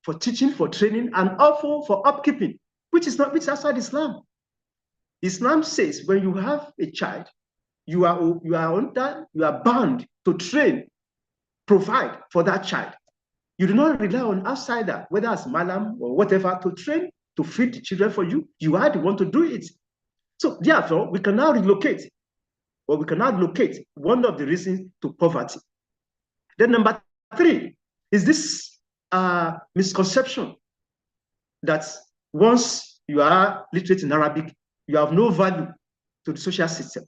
for teaching, for training, and also for upkeeping, which is outside Islam. Islam says when you have a child, you are bound to train, provide for that child. You do not rely on outsider, whether it's malam or whatever, to train, to feed the children for you. You are the one to do it. So therefore, we can now relocate, or we cannot locate one of the reasons to poverty. Then number three is this misconception that once you are literate in Arabic, you have no value to the social system.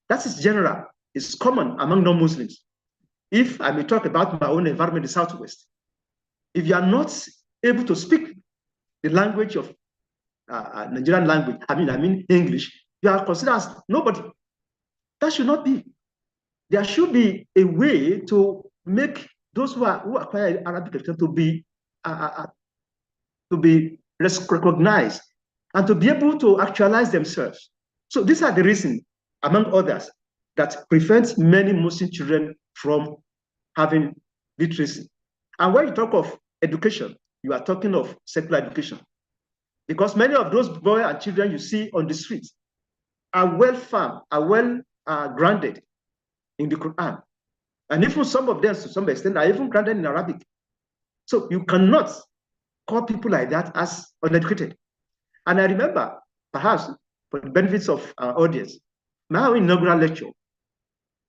That is general. It's common among non-Muslims. If I may talk about my own environment in the Southwest, if you are not able to speak the language of Nigerian language, I mean English, you are considered as nobody. That should not be. There should be a way to make those who acquire Arabic to be recognized and to be able to actualize themselves. So these are the reasons, among others, that prevents many Muslim children from having literacy. And when you talk of education, you are talking of secular education. Because many of those boys and children you see on the streets are well farmed, are well grounded in the Quran. And even some of them, to some extent, are even grounded in Arabic. So you cannot call people like that as uneducated. And I remember, perhaps for the benefits of our audience, my inaugural lecture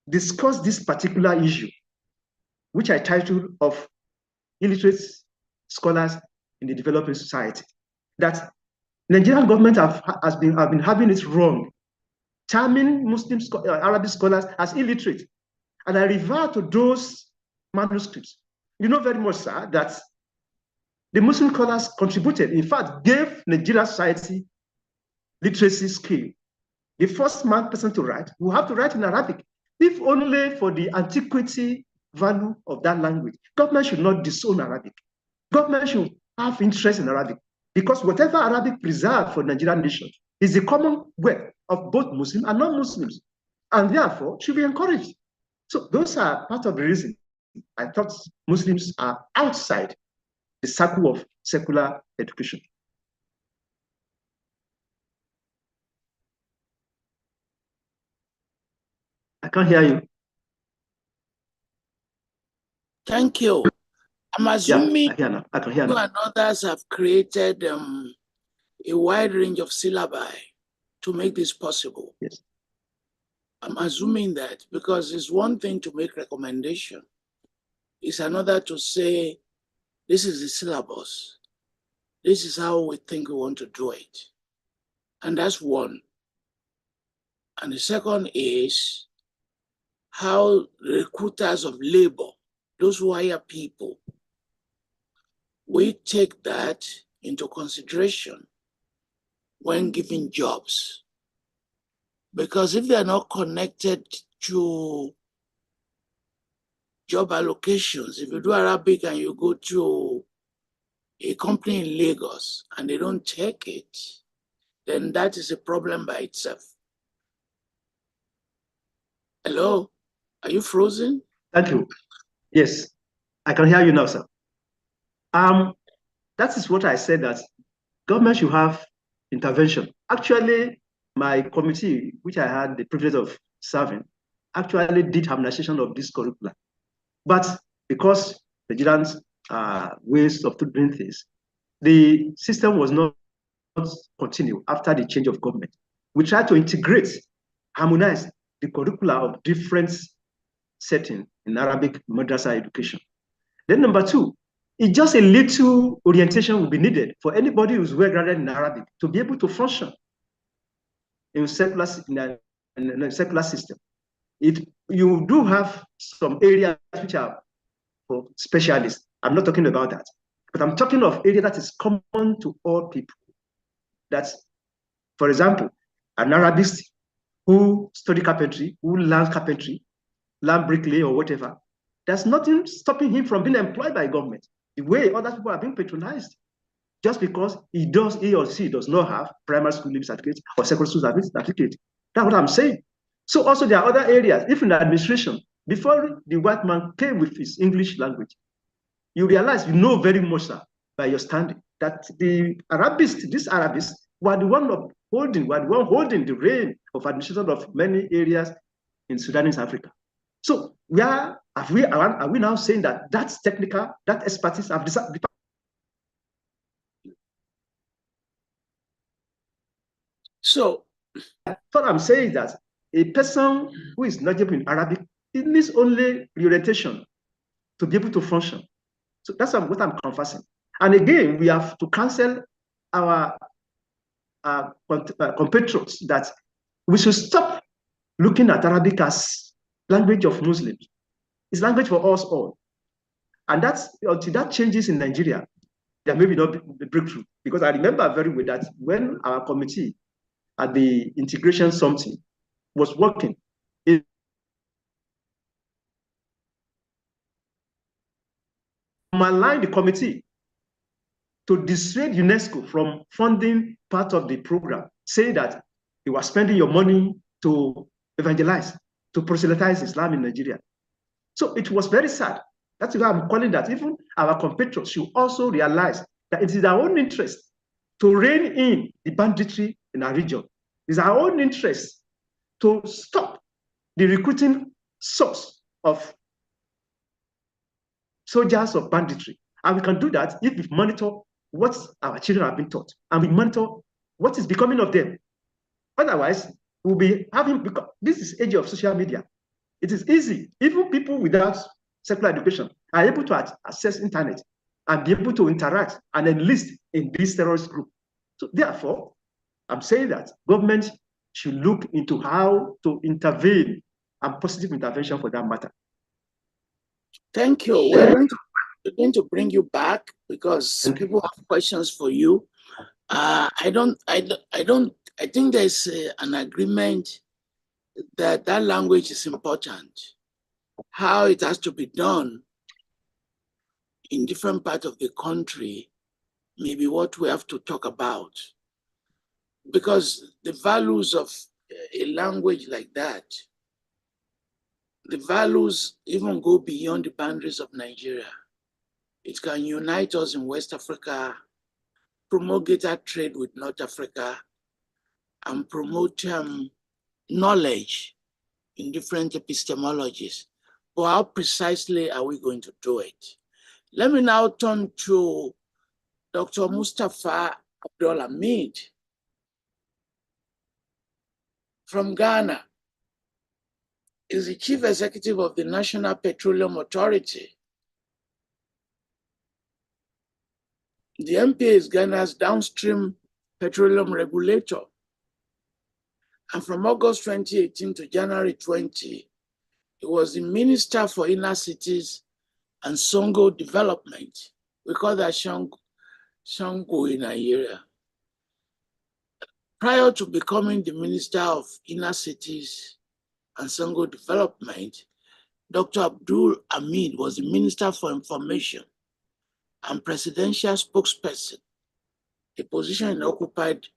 discussed this particular issue, which I titled of illiterate scholars in the developing society, that Nigerian government have been having it wrong, terming Muslim Arabic scholars as illiterate. And I refer to those manuscripts. You know very much, sir, that the Muslim scholars contributed, in fact, gave Nigerian society literacy skill. The first person to write will have to write in Arabic, if only for the antiquity value of that language. Government should not disown Arabic. Government should have interest in Arabic, because whatever Arabic preserved for Nigerian nation is the commonwealth of both Muslims and non-Muslims, and therefore should be encouraged. So those are part of the reason I thought Muslims are outside the circle of secular education. I can't hear you. Thank you. I'm assuming I can hear you now. and others have created a wide range of syllabi to make this possible. Yes. I'm assuming that, because it's one thing to make recommendation, it's another to say, this is the syllabus. This is how we think we want to do it. And that's one. And the second is how recruiters of labor, those who hire people, we take that into consideration when giving jobs. Because if they're not connected to job allocations, if you do Arabic and you go to a company in Lagos and they don't take it, then that is a problem by itself. Hello, are you frozen? Thank you. Yes, I can hear you now, sir. That is what I said, that government should have intervention. Actually, my committee, which I had the privilege of serving, actually did harmonization of this curricula. But because the Nigerians' ways of doing things, the system was not continued after the change of government. We tried to integrate, harmonize the curricula of different settings in Arabic madrasa education. Then number two, it's just a little orientation will be needed for anybody who's well-grounded in Arabic to be able to function in a secular system. You do have some areas which are for specialists. I'm not talking about that, but I'm talking of area that is common to all people. That's, for example, an Arabist who study carpentry, who learns carpentry, learn bricklayer or whatever. There's nothing stopping him from being employed by government, the way other people are being patronized, just because he or she does not have primary school leaving certificate or secondary school certificate. That's what I'm saying. So also there are other areas, if in the administration, before the white man came with his English language, you realize, you know very much, sir, by your standing, that the Arabists, these Arabists, were the one holding the reign of administration of many areas in Sudanese Africa. So are we now saying that that's technical, that expertise have decided? So what I'm saying is that a person who is knowledgeable in Arabic, it needs only reorientation to be able to function. So that's what I'm confessing. And again, we have to cancel our compatriots that we should stop looking at Arabic as language of Muslims. It's language for us all. And that's until that changes in Nigeria, there may be no breakthrough. Because I remember very well that when our committee at the integration something was working, it aligned the committee to dissuade UNESCO from funding part of the program, saying that you are spending your money to evangelize, to proselytize Islam in Nigeria. So it was very sad. That's why I'm calling that even our compatriots should also realize that it is our own interest to rein in the banditry in our region. It's our own interest to stop the recruiting source of soldiers of banditry. And we can do that if we monitor what our children have been taught and we monitor what is becoming of them. Otherwise, we'll be having, because this is age of social media. It is easy. Even people without secular education are able to access internet and be able to interact and enlist in this terrorist group. So therefore, I'm saying that government should look into how to intervene, and positive intervention for that matter. Thank you. We're going to bring you back because people have questions for you. I think there's an agreement that language is important. How it has to be done in different parts of the country may be what we have to talk about. Because the values of a language like that, the values even go beyond the boundaries of Nigeria. It can unite us in West Africa, promote greater trade with North Africa, and promote knowledge in different epistemologies. But how precisely are we going to do it? Let me now turn to Dr. Mustapha Abdul-Hamid from Ghana. Is the Chief Executive of the National Petroleum Authority. The NPA is Ghana's downstream petroleum regulator. And from August 2018 to January 20, he was the Minister for Inner Cities and Songo Development. We call that Songo in Nigeria. Prior to becoming the Minister of Inner Cities and Songo Development, Dr. Abdul-Hamid was the Minister for Information and Presidential Spokesperson, a position occupied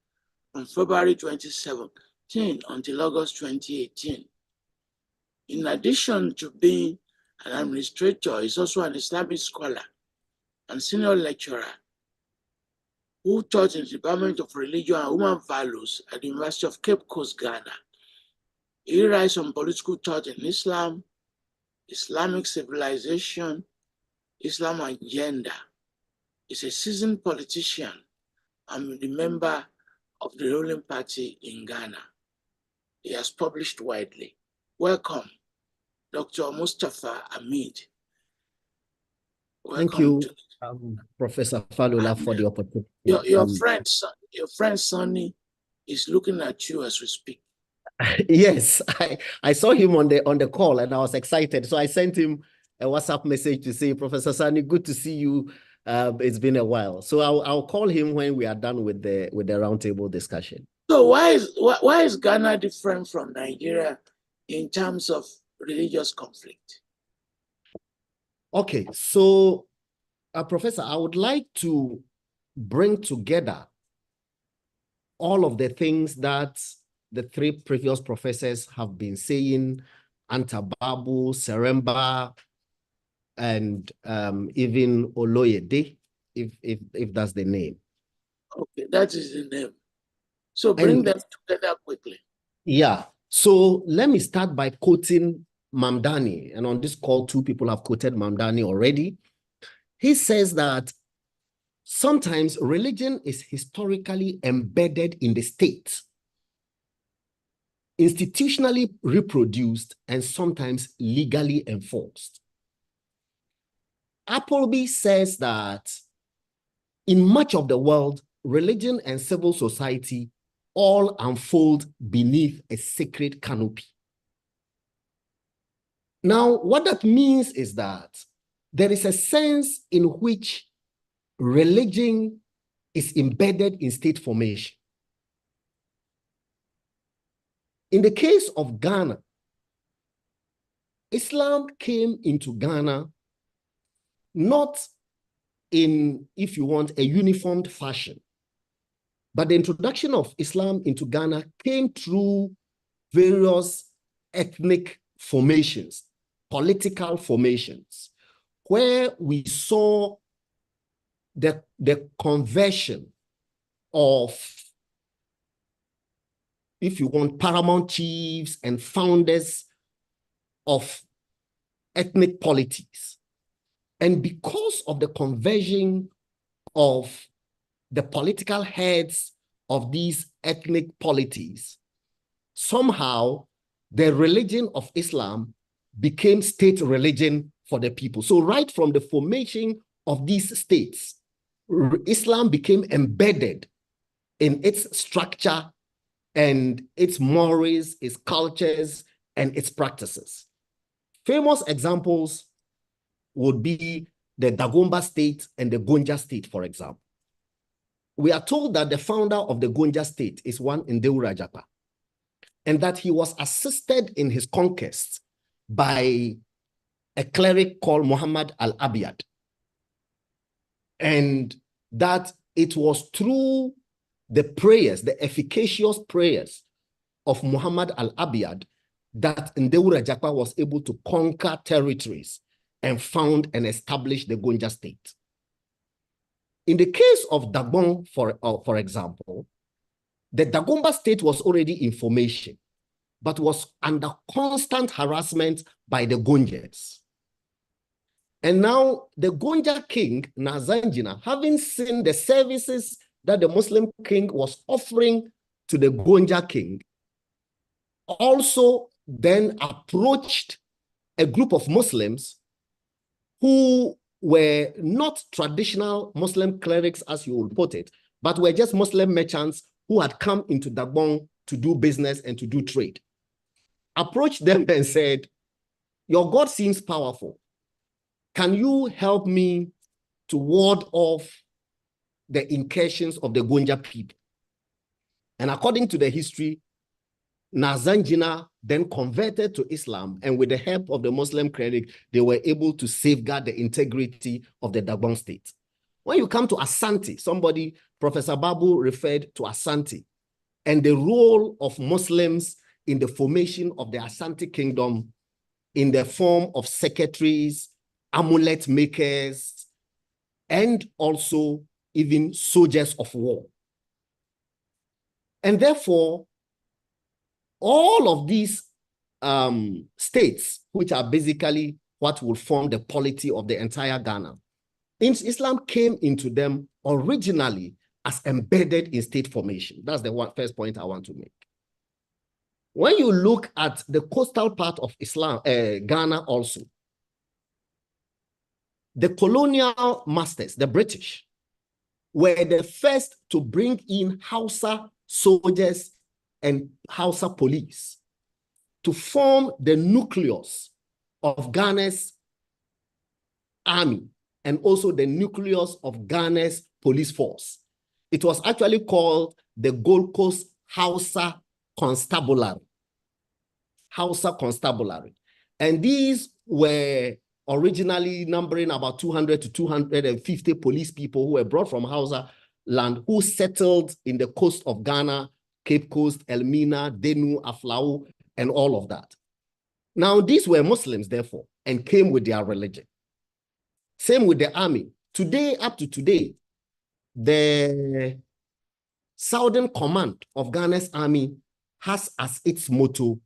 from February 2017 until August 2018. In addition to being an administrator, he's also an Islamic scholar and senior lecturer who taught in the Department of Religion and Human Values at the University of Cape Coast, Ghana. He writes on political thought in Islam, Islamic civilization, Islam and gender. He's a seasoned politician and a member of the ruling party in Ghana. He has published widely. Welcome, Dr. Mustapha Abdul-Hamid. Thank you, Professor Falola, for the opportunity. Your friend Sonny is looking at you as we speak. Yes, I saw him on the call and I was excited. So I sent him a WhatsApp message to say, Professor Sani, good to see you. It's been a while. So I'll call him when we are done with the roundtable discussion. So why is Ghana different from Nigeria in terms of religious conflict? Okay, so Professor, I would like to bring together all of the things that the three previous professors have been saying, Anta Babou, Sseremba, and even Oloyede, if that's the name. Okay, that is the name. So bring them together quickly. Yeah. So let me start by quoting Mamdani. And on this call, two people have quoted Mamdani already. He says that sometimes religion is historically embedded in the state, institutionally reproduced, and sometimes legally enforced. Appleby says that in much of the world, religion and civil society all unfold beneath a sacred canopy. Now, what that means is that there is a sense in which religion is embedded in state formation. In the case of Ghana, Islam came into Ghana not in, if you want, a uniformed fashion, but the introduction of Islam into Ghana came through various ethnic formations, political formations, where we saw the conversion of, if you want, paramount chiefs and founders of ethnic polities. And because of the conversion of the political heads of these ethnic polities, somehow the religion of Islam became state religion for the people. So right from the formation of these states, Islam became embedded in its structure and its mores, its cultures, and its practices. Famous examples would be the Dagomba state and the Gonja state, for example. We are told that the founder of the Gonja state is one Ndewu Rajapa, and that he was assisted in his conquest by a cleric called Muhammad al-Abiyad, and that it was through the prayers, the efficacious prayers of Muhammad al-Abiyad, that Ndewu Rajapa was able to conquer territories and found and establish the Gonja state. In the case of Dagbon, for example, the Dagomba state was already in formation, but was under constant harassment by the Gonjas. And now the Gonja king, Nazanjina, having seen the services that the Muslim king was offering to the Gonja king, also then approached a group of Muslims who were not traditional Muslim clerics, as you would put it, but were just Muslim merchants who had come into Dagbon to do business and to do trade. Approached them and said, your God seems powerful. Can you help me to ward off the incursions of the Gonja people? And according to the history, Nazanjina then converted to Islam, and with the help of the Muslim cleric, they were able to safeguard the integrity of the Dagbon state. When you come to Asante, Professor Babou referred to Asante and the role of Muslims in the formation of the Asante kingdom in the form of secretaries, amulet makers, and also even soldiers of war. And therefore, all of these states, which are basically what will form the polity of the entire Ghana, Islam came into them originally as embedded in state formation. That's the first point I want to make. When you look at the coastal part of Ghana also, the colonial masters, the British, were the first to bring in Hausa soldiers and Hausa police to form the nucleus of Ghana's army and also the nucleus of Ghana's police force. It was actually called the Gold Coast Hausa Constabulary. Hausa Constabulary. And these were originally numbering about 200 to 250 police people who were brought from Hausa land, who settled in the coast of Ghana, Cape Coast, Elmina, Denu, Aflao, and all of that. Now, these were Muslims, therefore, and came with their religion. Same with the army. Today, up to today, the Southern Command of Ghana's army has as its motto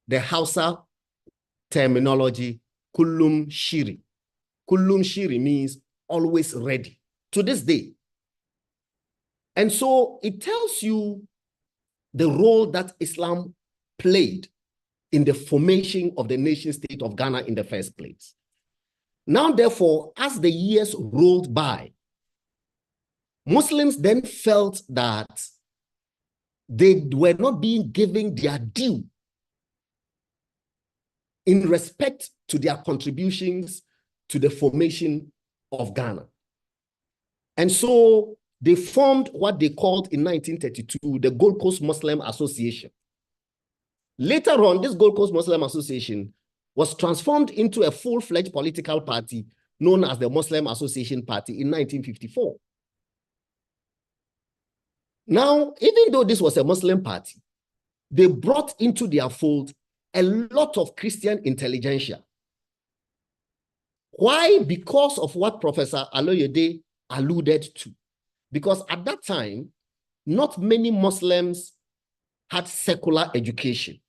the Hausa terminology, Kullum Shiri. Kullum Shiri means always ready, to this day. And so it tells you the role that Islam played in the formation of the nation state of Ghana in the first place. Now, therefore, as the years rolled by, Muslims then felt that they were not being given their due in respect to their contributions to the formation of Ghana. And so they formed what they called in 1932 the Gold Coast Muslim Association. Later on, this Gold Coast Muslim Association was transformed into a full-fledged political party known as the Muslim Association Party in 1954. Now, even though this was a Muslim party, they brought into their fold a lot of Christian intelligentsia. Why? Because of what Professor Oloyede alluded to. Because at that time, not many Muslims had secular education.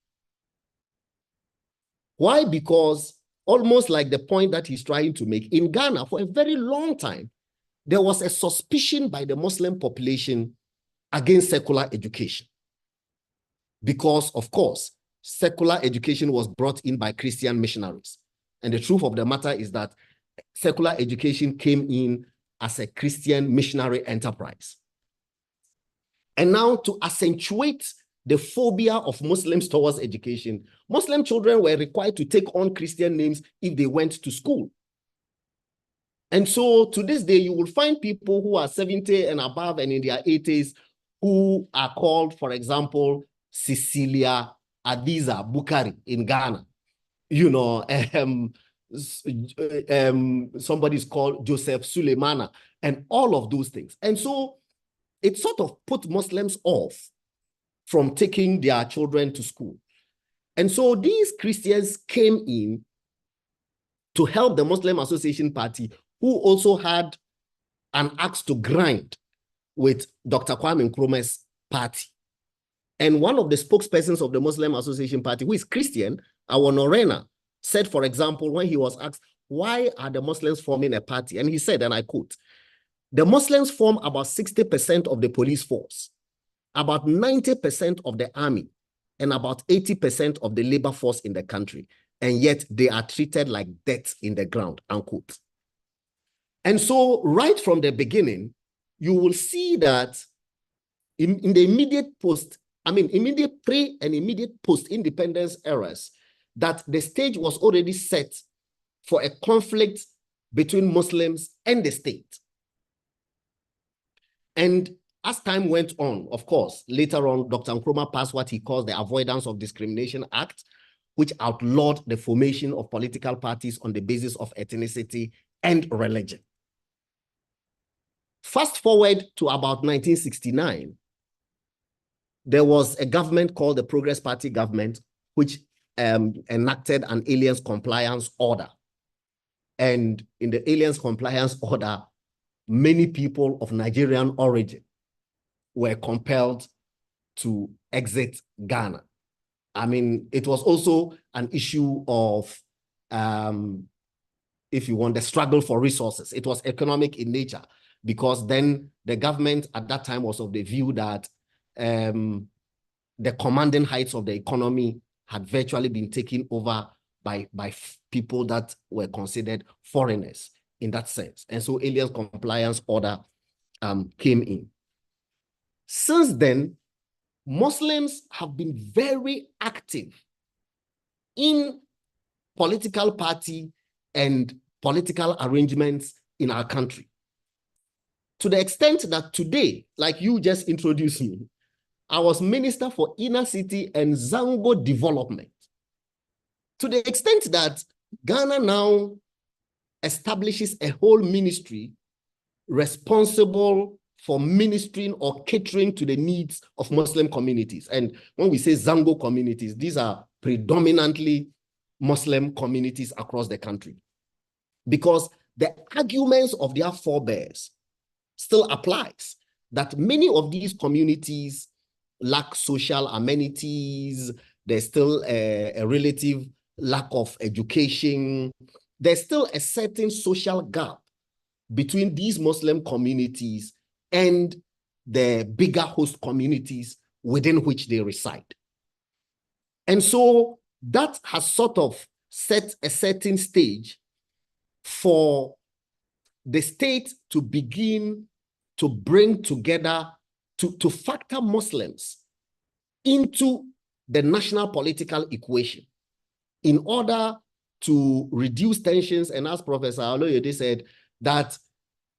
Why? Because almost like the point that he's trying to make, in Ghana for a very long time, there was a suspicion by the Muslim population against secular education. because, of course, secular education was brought in by Christian missionaries. And the truth of the matter is that secular education came in as a Christian missionary enterprise. And now, to accentuate the phobia of Muslims towards education, Muslim children were required to take on Christian names if they went to school. And so to this day, you will find people who are 70 and above and in their 80s who are called, for example, Cecilia Adiza Bukari in Ghana. You know, somebody's called Joseph Suleimana and all of those things. And so it sort of put Muslims off from taking their children to school. And so these Christians came in to help the Muslim Association Party, who also had an axe to grind with Dr. Kwame Nkrumah's party. And one of the spokespersons of the Muslim Association Party, who is Christian, Awonorena, said, for example, when he was asked, why are the Muslims forming a party? And he said, and I quote, the Muslims form about 60% of the police force, about 90% of the army, and about 80% of the labor force in the country. And yet they are treated like dirt in the ground, unquote. And so right from the beginning, you will see that in the immediate immediate pre and immediate post-independence eras, that the stage was already set for a conflict between Muslims and the state. And as time went on, of course, later on, Dr. Nkrumah passed what he calls the Avoidance of Discrimination Act, which outlawed the formation of political parties on the basis of ethnicity and religion. Fast forward to about 1969, there was a government called the Progress Party government, which enacted an aliens compliance order. And in the aliens compliance order, many people of Nigerian origin were compelled to exit Ghana. I mean, it was also an issue of, if you want, the struggle for resources. It was economic in nature, because then the government at that time was of the view that the commanding heights of the economy had virtually been taken over by people that were considered foreigners in that sense. And so aliens compliance order came in. Since then, Muslims have been very active in political party and political arrangements in our country. To the extent that today, like you just introduced me, I was Minister for Inner City and Zango Development. To the extent that Ghana now establishes a whole ministry responsible for ministering or catering to the needs of Muslim communities. And when we say Zango communities, these are predominantly Muslim communities across the country, because the arguments of their forebears still applies, that many of these communities lack social amenities. There's still a relative lack of education. There's still a certain social gap between these Muslim communities and the bigger host communities within which they reside. And so that has sort of set a certain stage for the state to begin to bring together, to factor Muslims into the national political equation in order to reduce tensions. And as Professor Oloyede said, that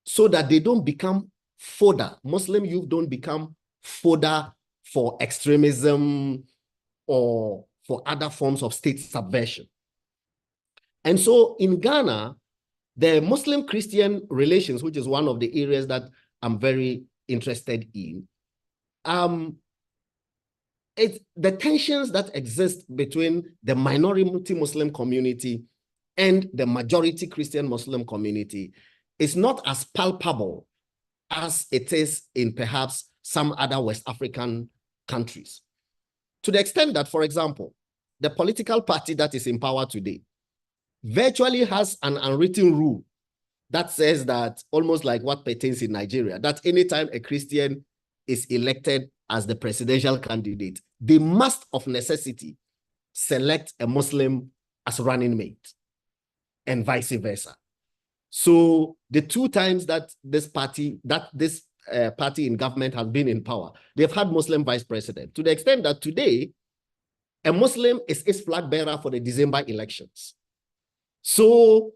so that they don't become fodder, Muslim youth don't become fodder for extremism or for other forms of state subversion. And so in Ghana, the Muslim-Christian relations, which is one of the areas that I'm very interested in, the tensions that exist between the minority Muslim community and the majority Christian Muslim community is not as palpable as it is in perhaps some other West African countries. To the extent that, for example, the political party that is in power today virtually has an unwritten rule that says that, almost like what pertains in Nigeria, that anytime a Christian is elected as the presidential candidate, they must of necessity select a Muslim as running mate and vice versa. So the two times that this party in government has been in power, they've had Muslim vice president, to the extent that today, a Muslim is its flag bearer for the December elections. So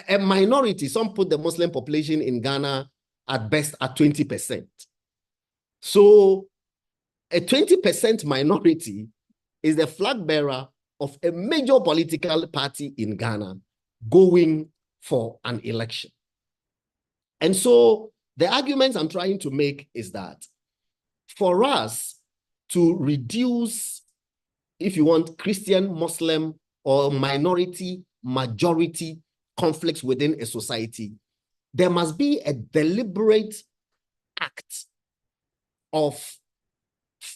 a minority, some put the Muslim population in Ghana at best at 20%. So a 20% minority is the flag bearer of a major political party in Ghana going for an election. And so the arguments I'm trying to make is that for us to reduce, if you want, Christian, Muslim, or minority, majority conflicts within a society, there must be a deliberate act of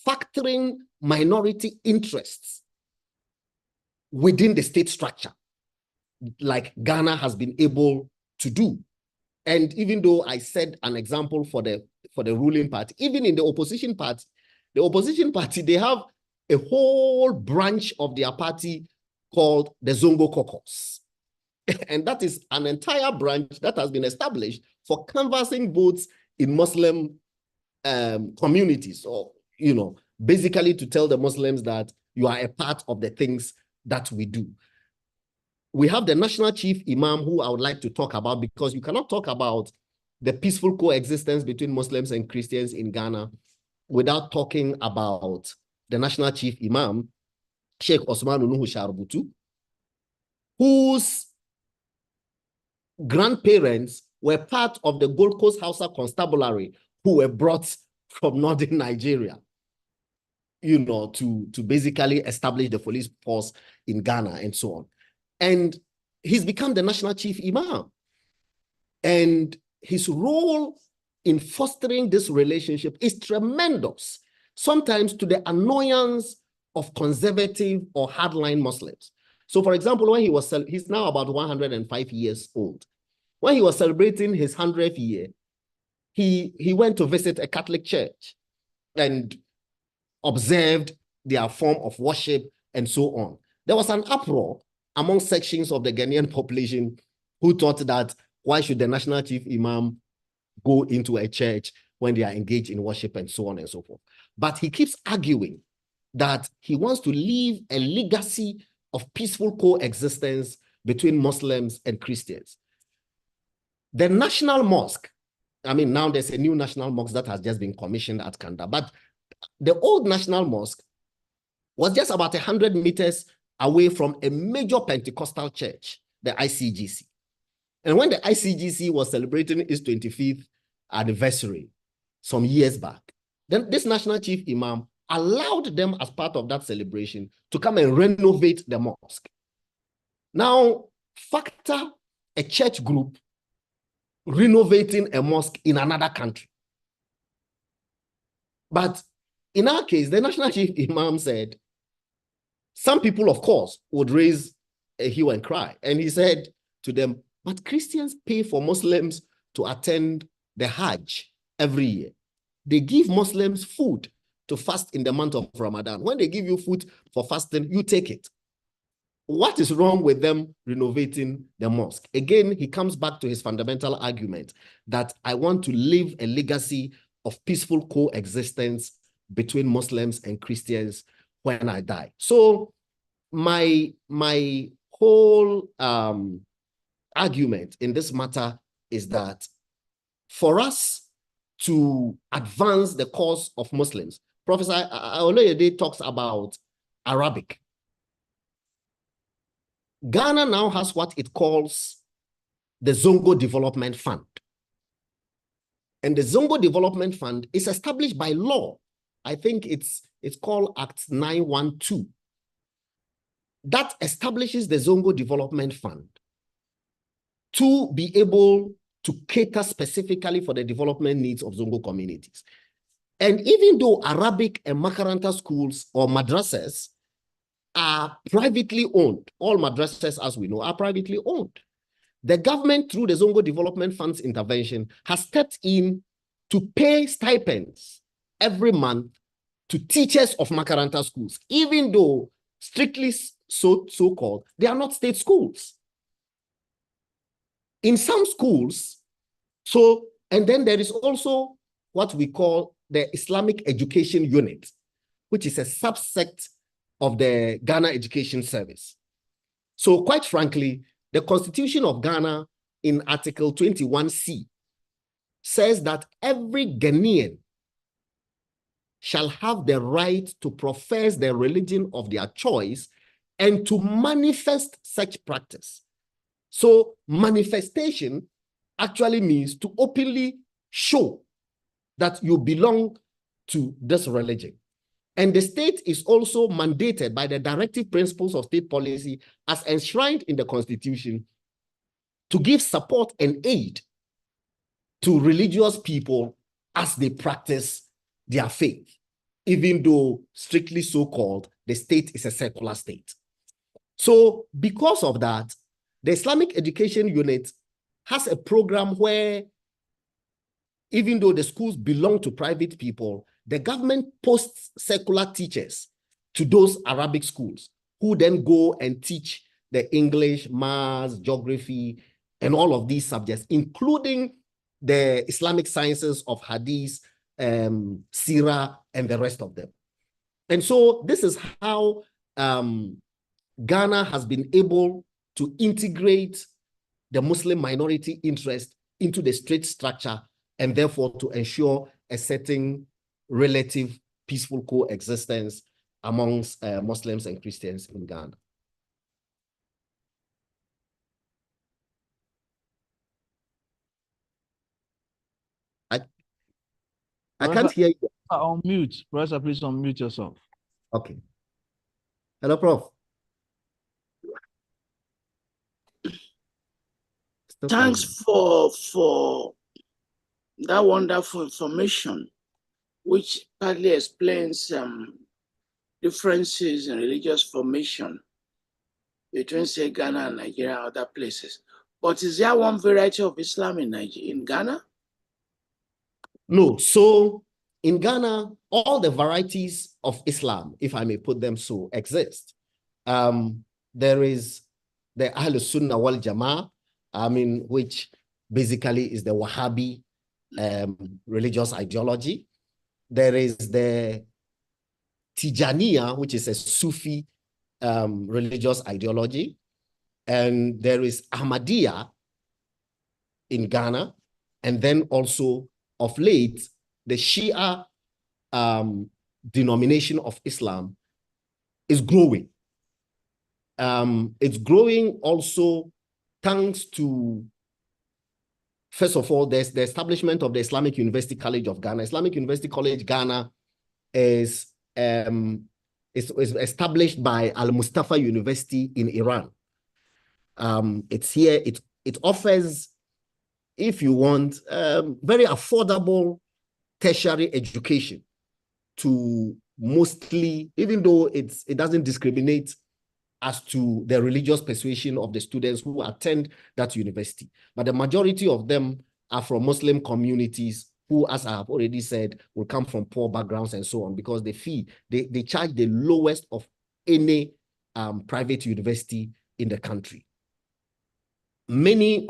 factoring minority interests within the state structure, like Ghana has been able to do. And even though I said an example for the ruling party, even in the opposition party, they have a whole branch of their party called the Zongo Caucus. And that is an entire branch that has been established for canvassing votes in Muslim communities, or, you know, basically to tell the Muslims that you are a part of the things that we do. We have the national chief imam, who I would like to talk about, because you cannot talk about the peaceful coexistence between Muslims and Christians in Ghana without talking about the national chief imam, Sheikh Osman Nuhu Sharbutu, whose grandparents were part of the Gold Coast Hausa Constabulary, who were brought from northern Nigeria, you know, to basically establish the police force in Ghana and so on. And he's become the national chief imam. And his role in fostering this relationship is tremendous, sometimes to the annoyance of conservative or hardline Muslims. So, for example, when he's now about 105 years old. When he was celebrating his 100th year, he went to visit a Catholic church and observed their form of worship and so on. There was an uproar among sections of the Ghanaian population who thought that why should the national chief imam go into a church when they are engaged in worship and so on and so forth. But he keeps arguing that he wants to leave a legacy of peaceful coexistence between Muslims and Christians. The national mosque, I mean, now there's a new national mosque that has just been commissioned at Kanda, but the old national mosque was just about 100 meters away from a major Pentecostal church, the ICGC. And when the ICGC was celebrating its 25th anniversary some years back, then this national chief imam allowed them, as part of that celebration, to come and renovate the mosque. Now, factor a church group renovating a mosque in another country. But in our case, the national chief imam said, some people, of course, would raise a hue and cry. And he said to them, but Christians pay for Muslims to attend the Hajj every year. They give Muslims food to fast in the month of Ramadan. When they give you food for fasting, you take it. What is wrong with them renovating the mosque? Again, he comes back to his fundamental argument that I want to leave a legacy of peaceful coexistence between Muslims and Christians when I die. So my whole argument in this matter is that for us to advance the cause of Muslims, Professor Oloyede talks about Arabic. Ghana now has what it calls the Zongo Development Fund. And the Zongo Development Fund is established by law. I think it's called Act 912. That establishes the Zongo Development Fund to be able to cater specifically for the development needs of Zongo communities. And even though Arabic and Makaranta schools or madrasas are privately owned, all madrasas, as we know, are privately owned, the government, through the Zongo Development Fund's intervention, has stepped in to pay stipends every month to teachers of Makaranta schools, even though strictly so-called, they are not state schools. In some schools, and then there is also what we call the Islamic Education Unit, which is a subsect of the Ghana Education Service. So quite frankly, the Constitution of Ghana in Article 21C says that every Ghanaian shall have the right to profess the religion of their choice and to manifest such practice. So manifestation actually means to openly show that you belong to this religion. And the state is also mandated by the directive principles of state policy as enshrined in the Constitution to give support and aid to religious people as they practice their faith, even though strictly so-called, the state is a secular state. So because of that, the Islamic Education Unit has a program where, even though the schools belong to private people, the government posts secular teachers to those Arabic schools who then go and teach the English, maths, geography, and all of these subjects, including the Islamic sciences of Hadith, Sirah, and the rest of them. And so this is how Ghana has been able to integrate the Muslim minority interest into the state structure and therefore to ensure a certain relative peaceful coexistence amongst Muslims and Christians in Ghana. I can't hear you. On mute. Professor, please unmute yourself. Okay. Hello, Prof. Thanks for that wonderful information, which partly explains differences in religious formation between, say, Ghana and Nigeria and other places. But is there one variety of Islam in Ghana? No. So in Ghana, all the varieties of Islam, if I may put them so, exist. There is the Ahl Sunnah wal Jama'ah, which basically is the Wahhabi religious ideology. There is the Tijaniya, which is a Sufi religious ideology. And there is Ahmadiyya in Ghana. And then also, of late, the Shia denomination of Islam is growing. It's growing also thanks to, first of all, there's the establishment of the Islamic University College of Ghana. Islamic University College Ghana is established by Al-Mustafa University in Iran. It's here. It offers, if you want, very affordable tertiary education to mostly, even though it doesn't discriminate as to the religious persuasion of the students who attend that university. But the majority of them are from Muslim communities who, as I have already said, will come from poor backgrounds and so on, because the fee, they charge the lowest of any private university in the country. Many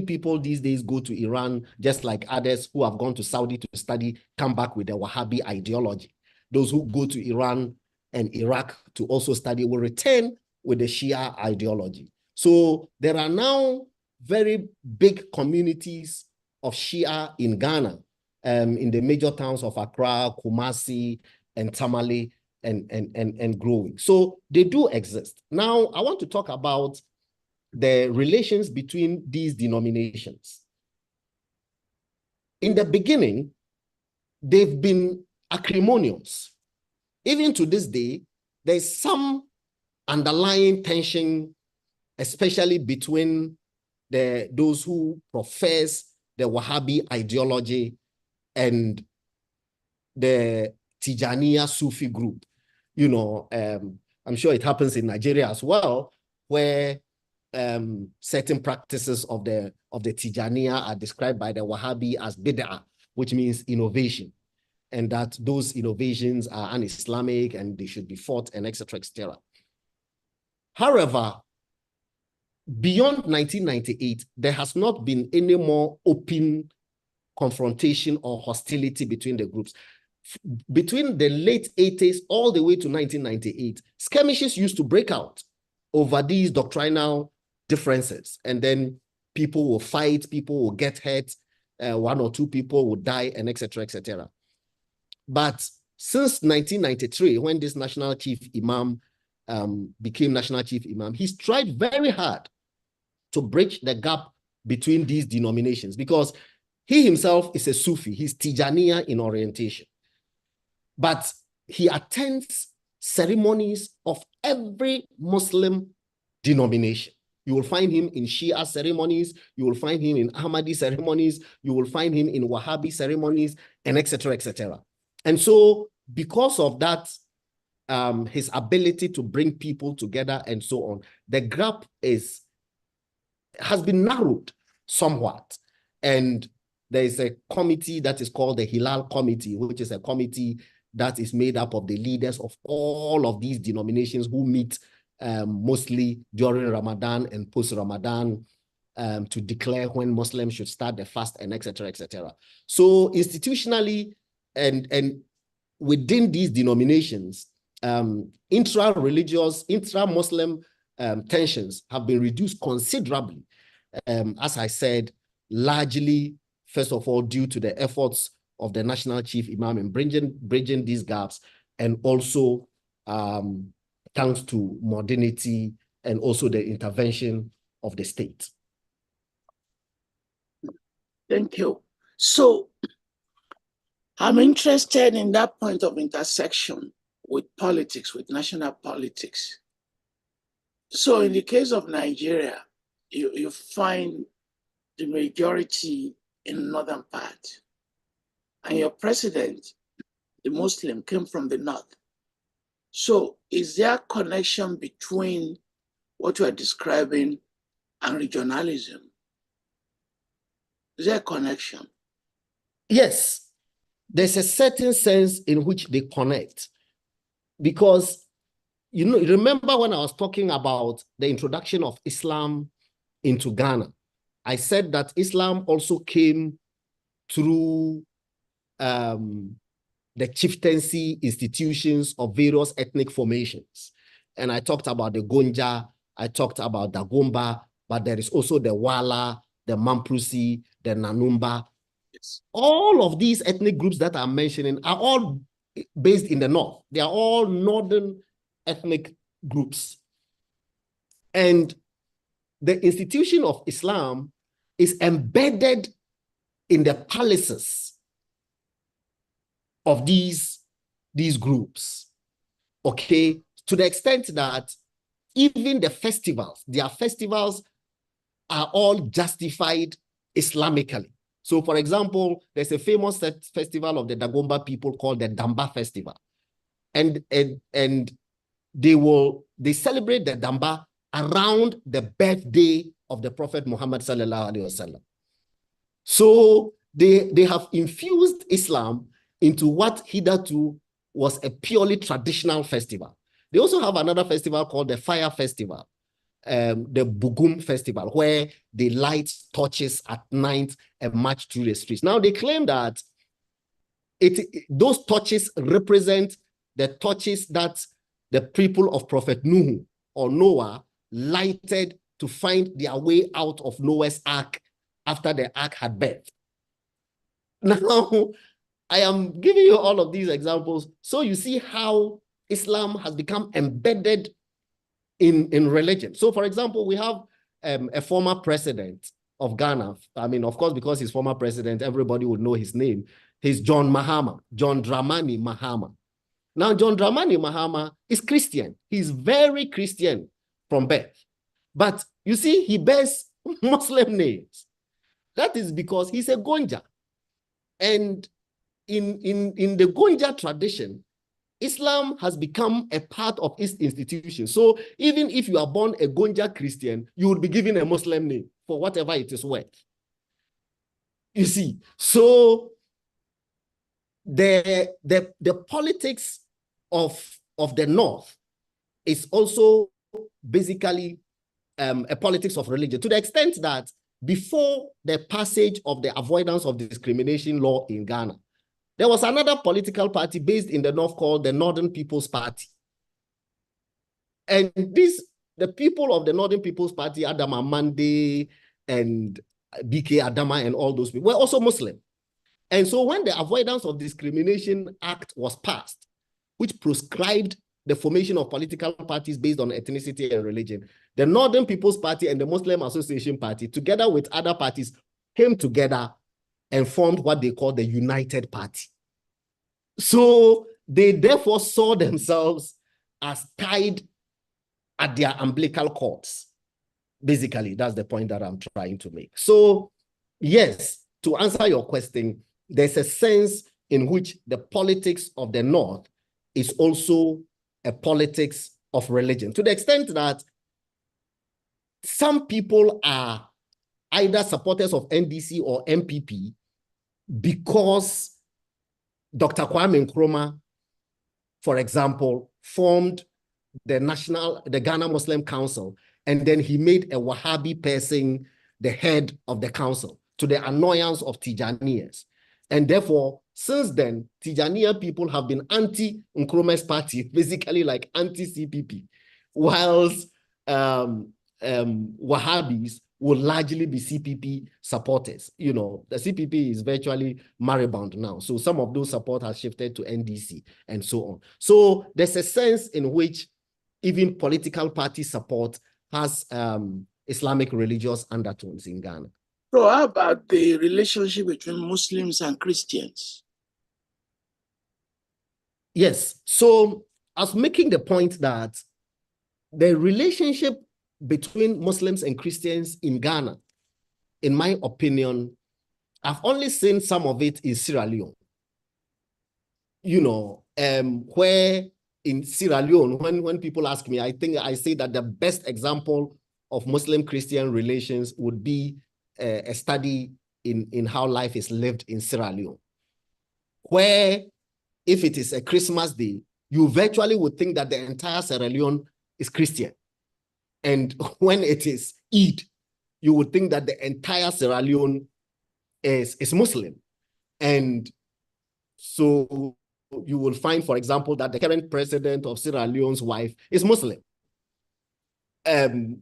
people these days go to Iran, just like others who have gone to Saudi to study, come back with the Wahhabi ideology. Those who go to Iran and Iraq to also study will return with the Shia ideology. So there are now very big communities of Shia in Ghana, in the major towns of Accra, Kumasi, and Tamale, and growing. So they do exist. Now, I want to talk about the relations between these denominations. In the beginning, they've been acrimonious. Even to this day, there's some underlying tension, especially between those who profess the Wahhabi ideology and the Tijaniya Sufi group. You know, I'm sure it happens in Nigeria as well, where certain practices of the Tijaniya are described by the Wahhabi as bid'ah, which means innovation. and that those innovations are un-Islamic and they should be fought, and etc., etc. However, beyond 1998, there has not been any more open confrontation or hostility between the groups. Between the late 80s all the way to 1998, skirmishes used to break out over these doctrinal differences, and then people will fight, people will get hurt, one or two people will die, and etc., etc. But since 1993, when this national chief imam became national chief imam, he's tried very hard to bridge the gap between these denominations, because he himself is a Sufi, he's Tijaniya in orientation. But he attends ceremonies of every Muslim denomination. You will find him in Shia ceremonies, you will find him in Ahmadi ceremonies, you will find him in Wahhabi ceremonies, and etc., etc. And so because of that, his ability to bring people together and so on, the gap has been narrowed somewhat. And there is a committee that is called the Hilal Committee, which is a committee that is made up of the leaders of all of these denominations who meet mostly during Ramadan and post-Ramadan to declare when Muslims should start the fast, and etc., etc. So institutionally and within these denominations, intra-religious, intra-Muslim tensions have been reduced considerably, as I said, largely, first of all, due to the efforts of the national chief imam in bridging these gaps, and also thanks to modernity and also the intervention of the state. Thank you. So I'm interested in that point of intersection with politics, with national politics. So in the case of Nigeria, you find the majority in the northern part, and your president, the Muslim, came from the north. So is there a connection between what you are describing and regionalism? Is there a connection? Yes, there's a certain sense in which they connect, because remember when I was talking about the introduction of Islam into Ghana, I said that Islam also came through the chieftaincy institutions of various ethnic formations. And I talked about the Gonja, I talked about the Gomba, but there is also the Wala, the Mamprusi, the Nanumba. Yes. All of these ethnic groups that I'm mentioning are all based in the north. They are all northern ethnic groups. And the institution of Islam is embedded in the palaces of these groups, okay? To the extent that even the festivals, their festivals are all justified Islamically. So for example, there's a famous festival of the Dagomba people called the Damba Festival. And they celebrate the Damba around the birthday of the Prophet Muhammad sallallahu alaihi wasallam. So they have infused Islam into what hitherto was a purely traditional festival. They also have another festival called the Fire Festival, the Bugum Festival, where they light torches at night and march through the streets. Now they claim that those torches represent the torches that the people of Prophet Nuhu or Noah lighted to find their way out of Noah's Ark after the Ark had birthed. Now, I am giving you all of these examples so you see how Islam has become embedded in religion. So, for example, we have a former president of Ghana. I mean, of course, because he's former president, everybody would know his name. He's John Dramani Mahama. Now, John Dramani Mahama is Christian. He's very Christian from birth. But you see, he bears Muslim names. That is because he's a Gonja. And in the Gonja tradition, Islam has become a part of its institution. So even if you are born a Gonja Christian, you will be given a Muslim name for whatever it is worth. You see, so the politics of the North is also basically a politics of religion, to the extent that before the passage of the avoidance of discrimination law in Ghana, there was another political party based in the North called the Northern People's Party. And the people of the Northern People's Party, Adama Mande and BK Adama and all those people, were also Muslim. And so when the Avoidance of Discrimination Act was passed, which prescribed the formation of political parties based on ethnicity and religion, the Northern People's Party and the Muslim Association Party, together with other parties, came together and formed what they call the United Party. So they therefore saw themselves as tied at their umbilical cords. Basically, that's the point that I'm trying to make. So yes, to answer your question, there's a sense in which the politics of the North is also a politics of religion, to the extent that some people are either supporters of NDC or MPP because Dr. Kwame Nkrumah, for example, formed the Ghana Muslim Council, and then he made a Wahhabi person the head of the council, to the annoyance of Tijaniyas. And therefore, since then, Tijaniya people have been anti-Nkrumah's party, basically like anti-CPP, whilst Wahhabis will largely be CPP supporters. You know, the CPP is virtually moribund now. So some of those support has shifted to NDC and so on. So there's a sense in which even political party support has Islamic religious undertones in Ghana. So how about the relationship between Muslims and Christians? Yes. So I was making the point that the relationship between Muslims and Christians in Ghana, in my opinion, I've only seen some of it in Sierra Leone. You know, where in Sierra Leone, when people ask me, I think I say that the best example of Muslim-Christian relations would be a study in how life is lived in Sierra Leone, where if it is a Christmas day, you virtually would think that the entire Sierra Leone is Christian. And when it is Eid, you would think that the entire Sierra Leone is Muslim. And so you will find, for example, that the current president of Sierra Leone's wife is Muslim.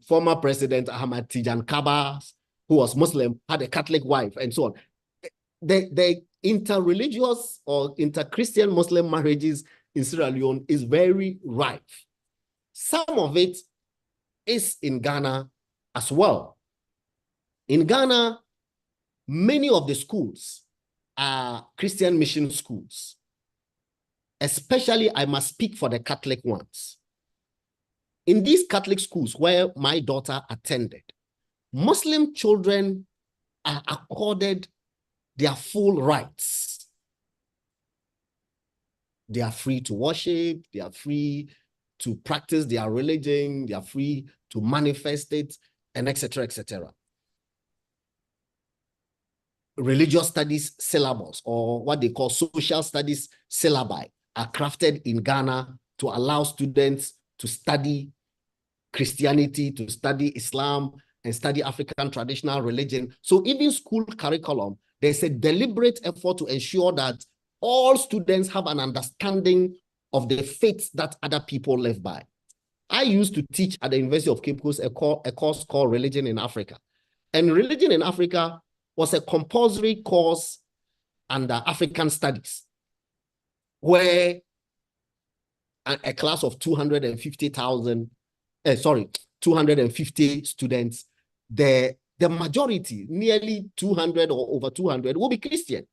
Former President Ahmad Tijan Kaba, who was Muslim, had a Catholic wife, and so on. The inter-religious or inter-Christian Muslim marriages in Sierra Leone is very rife. Some of it is in Ghana as well. In Ghana, many of the schools are Christian mission schools. Especially, I must speak for the Catholic ones. In these Catholic schools where my daughter attended, Muslim children are accorded their full rights. They are free to worship, they are free to practice their religion, they are free to manifest it, and etc., etc. Religious studies syllabus, or what they call social studies syllabi, are crafted in Ghana to allow students to study Christianity, to study Islam, and study African traditional religion. So even school curriculum, there's a deliberate effort to ensure that all students have an understanding of the faiths that other people live by. I used to teach at the University of Cape Coast a course called Religion in Africa. And Religion in Africa was a compulsory course under African Studies, where a class of 250 students, the majority, nearly 200 or over 200, will be Christian.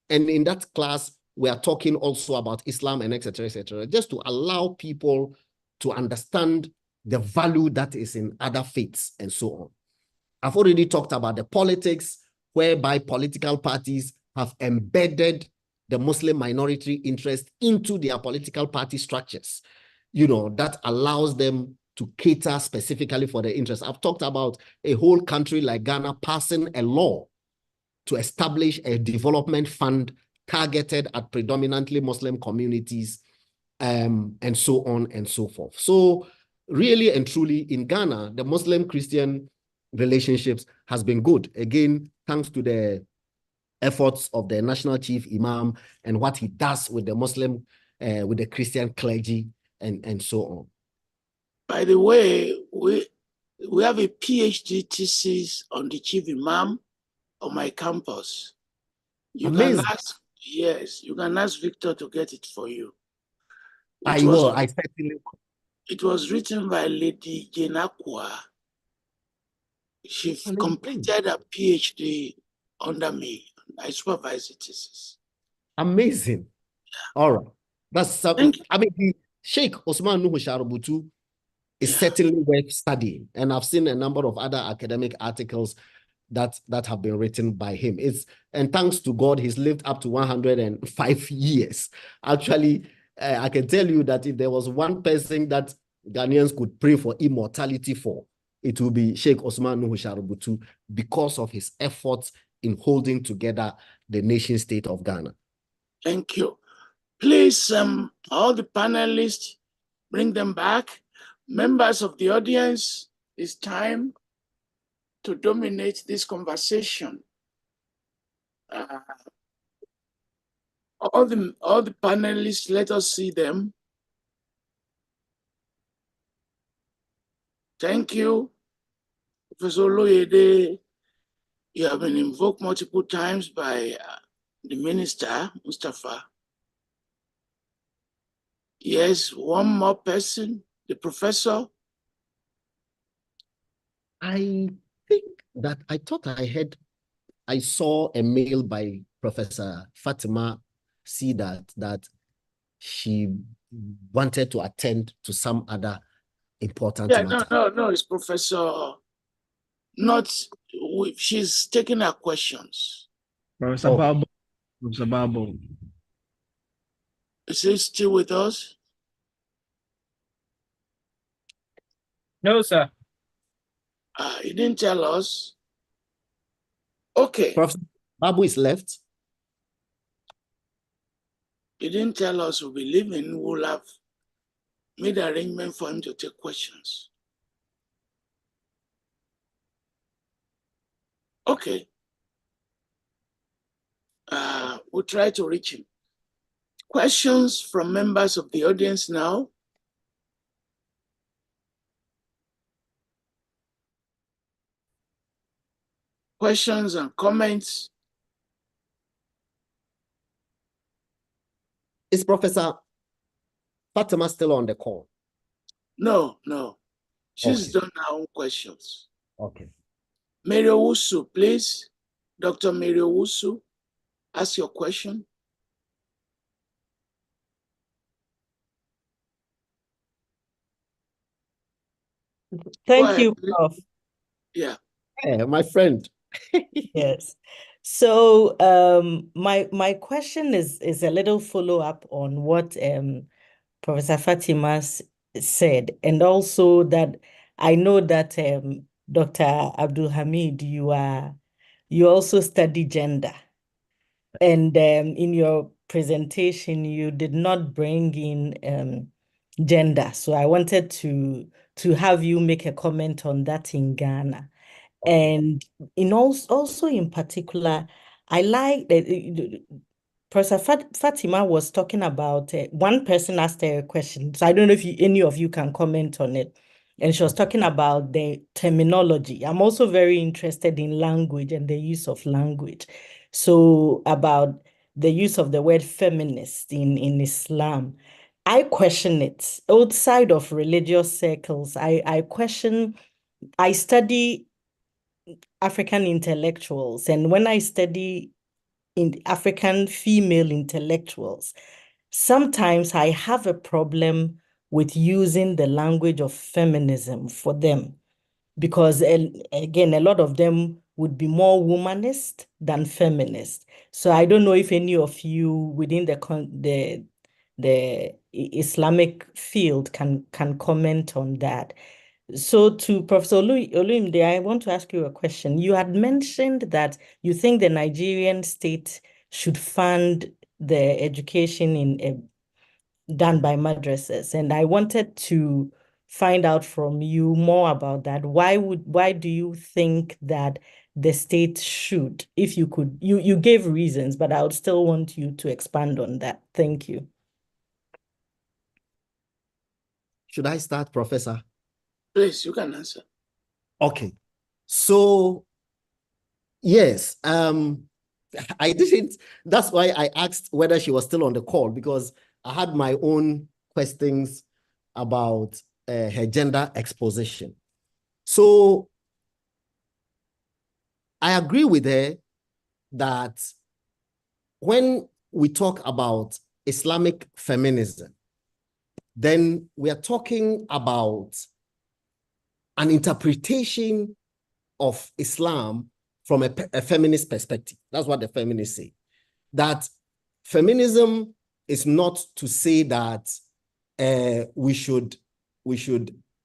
And in that class, we are talking also about Islam and etc., just to allow people to understand the value that is in other faiths and so on. I've already talked about the politics, whereby political parties have embedded the Muslim minority interest into their political party structures. You know, that allows them to cater specifically for their interests. I've talked about a whole country like Ghana passing a law to establish a development fund targeted at predominantly Muslim communities, and so on and so forth. So really and truly in Ghana, the Muslim-Christian relationships has been good. Again, thanks to the efforts of the National Chief Imam and what he does with the Muslim, with the Christian clergy and so on. By the way, we have a PhD thesis on the Chief Imam on my campus. You Amazing. can ask, yes, you can ask Victor to get it for you. I will. I certainly will. It was written by Lady Jane Akwa. She completed a PhD under me. I supervised the thesis. Amazing. Yeah. All right. That's I mean, Sheikh Osman Nuhu Sharubutu is certainly worth studying. And I've seen a number of other academic articles that have been written by him. And thanks to God, he's lived up to 105 years. Actually, I can tell you that if there was one person that Ghanaians could pray for immortality for, it will be Sheikh Osman Nuhu Sharubutu, because of his efforts in holding together the nation state of Ghana. Thank you. Please, all the panelists, bring them back. Members of the audience, it's time to dominate this conversation. All the panelists, let us see them. Thank you, Professor Oloyede. You have been invoked multiple times by the minister, Mustapha. Yes, one more person, the professor. I think that I thought I saw a mail by Professor Fatima Seedat that she wanted to attend to some other important matter. No, it's Professor, she's taking our questions. Professor Babou. Professor Babou. Is he still with us? No, sir. He didn't tell us. Okay. Professor Babou is left. He didn't tell us we'll be leaving. We'll have made arrangement for him to take questions. Okay. We'll try to reach him. Questions from members of the audience now? Questions and comments? Is Professor Fatima still on the call? No. She's done her own questions. Okay. Mary Owusu, please. Dr. Mary Owusu, ask your question. Thank you, Prof. Yeah. Hey, my friend. Yes. So my question is a little follow-up on what Professor Fatima said, and also that I know that Dr. Abdul-Hamid, you also study gender. And in your presentation, you did not bring in gender. So I wanted to have you make a comment on that in Ghana. And also in particular, I like that Professor Fatima was talking about one person asked her a question. So I don't know if any of you can comment on it. And she was talking about the terminology. I'm also very interested in language and the use of language. So about the use of the word feminist in Islam. I question it. Outside of religious circles, I study African intellectuals. And when I study in African female intellectuals, sometimes I have a problem with using the language of feminism for them, because again, a lot of them would be more womanist than feminist. So I don't know if any of you within the Islamic field can comment on that. So to Professor Oloyede, I want to ask you a question. You had mentioned that you think the Nigerian state should fund the education done by madrasas. And I wanted to find out from you more about that. Why do you think that the state should? If you could, you gave reasons, but I would still want you to expand on that. Thank you. Should I start, Professor? Please, you can answer. Okay. So, yes, I didn't, that's why I asked whether she was still on the call, because I had my own questions about her gender exposition. So I agree with her that when we talk about Islamic feminism, then we are talking about an interpretation of Islam from a feminist perspective. That's what the feminists say. That feminism is not to say that we should,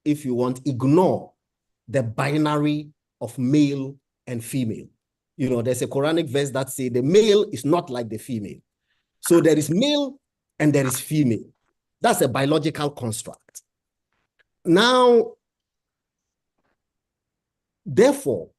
if you want, ignore the binary of male and female. You know, there's a Quranic verse that says the male is not like the female. So there is male and there is female. That's a biological construct. Now, therefore,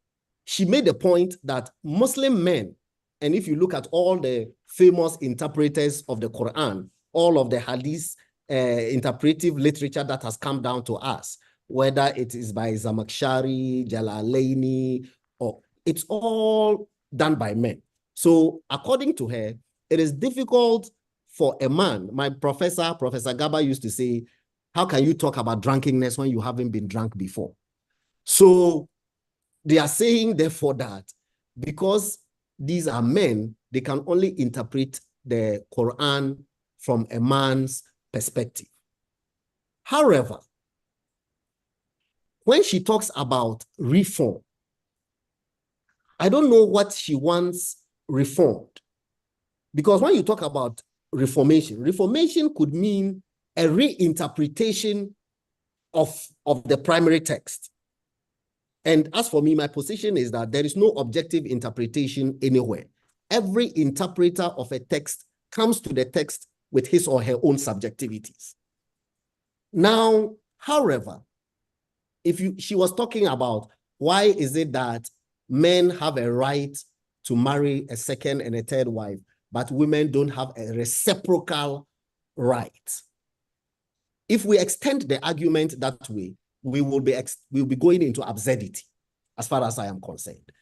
she made the point that Muslim men, and if you look at all the famous interpreters of the Quran, all of the hadith interpretive literature that has come down to us, whether it is by Zamakhshari, Jalalaini, or it's all done by men. So according to her, it is difficult for a man. My professor, Professor Gaba, used to say, how can you talk about drunkenness when you haven't been drunk before? So they are saying, therefore, that because these are men, they can only interpret the Quran from a man's perspective. However, when she talks about reform, I don't know what she wants reformed. Because when you talk about reformation, reformation could mean a reinterpretation of the primary text. And as for me, my position is that there is no objective interpretation anywhere. Every interpreter of a text comes to the text with his or her own subjectivities. Now, however, she was talking about why is it that men have a right to marry a second and a third wife, but women don't have a reciprocal right. If we extend the argument that way, we will be going into absurdity, as far as I am concerned.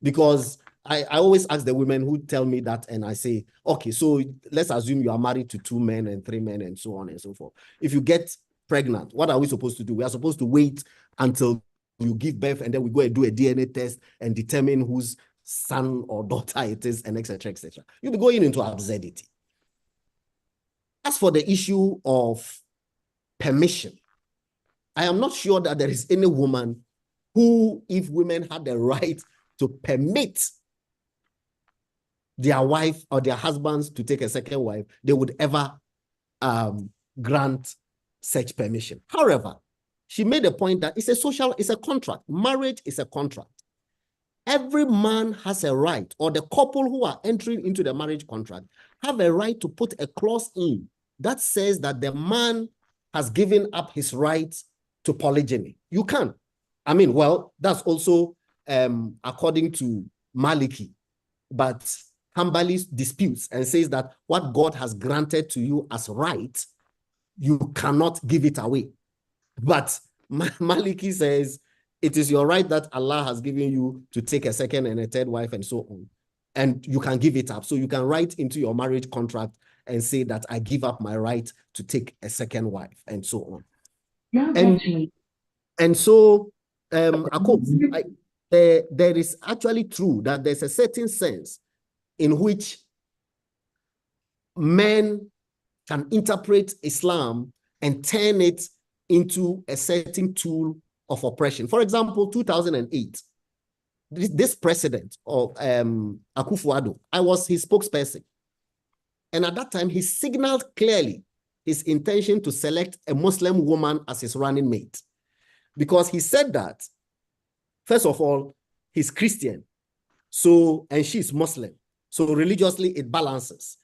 Because I always ask the women who tell me that, and I say, okay, so let's assume you are married to 2 men and 3 men and so on and so forth. If you get pregnant, what are we supposed to do? We are supposed to wait until you give birth, and then we go and do a DNA test and determine whose son or daughter it is, and etc., etc. You'll be going into absurdity. As for the issue of permission, I am not sure that there is any woman who, if women had the right to permit their wife or their husbands to take a second wife, they would ever grant such permission. However, she made a point that it's a contract. Marriage is a contract. Every man has a right, or the couple who are entering into the marriage contract have a right to put a clause in that says that the man has given up his rights to polygyny. You can. I mean, well, that's also according to Maliki, but Hanbali disputes and says that what God has granted to you as right, you cannot give it away. But Maliki says it is your right that Allah has given you to take a second and a third wife and so on. And you can give it up. So you can write into your marriage contract and say that I give up my right to take a second wife and so on. And so there is actually true that there's a certain sense in which men can interpret Islam and turn it into a certain tool of oppression. For example, 2008, this president of Akufo-Addo, I was his spokesperson. And at that time, he signaled clearly his intention to select a Muslim woman as his running mate. Because he said that, first of all, he's Christian, and she's Muslim. So religiously, it balances.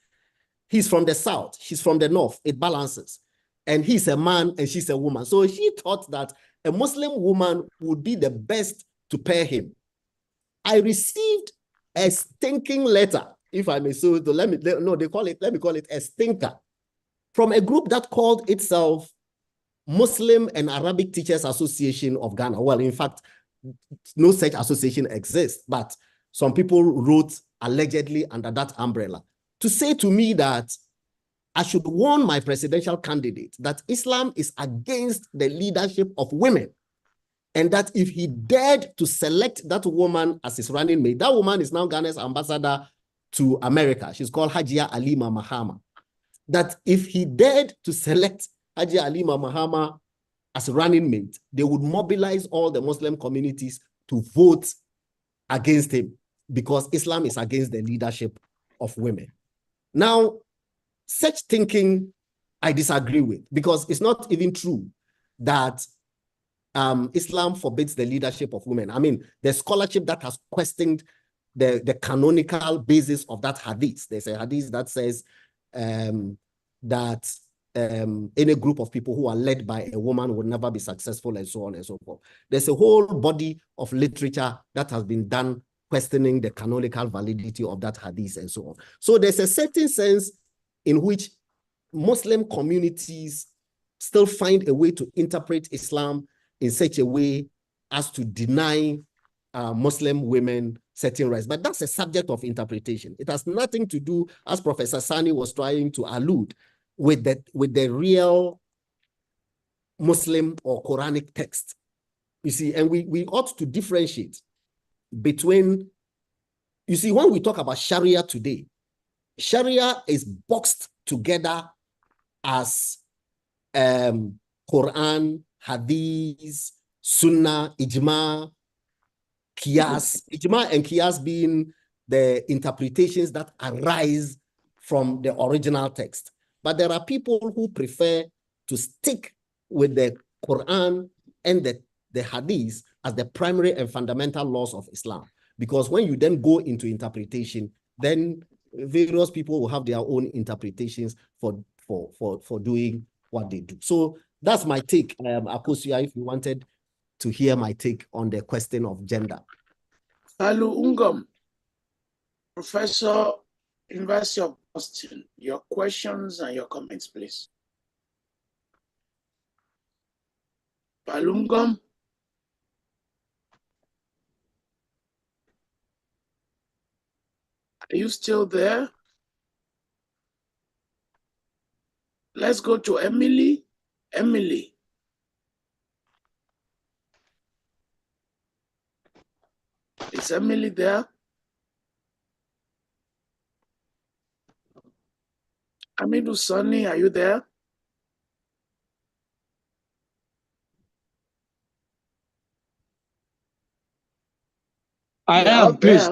He's from the south, she's from the north, it balances. And he's a man and she's a woman. So she thought that a Muslim woman would be the best to pair him. I received a stinking letter, if I may say so. Let me call it a stinker, from a group that called itself Muslim and Arabic Teachers Association of Ghana. Well, in fact, no such association exists, but some people wrote allegedly under that umbrella to say to me that I should warn my presidential candidate that Islam is against the leadership of women, and that if he dared to select that woman as his running mate, that woman is now Ghana's ambassador to America. She's called Hajia Alima Mahama. That if he dared to select Hajia Alima Mahama as a running mate, they would mobilize all the Muslim communities to vote against him because Islam is against the leadership of women. Now, such thinking I disagree with, because it's not even true that Islam forbids the leadership of women. I mean, there's scholarship that has questioned the canonical basis of that hadith. There's a hadith that says that any group of people who are led by a woman will never be successful, and so on and so forth. There's a whole body of literature that has been done questioning the canonical validity of that hadith and so on. So there's a certain sense in which Muslim communities still find a way to interpret Islam in such a way as to deny Muslim women certain rights. But that's a subject of interpretation. It has nothing to do, as Professor Sani was trying to allude, with the real Muslim or Quranic text. You see, and we ought to differentiate between, you see, when we talk about Sharia today, Sharia is boxed together as Quran, Hadith, Sunnah, Ijma, Qiyas. Ijma and Qiyas being the interpretations that arise from the original text. But there are people who prefer to stick with the Quran and the Hadith as the primary and fundamental laws of Islam. Because when you then go into interpretation, then various people will have their own interpretations for doing what they do. So that's my take, Akosia, if you wanted to hear my take on the question of gender. Alu Ungom, Professor, University of Boston, your questions and your comments, please. Balungom. Are you still there? Let's go to Emily. Emily. Is Emily there? Amidu Sunny, are you there? I am, please.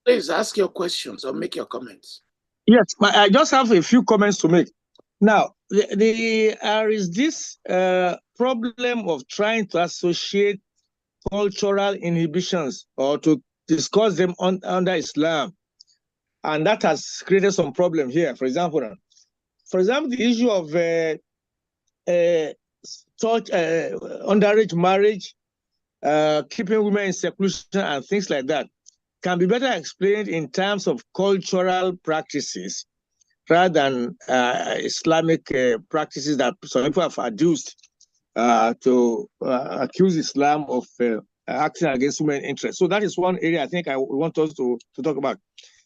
Please ask your questions or make your comments. Yes, I just have a few comments to make. Now, there is this problem of trying to associate cultural inhibitions or to discuss them under Islam. And that has created some problem here. For example, the issue of underage marriage, keeping women in seclusion and things like that can be better explained in terms of cultural practices rather than Islamic practices that some people have adduced to accuse Islam of acting against women's interests. So that is one area I think I want us to talk about.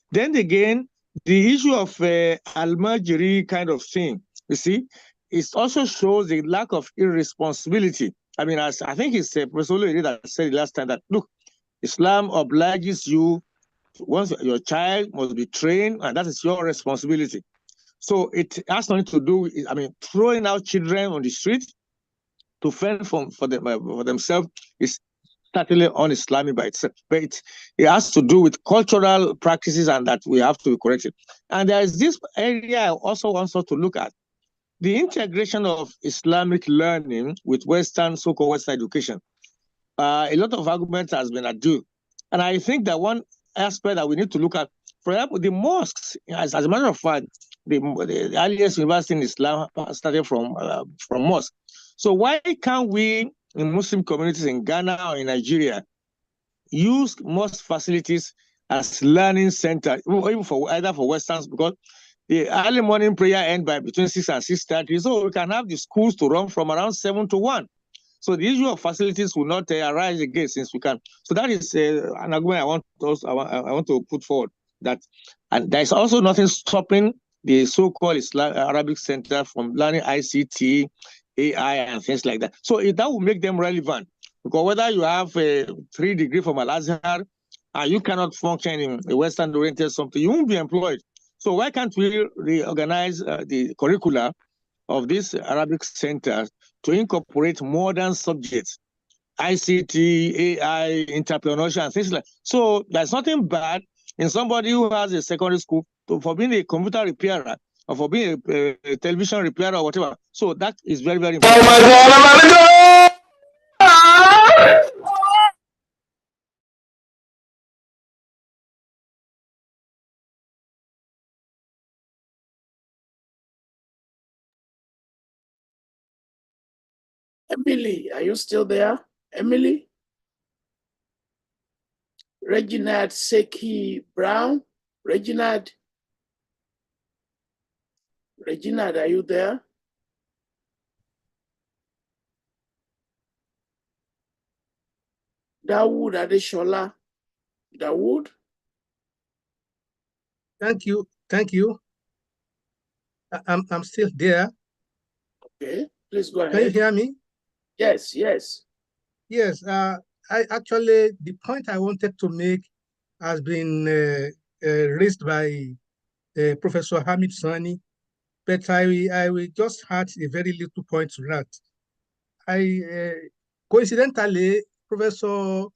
Then again, the issue of Al-Majiri kind of thing, you see, it also shows the lack of irresponsibility. I mean, as I think it's Professor Oloyede that said last time that, look, Islam obliges you, once your child must be trained, and that is your responsibility. So it has nothing to do with, I mean, throwing out children on the street to fend for themselves is certainly un-Islamic by itself, but it has to do with cultural practices and that we have to be corrected. And there is this area I also want us to look at, the integration of Islamic learning with Western, so-called Western education. A lot of arguments has been adduced. And I think that one aspect that we need to look at, For example, the mosques, as a matter of fact, the earliest university in Islam started from mosques. So why can't we, in Muslim communities in Ghana or in Nigeria, use mosque facilities as learning center, even for either for Westerns, because the early morning prayer ends by between 6 and 6:30, so we can have the schools to run from around 7 to 1. So the issue of facilities will not arise again, since we can. So that is an argument I want to put forward. That, and there is also nothing stopping the so-called Arabic Center from learning ICT, AI, and things like that. So that will make them relevant, because whether you have a 3 degree from Al-Azhar and you cannot function in a Western-oriented something, you won't be employed. So why can't we reorganize the curricula of these Arabic centers to incorporate modern subjects, ICT, AI, entrepreneurship, and things like that? So there's nothing bad in somebody who has a secondary school for being a computer repairer or for being a television repairer or whatever. So that is very, very important. Emily, are you still there? Emily? Reginald Seki Brown? Reginald? Reginald, are you there? Dawood Adeshola? Dawood? Thank you. I'm still there. Okay, please go ahead. Can you hear me? Yes. Yes. I actually, the point I wanted to make has been raised by Professor Hamid Sani, but I will just add a very little point to that. Coincidentally, Professor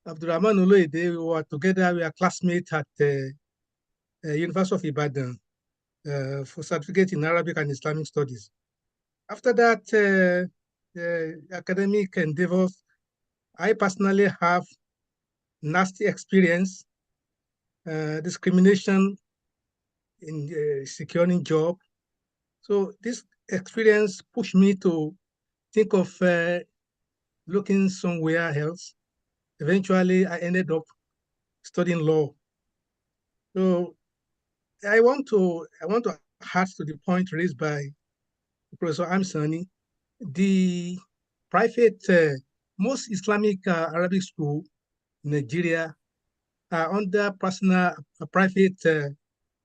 AbdulRahmon Oloyede, we were together, we are classmates at University of Ibadan for certificate in Arabic and Islamic Studies. After that, academic endeavors, I personally have nasty experience, discrimination in securing job. So this experience pushed me to think of looking somewhere else. Eventually, I ended up studying law. So I want to add to the point raised by Professor Amsani. The private, most Islamic Arabic school in Nigeria are under private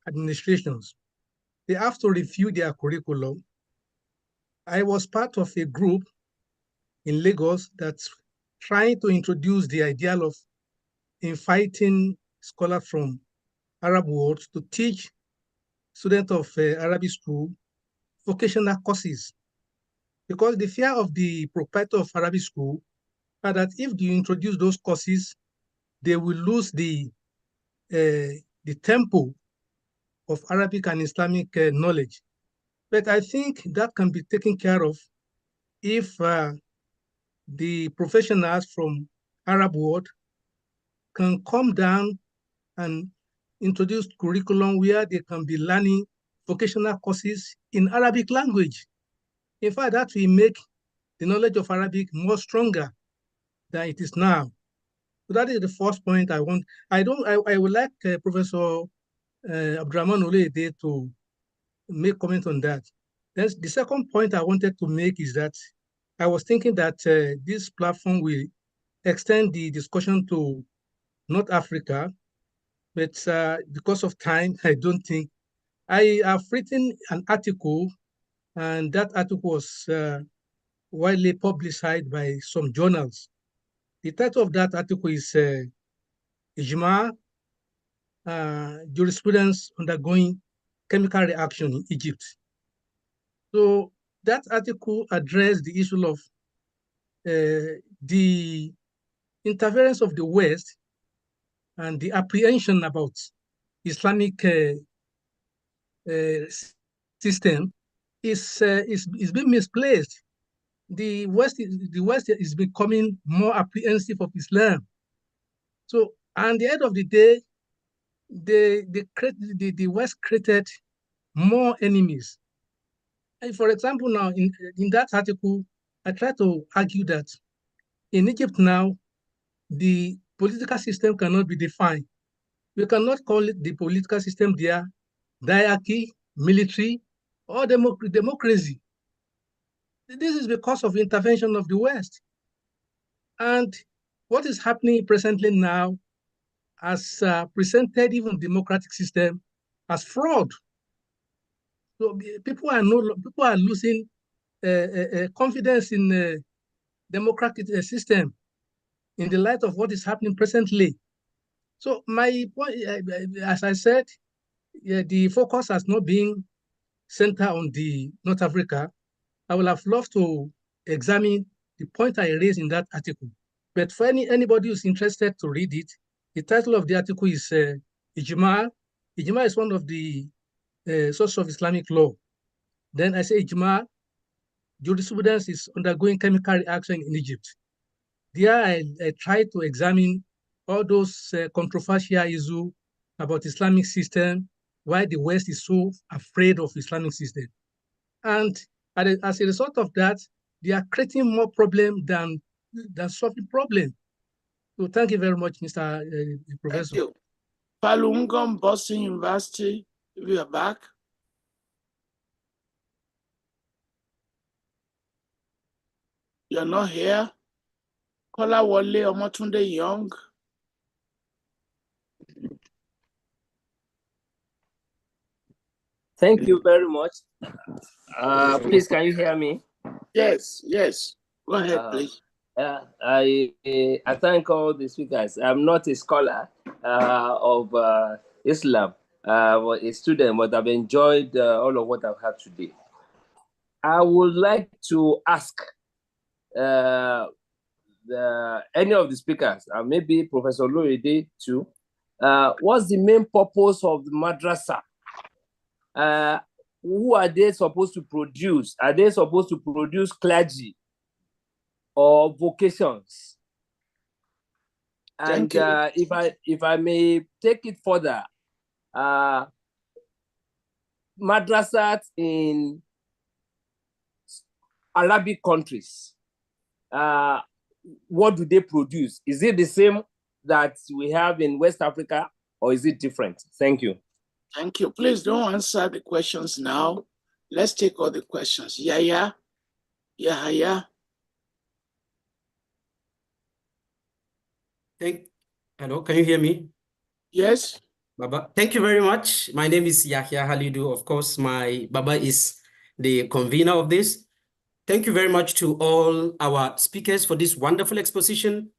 administrations. They have to review their curriculum. I was part of a group in Lagos that's trying to introduce the ideal of inviting scholars from Arab world to teach students of Arabic school vocational courses. Because the fear of the proprietor of Arabic school are that if you introduce those courses, they will lose the tempo of Arabic and Islamic knowledge. But I think that can be taken care of if the professionals from Arab world can come down and introduce curriculum where they can be learning vocational courses in Arabic language. In fact, that will make the knowledge of Arabic more stronger than it is now. So that is the first point I want. I would like Professor AbdulRahmon Oloyede to make comment on that. Then the second point I wanted to make is that I was thinking that this platform will extend the discussion to North Africa, but because of time, I don't think. I have written an article, and that article was widely publicized by some journals. The title of that article is Ijma, Jurisprudence Undergoing Chemical Reaction in Egypt. So that article addressed the issue of the interference of the West and the apprehension about Islamic system is being misplaced. The West is becoming more apprehensive of Islam. So, at the end of the day, the West created more enemies. And for example, now in that article, I try to argue that in Egypt now, the political system cannot be defined. We cannot call it the political system there diarchy, military, or democracy. This is because of intervention of the West. And what is happening presently now has presented even democratic system as fraud. So people are losing confidence in the democratic system in the light of what is happening presently. So my point, as I said, the focus has not been centered on the North Africa. I would have loved to examine the point I raised in that article. But for anybody who's interested to read it, the title of the article is Ijma. Ijma is one of the sources of Islamic law. Then I say Ijma, jurisprudence is undergoing chemical reaction in Egypt. There I try to examine all those controversial issues about Islamic system, why the West is so afraid of Islamic system. And as a result of that, they are creating more problem than solving problem. So thank you very much, Mr. Professor. Thank you. Falun Boston University, we are back. You're not here. Kola Wole Omotunde Young. Thank you very much. Please, can you hear me? Yes. Go ahead, please. I thank all the speakers. I'm not a scholar of Islam, a student, but I've enjoyed all of what I've had today. I would like to ask any of the speakers, maybe Professor Oloyede too, what's the main purpose of the madrasa? Who are they supposed to produce? Are they supposed to produce clergy or vocations? And if I may take it further, madrasas in Arabic countries, what do they produce? Is it the same that we have in West Africa, or is it different? Thank you. Thank you. Please don't answer the questions now. Let's take all the questions. Yahya. Hello, can you hear me? Yes. Baba, thank you very much. My name is Yahya Halidu. Of course, my Baba is the convener of this. Thank you very much to all our speakers for this wonderful exposition.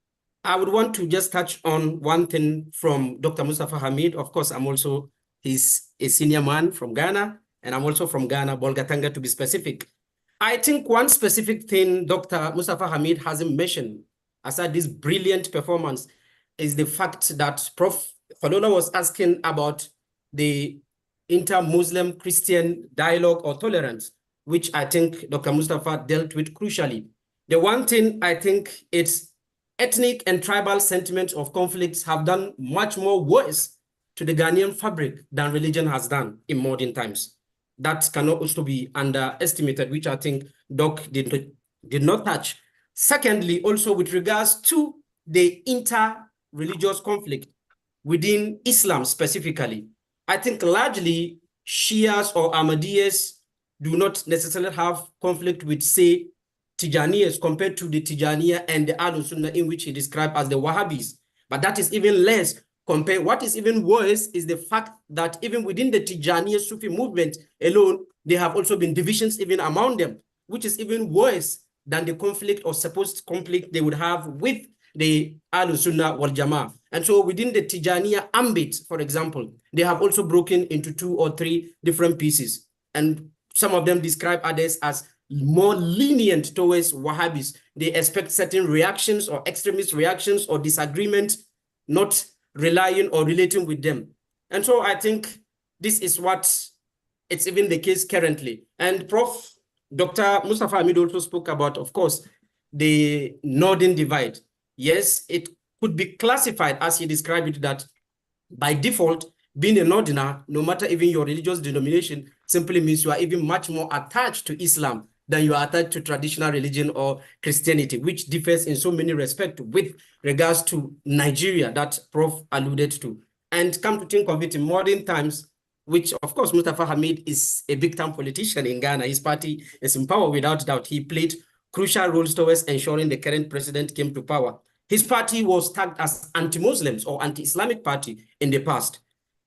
I would want to just touch on one thing from Dr. Mustapha Hamid. Of course, I'm also a senior man from Ghana, and I'm also from Ghana, Bolgatanga to be specific. I think one specific thing Dr. Mustapha Hamid hasn't mentioned, aside this brilliant performance, is the fact that Prof. Falola was asking about the inter-Muslim Christian dialogue or tolerance, which I think Dr. Mustapha dealt with crucially. The one thing I think it's ethnic and tribal sentiments of conflicts have done much more worse to the Ghanaian fabric than religion has done in modern times. That cannot also be underestimated, which I think Doc did not touch. Secondly, also with regards to the inter-religious conflict within Islam specifically, I think largely Shias or Ahmadiyas do not necessarily have conflict with, say, Tijaniyas compared to the Tijaniya and the Ahlul Sunnah in which he described as the Wahhabis. But that is even less compared. What is even worse is the fact that even within the Tijaniya Sufi movement alone, there have also been divisions even among them, which is even worse than the conflict or supposed conflict they would have with the Ahlul Sunnah wal Jama'ah. And so within the Tijaniya ambit, for example, they have also broken into 2 or 3 different pieces. And some of them describe others as more lenient towards Wahhabis. They expect certain reactions or extremist reactions or disagreement, not relying or relating with them. And so I think this is what it's even the case currently. And Dr. Mustapha Hamid also spoke about, of course, the northern divide. Yes, it could be classified as he described it, that by default, being a Northerner, no matter even your religious denomination, simply means you are even much more attached to Islam than you are attached to traditional religion or Christianity, which differs in so many respects with regards to Nigeria that Prof alluded to. And come to think of it, in modern times, which of course Mustapha Hamid is a big-time politician in Ghana. His party is in power without doubt. He played crucial roles towards ensuring the current president came to power. His party was tagged as anti-Muslims or anti-Islamic party in the past.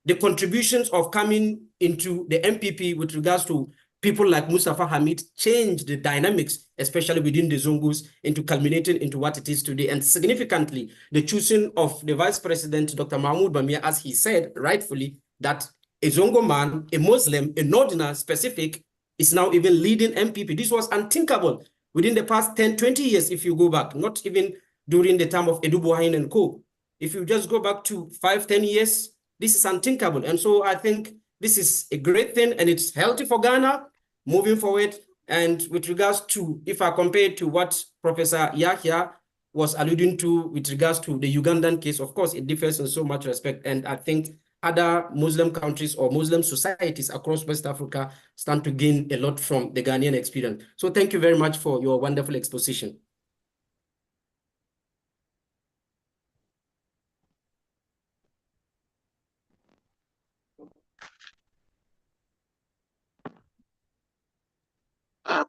The contributions of coming into the MPP with regards to people like Mustapha Hamid changed the dynamics, especially within the Zungus, into culminating into what it is today. And significantly, the choosing of the Vice President, Dr. Mahmoud Bamia, as he said rightfully, that a Zongo man, a Muslim, a Northerner specific, is now even leading MPP. This was unthinkable within the past 10, 20 years, if you go back, not even during the time of Edu Buhain and co. If you just go back to 5, 10 years, this is unthinkable. And so I think this is a great thing and it's healthy for Ghana moving forward. And with regards to, if I compare it to what Professor Yahya was alluding to with regards to the Ugandan case, of course, it differs in so much respect. And I think other Muslim countries or Muslim societies across West Africa stand to gain a lot from the Ghanaian experience. So thank you very much for your wonderful exposition.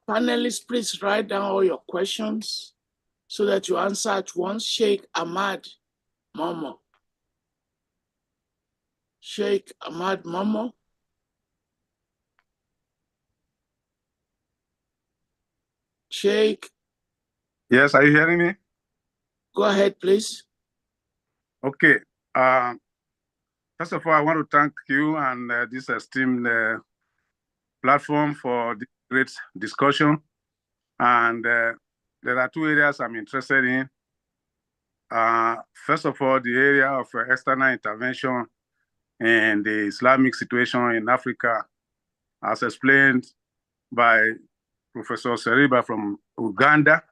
Panelists, please write down all your questions so that you answer at once. Sheikh Ahmad Momo. Sheikh Ahmad Momo. Sheikh. Yes, are you hearing me? Go ahead, please. Okay. First of all, I want to thank you and this esteemed platform for this great discussion. And there are two areas I'm interested in. First of all, the area of external intervention in the Islamic situation in Africa, as explained by Professor Sseremba from Uganda.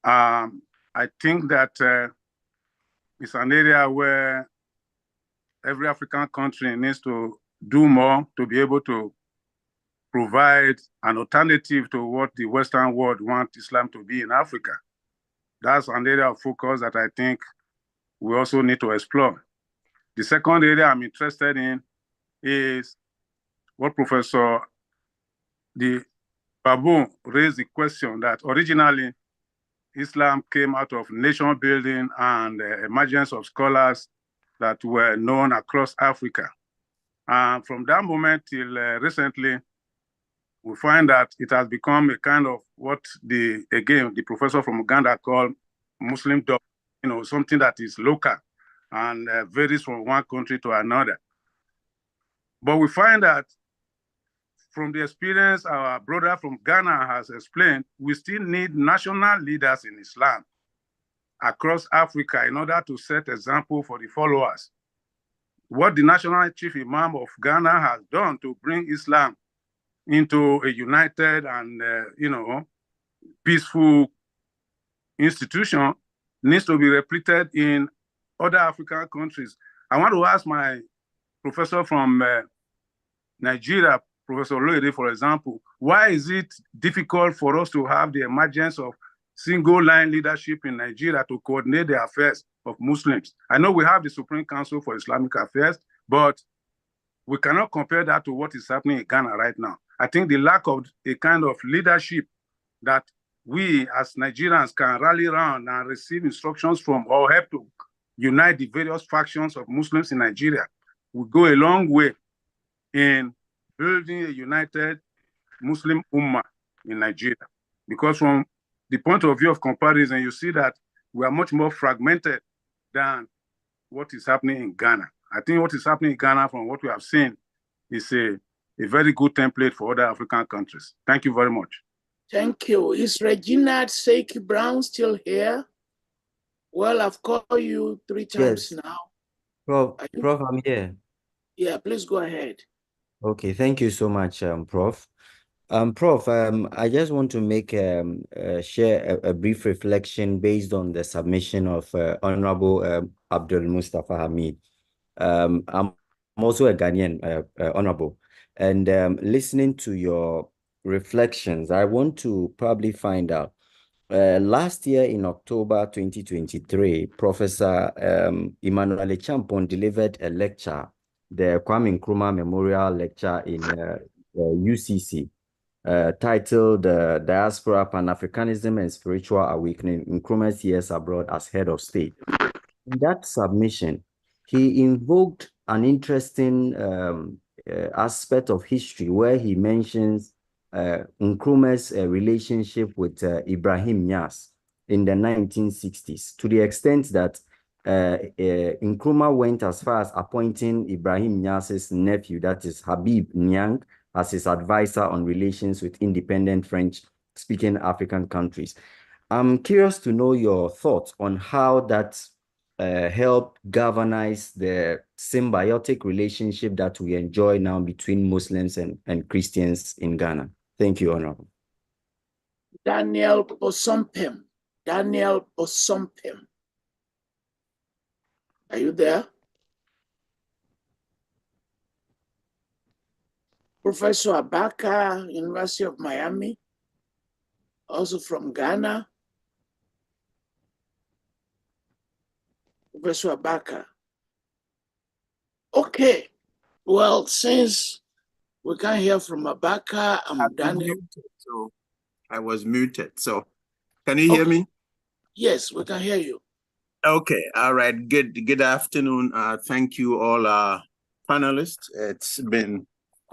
I think that it's an area where every African country needs to do more to be able to provide an alternative to what the Western world wants Islam to be in Africa. That's an area of focus that I think we also need to explore. The second area I'm interested in is what Professor Babou raised the question that originally Islam came out of nation building and emergence of scholars that were known across Africa. And from that moment till recently, we find that it has become a kind of what the professor from Uganda called Muslim dog, something that is local and varies from one country to another. But we find that from the experience our brother from Ghana has explained, we still need national leaders in Islam across Africa in order to set example for the followers. What the National Chief Imam of Ghana has done to bring Islam into a united and, peaceful institution needs to be repeated in other African countries. I want to ask my professor from Nigeria, Professor Oloyede, for example, why is it difficult for us to have the emergence of single-line leadership in Nigeria to coordinate the affairs of Muslims? I know we have the Supreme Council for Islamic Affairs, but we cannot compare that to what is happening in Ghana right now. I think the lack of a kind of leadership that we as Nigerians can rally around and receive instructions from or help to unite the various factions of Muslims in Nigeria will go a long way in building a united Muslim Ummah in Nigeria. Because from the point of view of comparison, you see that we are much more fragmented than what is happening in Ghana. I think what is happening in Ghana, from what we have seen, is a very good template for other African countries. Thank you very much. Thank you. Is Regina Seiki Brown still here? Well, I've called you 3 times now. Prof, I'm here. Yeah, please go ahead. Okay, thank you so much, Prof. Prof, I just want to share a brief reflection based on the submission of Honorable Abdul Mustapha Hamid. I'm also a Ghanaian, Honorable. And listening to your reflections, I want to probably find out, last year in October 2023, Professor Emmanuel Champon delivered a lecture, the Kwame Nkrumah Memorial Lecture in UCC, titled Diaspora, Pan-Africanism and Spiritual Awakening, Nkrumah's Years Abroad as Head of State. In that submission, he invoked an interesting aspect of history where he mentions Nkrumah's relationship with Ibrahim Niasse in the 1960s, to the extent that Nkrumah went as far as appointing Ibrahim Niasse's nephew, that is Habib Niang, as his advisor on relations with independent French-speaking African countries. I'm curious to know your thoughts on how that helped galvanize the symbiotic relationship that we enjoy now between Muslims and Christians in Ghana. Thank you, Honorable. Daniel Bosompem. Daniel Bosompem. Are you there? Professor Abaka, University of Miami, also from Ghana. Professor Abaka. Okay, well, since we can't hear from Abaka, I'm Daniel. So I was muted. So can you hear me? Yes, we can hear you. Okay, all right, good afternoon. Thank you all panelists. It's been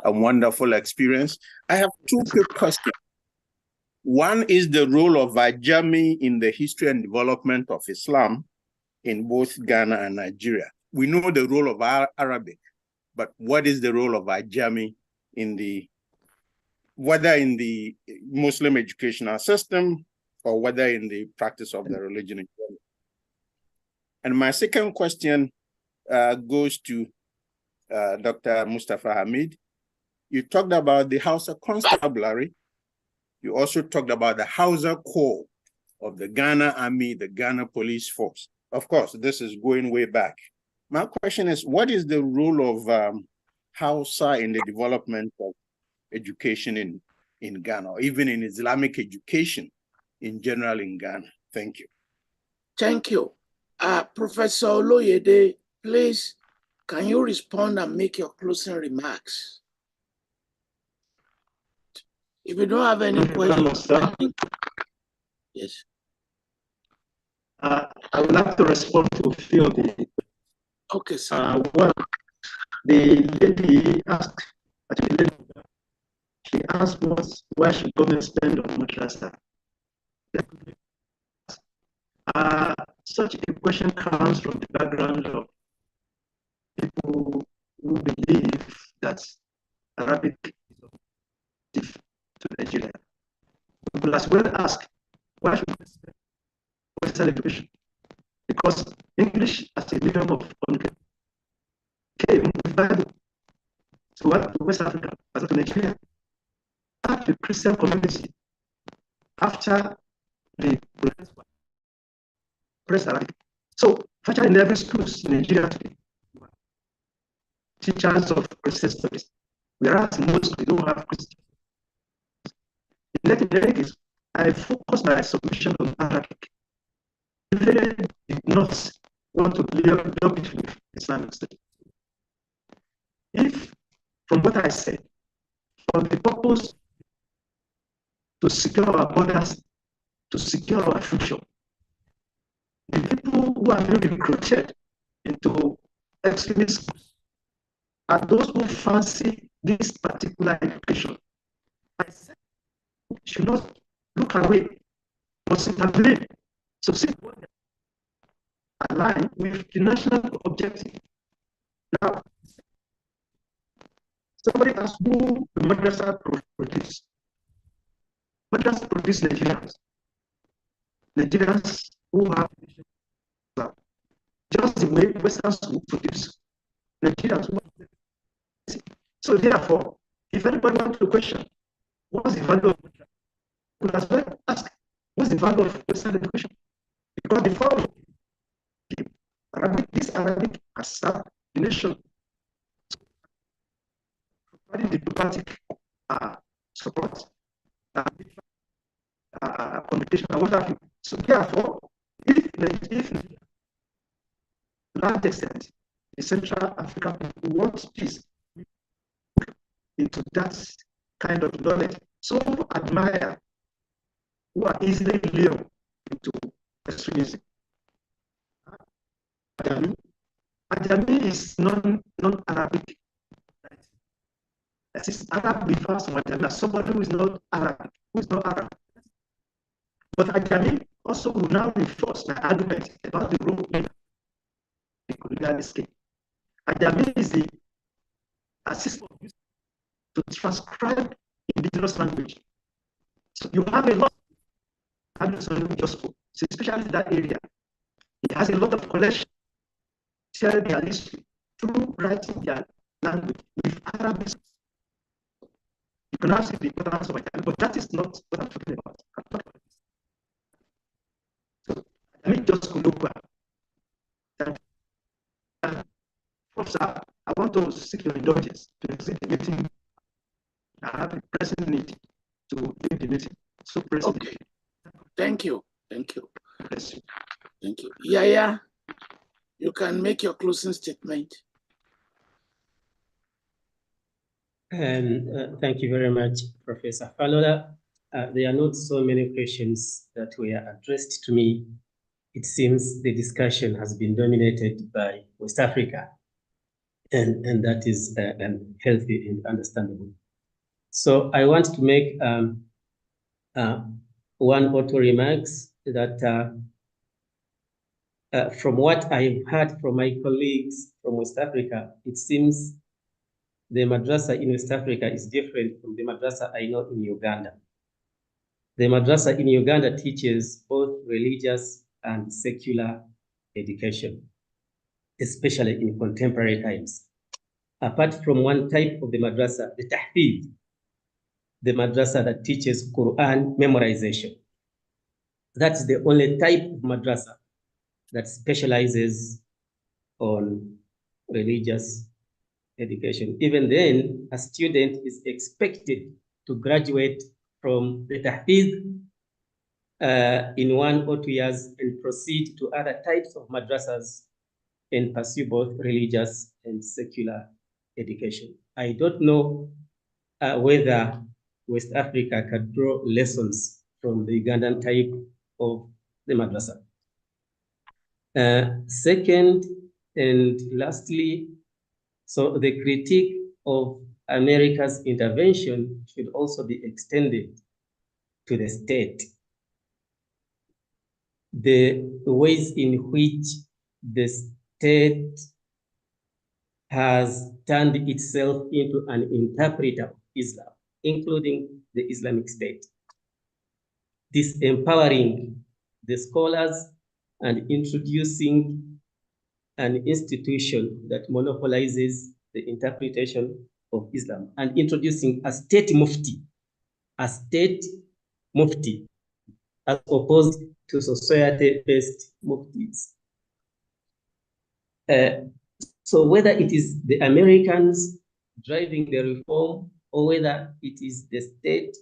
a wonderful experience. I have two quick questions. One is the role of Ajami in the history and development of Islam in both Ghana and Nigeria. We know the role of Arabic, but what is the role of Ajami in whether in the Muslim educational system or whether in the practice of the religion in general? And my second question goes to Dr. Mustapha Hamid. You talked about the Hausa Constabulary. You also talked about the Hausa Corps of the Ghana Army, the Ghana Police Force. Of course, this is going way back. My question is, what is the role of Hausa in the development of education in Ghana, or even in Islamic education in general in Ghana? Thank you. Thank you. Professor Oloyede, please, can you respond and make your closing remarks? If you don't have any questions, yes. I would like to respond to a few of the. Okay, sir. Well, the lady asked, she asked why should government spend on madrasa? Such a question comes from the background of people who believe that Arabic is to Nigeria. People as well ask, why should we spend Western education? Because English as a medium of communication came with Bible to West Africa, as to Nigeria, after the Christian community, after the press Arabic. So, virtually in every schools in Nigeria today, teachers of Christian studies, whereas most we don't have Christian. In any case, I focus my submission on Arabic. They did not want to log it with Islamic studies. If, from what I said, for the purpose to secure our borders, to secure our future, the people who are being recruited into extremist are those who fancy this particular education. I said, should not look away, must intervene, succeed, align with the national objective. Now, somebody asked who the madrasa produce. Madrasa produce Nigerians. Nigerians who have just the way Western school produce Nigerians who have. So therefore, if anybody wants to question what's the value of madrasa, could as well ask what's the value of Western education? Because before Arabic, this Arabic has served the nation. So diplomatic support, communication, and what have you. So therefore, if to large extent the Central African people want peace into that kind of knowledge, so admire who are easily lured into extremism. Ajami is non-Arabic. That is, Arab refers to Ajami as somebody who is not Arab, But Ajami also will now reinforce my argument about the role in the colonial escape. Ajami is the assistant to transcribe indigenous language. So you have a lot of language just spoke, especially in that area. It has a lot of collection, sharing their history through writing their language with Arabic. You can ask the importance of Ajami, but that is not what I'm talking about. So Ajami just colloquial. Professor, I want to seek your indulgence to exit the meeting. I have a pressing need to leave the meeting. So pressing. Okay. Thank you. Thank you. Bless you. Thank you. Yahya, you can make your closing statement. Thank you very much, Professor Falola. There are not so many questions that were addressed to me. It seems the discussion has been dominated by West Africa, and that is healthy and understandable. So I want to make one or two remarks that from what I've heard from my colleagues from West Africa, it seems the madrasa in West Africa is different from the madrasa I know in Uganda. The madrasa in Uganda teaches both religious and secular education, especially in contemporary times. Apart from one type of the madrasa, the tahfidh, the madrasa that teaches Quran memorization. That's the only type of madrasa that specializes on religious education. Even then, a student is expected to graduate from the tahfidh in 1 or 2 years and proceed to other types of madrasas and pursue both religious and secular education. I don't know whether West Africa can draw lessons from the Ugandan type of the madrasa. Second and lastly, so the critique of America's intervention should also be extended to the state. The ways in which the state has turned itself into an interpreter of Islam, including the Islamic State, disempowering the scholars and introducing an institution that monopolizes the interpretation of Islam, and introducing a state mufti as opposed to society-based muftis. So whether it is the Americans driving the reform or whether it is the state,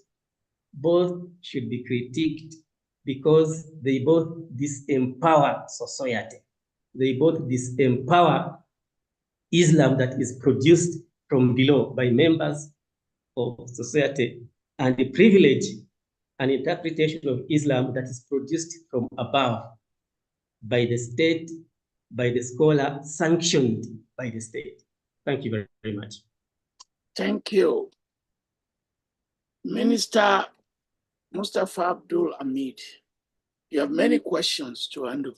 both should be critiqued because they both disempower society. They both disempower Islam that is produced from below by members of society, and the privilege and interpretation of Islam that is produced from above by the state, by the scholar, sanctioned by the state. Thank you very, very much. Thank you. Minister Mustapha Abdul-Hamid, you have many questions to handle.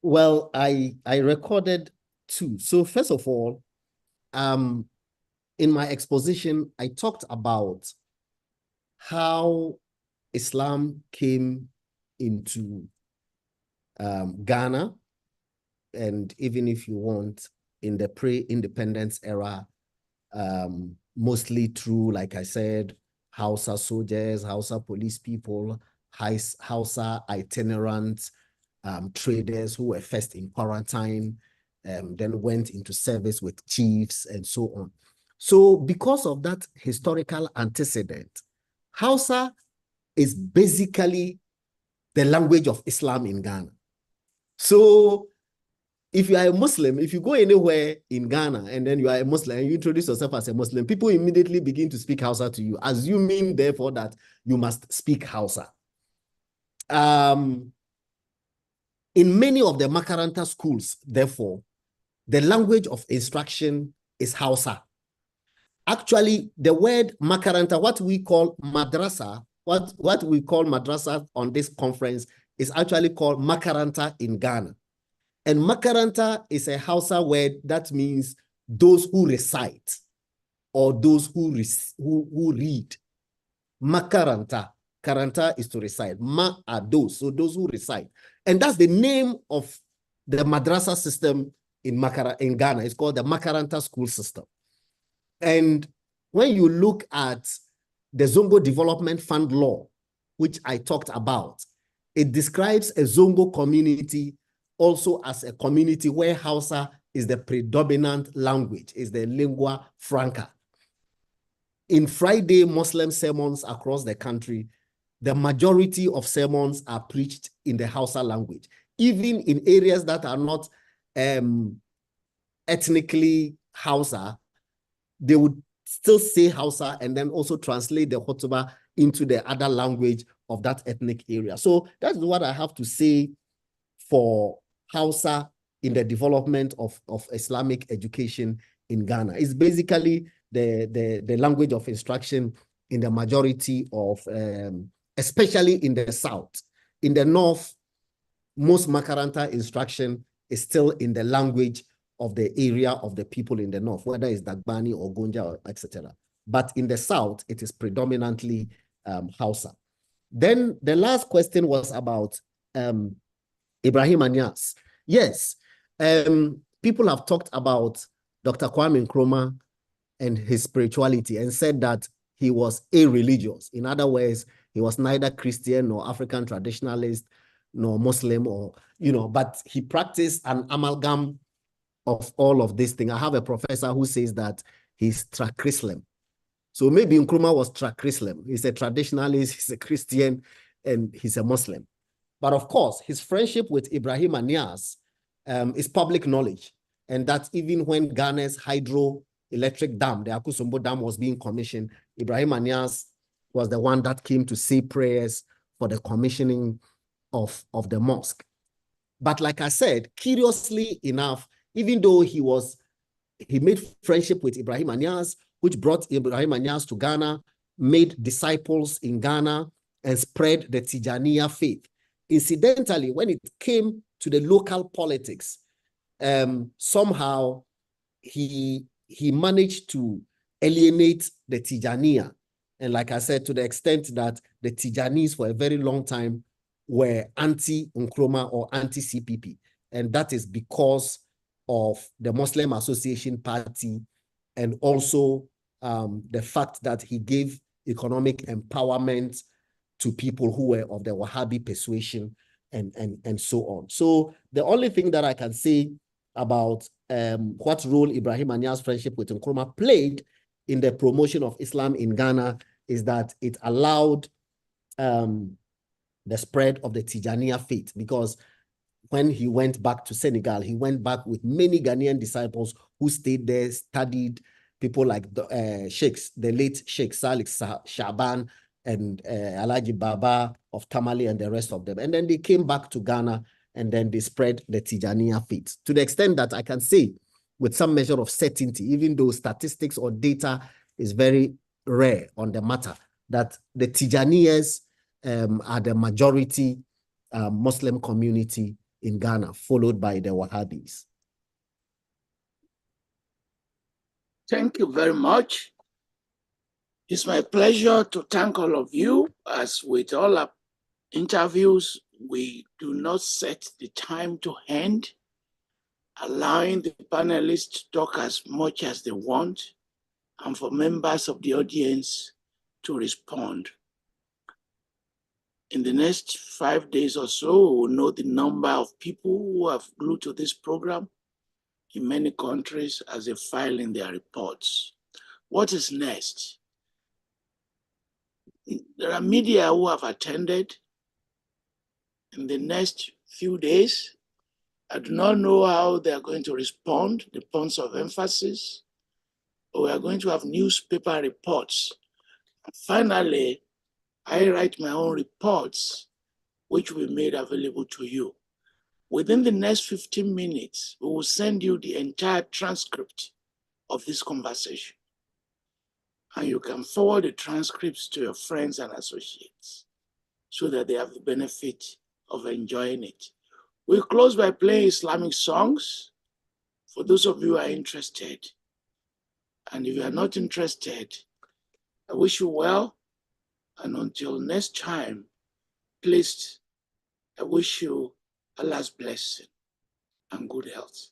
Well, I recorded 2. So first of all, in my exposition, I talked about how Islam came into Ghana, and even if you want, in the pre-independence era, mostly through, like I said, Hausa soldiers, Hausa police people, Hausa itinerant traders who were first in quarantine, then went into service with chiefs and so on. So because of that historical antecedent, Hausa is basically the language of Islam in Ghana. So if you are a Muslim, if you go anywhere in Ghana and then you are a Muslim and you introduce yourself as a Muslim, people immediately begin to speak Hausa to you, assuming therefore that you must speak Hausa. In many of the Makaranta schools, therefore, the language of instruction is Hausa. Actually, the word Makaranta, what we call madrasa, what we call madrasa on this conference is actually called Makaranta in Ghana. And Makaranta is a Hausa word that means those who recite or those who read. Makaranta. Karanta is to recite. Ma are those, so those who recite. And that's the name of the madrasa system in Ghana. It's called the Makaranta school system. And when you look at the Zongo Development Fund law, which I talked about, it describes a Zongo community also as a community where Hausa is the predominant language, is the lingua franca. In Friday Muslim sermons across the country, the majority of sermons are preached in the Hausa language. Even in areas that are not ethnically Hausa, they would still say Hausa and then also translate the khutbah into the other language of that ethnic area. So that's what I have to say for Hausa in the development of Islamic education in Ghana. It's basically the language of instruction in the majority of, especially in the South. In the North, most Makaranta instruction is still in the language of the area of the people in the North, whether it's Dagbani or Gonja, or etc. But in the South, it is predominantly Hausa. Then the last question was about Ibrahim Anyas. Yes, people have talked about Dr. Kwame Nkrumah and his spirituality and said that he was irreligious. In other words, he was neither Christian nor African traditionalist nor Muslim, or, but he practiced an amalgam of all of these things. I have a professor who says that he's Tra-Chrislam. So maybe Nkrumah was Tra-Chrislam. He's a traditionalist, he's a Christian, and he's a Muslim. But of course, his friendship with Ibrahim Anyas is public knowledge. And that even when Ghana's hydroelectric dam, the Akusumbo Dam, was being commissioned, Ibrahim Anyas was the one that came to say prayers for the commissioning of the mosque. But like I said, curiously enough, even though he made friendship with Ibrahim Anyas, which brought Ibrahim Anyas to Ghana, made disciples in Ghana, and spread the Tijaniya faith. Incidentally, when it came to the local politics, somehow he managed to alienate the Tijaniya. And like I said, to the extent that the Tijanis for a very long time were anti-Nkrumah or anti-CPP. And that is because of the Muslim Association Party, and also the fact that he gave economic empowerment to people who were of the Wahhabi persuasion and so on. So the only thing that I can say about what role Ibrahim Anyas' friendship with Nkrumah played in the promotion of Islam in Ghana is that it allowed the spread of the Tijaniya faith, because when he went back to Senegal, he went back with many Ghanaian disciples who stayed there, studied, people like the late Sheikh Salih Shaban and Alhaji Baba of Tamale and the rest of them. And then they came back to Ghana and then they spread the Tijaniya faith. To the extent that I can say with some measure of certainty, even though statistics or data is very rare on the matter, that the Tijaniyas are the majority Muslim community in Ghana, followed by the Wahhabis. Thank you very much. It's my pleasure to thank all of you. As with all our interviews, we do not set the time to end, allowing the panelists to talk as much as they want, and for members of the audience to respond. In the next 5 days or so, we'll know the number of people who have glued to this program in many countries as they file in their reports. what is next? There are media who have attended in the next few days. I do not know how they are going to respond, the points of emphasis. We are going to have newspaper reports. And finally, I write my own reports, which will be made available to you. Within the next 15 minutes, we will send you the entire transcript of this conversation. And you can forward the transcripts to your friends and associates so that they have the benefit of enjoying it. We'll close by playing Islamic songs for those of you who are interested. And if you are not interested, I wish you well. And until next time, please, I wish you Allah's blessing and good health.